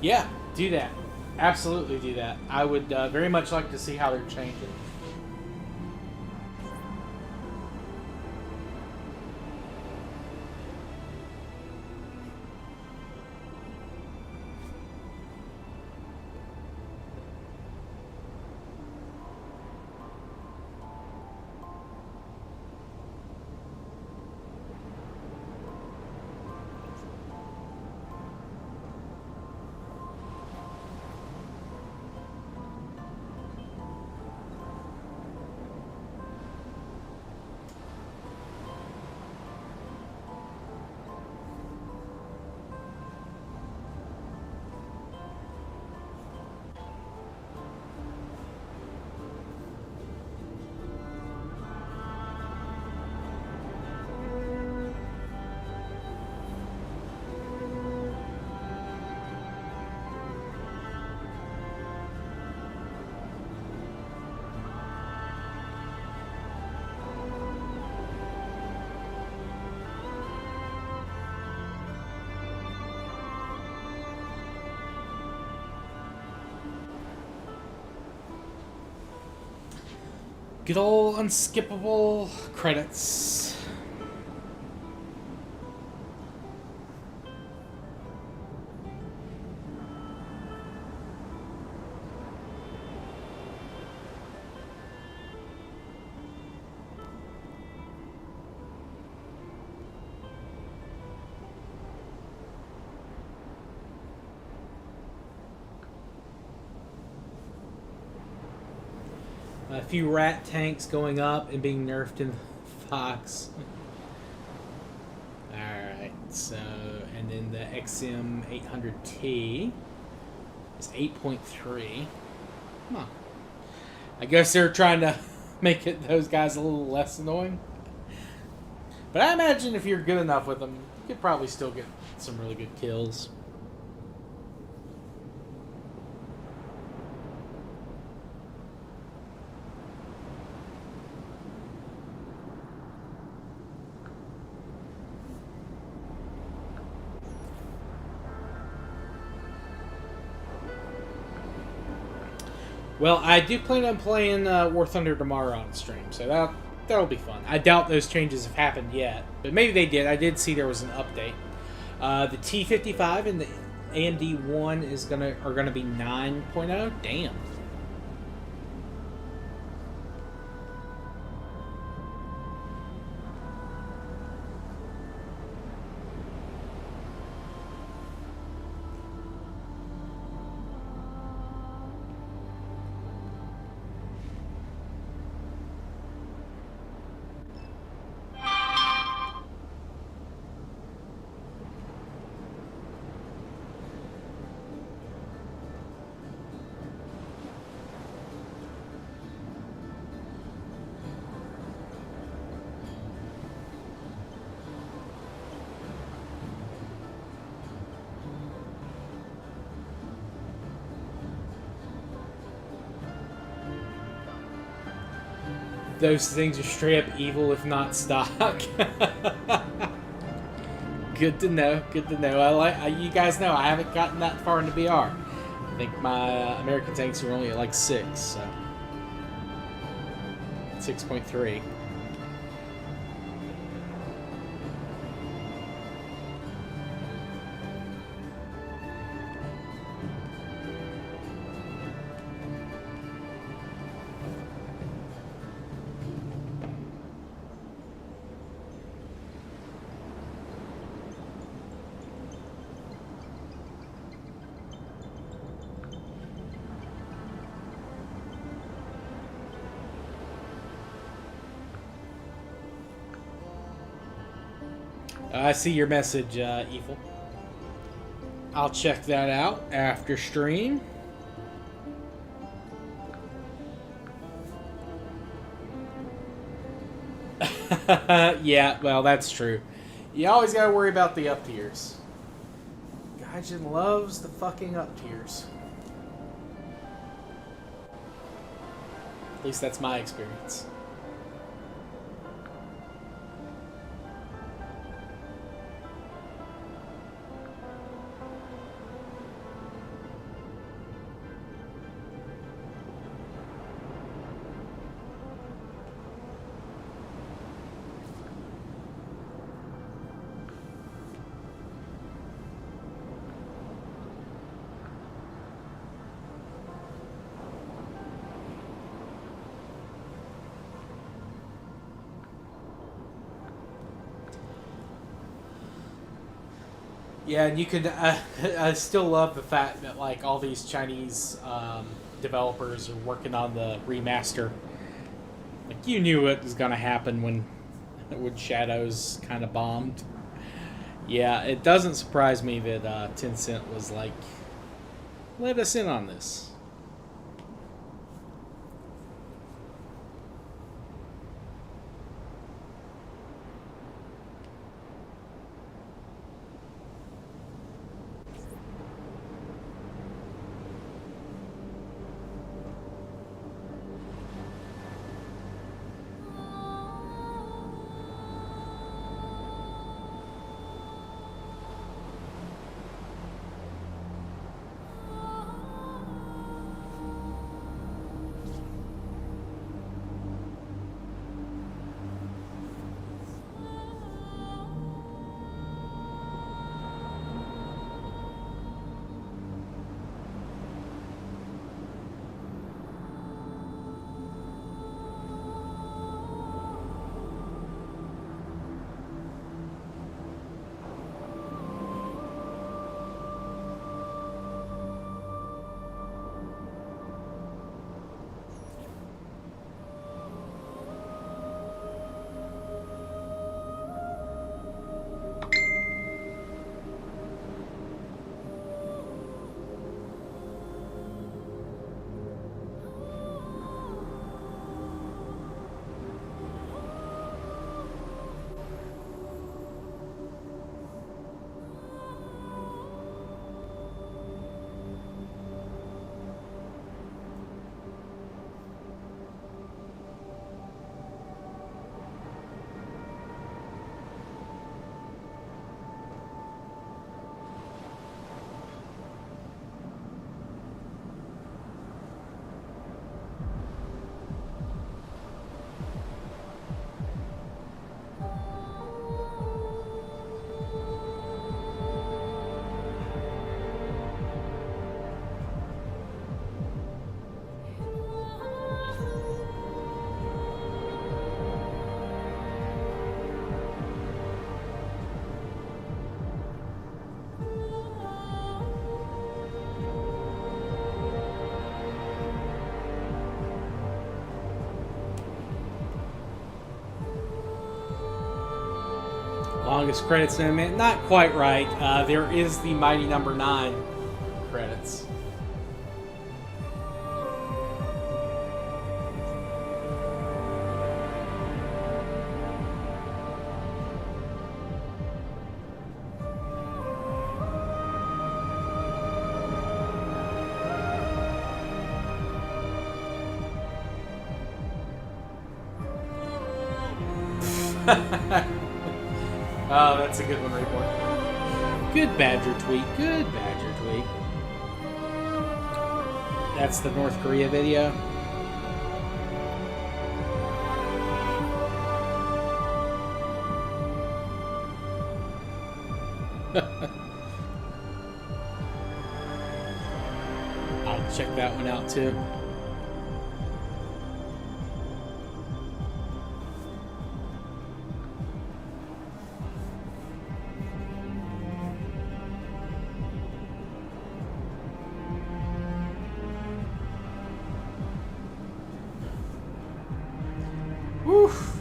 Yeah, do that. Absolutely do that. I would very much like to see how they're changing. Good old unskippable credits. A few rat tanks going up and being nerfed in the Fox. Alright, so, and then the XM800T is 8.3. Huh. I guess they're trying to make those guys a little less annoying. But I imagine if you're good enough with them, you could probably still get some really good kills. Well, I do plan on playing War Thunder tomorrow on stream, so that'll be fun. I doubt those changes have happened yet, but maybe they did. I did see there was an update. The T55 and the AMD One are gonna be 9.0. Damn. Those things are straight up evil if not stock. Good to know. Good to know. You guys know I haven't gotten that far into BR. I think my American tanks are only at like 6, so 6.3. I see your message, Evil. I'll check that out after stream. Yeah, well, that's true. You always gotta worry about the up tiers. Gaijin loves the fucking up tiers. At least that's my experience. Yeah, and you can. I still love the fact that like all these Chinese developers are working on the remaster. Like you knew it was gonna happen when Shadows kind of bombed. Yeah, it doesn't surprise me that Tencent was like, let us in on this. Longest credits in a minute. Not quite right. There is the Mighty Number 9 credits. Oh, that's a good one, Report. Good Badger tweet. Good Badger tweet. That's the North Korea video. I'll check that one out too. Oof.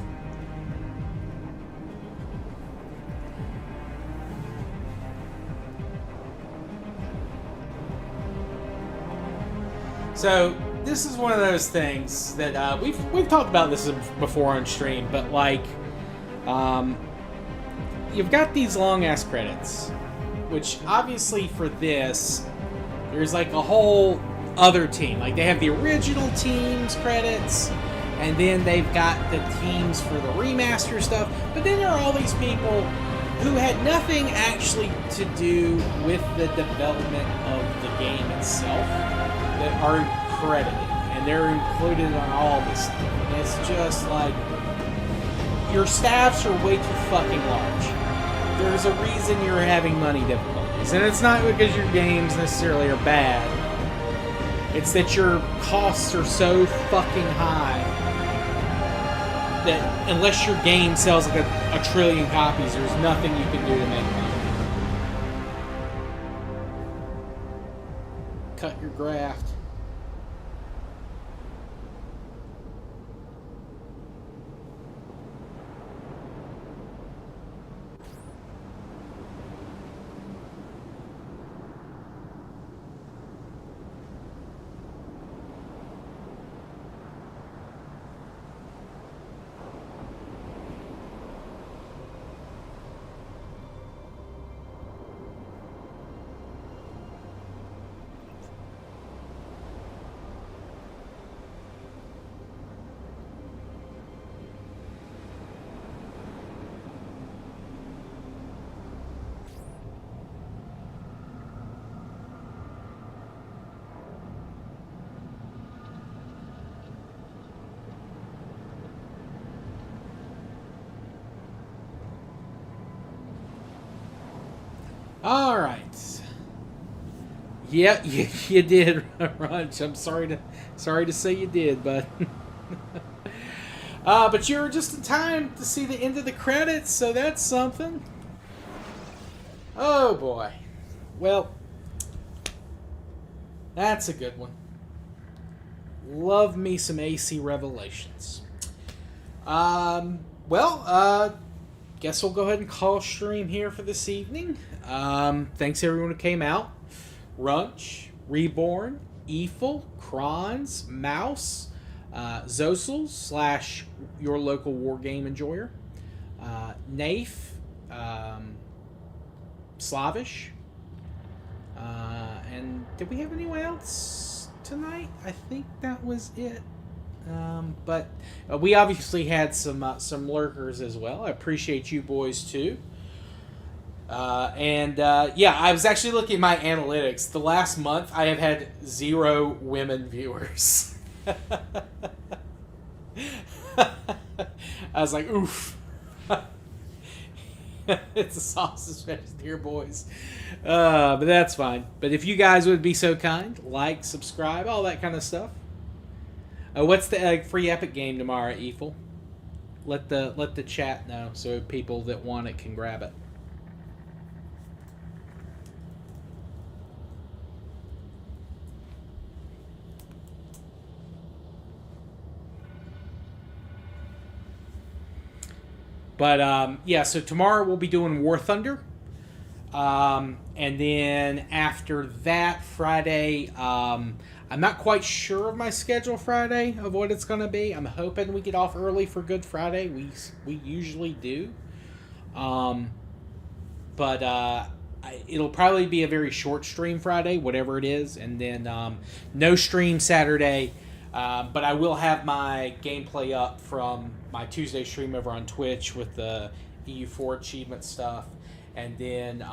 So this is one of those things that we've talked about this before on stream, but like, you've got these long ass credits, which obviously for this, there's like a whole other team. Like they have the original team's credits, and then they've got the teams for the remaster stuff. But then there are all these people who had nothing actually to do with the development of the game itself that are credited, and they're included on all this stuff. And it's just like, your staffs are way too fucking large. There's a reason you're having money difficulties, and it's not because your games necessarily are bad. It's that your costs are so fucking high that unless your game sells like a trillion copies, there's nothing you can do to make money. cut your graft. All right. Yeah, you did, Runch. I'm sorry to say you did, but but you were just in time to see the end of the credits, so that's something. Oh boy. Well, that's a good one. Love me some AC Revelations. Guess we'll go ahead and call stream here for this evening. Thanks everyone who came out. Runch, Reborn, Eiffel, Kronz, Mouse, Zosel / your local war game enjoyer, Nafe, Slavish, and did we have anyone else tonight? I think that was it. But we obviously had some lurkers as well. I appreciate you boys too. I was actually looking at my analytics. The last month, I have had 0 women viewers. I was like, oof. It's a sausage fest here, boys. But that's fine. But if you guys would be so kind, like, subscribe, all that kind of stuff. What's the free Epic game tomorrow, Eiffel? Let the chat know so people that want it can grab it. But, so tomorrow we'll be doing War Thunder. And then after that, Friday, I'm not quite sure of my schedule Friday of what it's going to be. I'm hoping we get off early for Good Friday. We usually do. It'll probably be a very short stream Friday, whatever it is. And then no stream Saturday. But I will have my gameplay up from my Tuesday stream over on Twitch with the EU4 achievement stuff. And then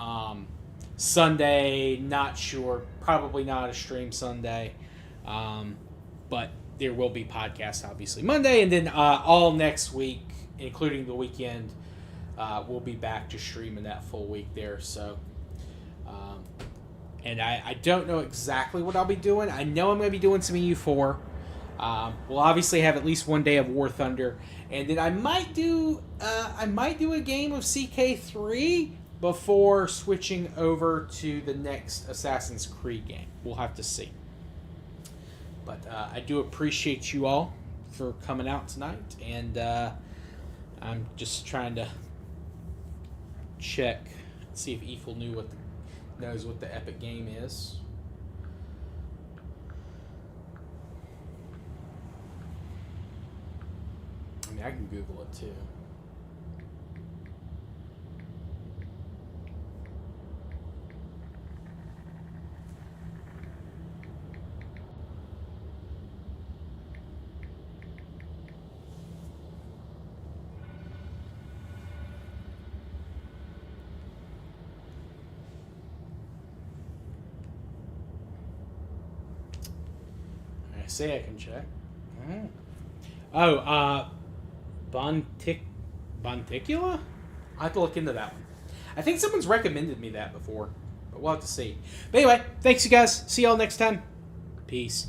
Sunday, not sure. Probably not a stream Sunday. But there will be podcasts, obviously, Monday. And then all next week, including the weekend, we'll be back to streaming that full week there. So, and I don't know exactly what I'll be doing. I know I'm going to be doing some EU4. We'll obviously have at least one day of War Thunder, and then I might do a game of CK3 before switching over to the next Assassin's Creed game. We'll have to see. But I do appreciate you all for coming out tonight, and I'm just trying to check, see if Eiffel knows what the Epic game is. I mean, I can Google it too. I say I can check. Bonticula? I have to look into that one. I think someone's recommended me that before, but we'll have to see. But anyway, thanks you guys. See y'all next time. Peace.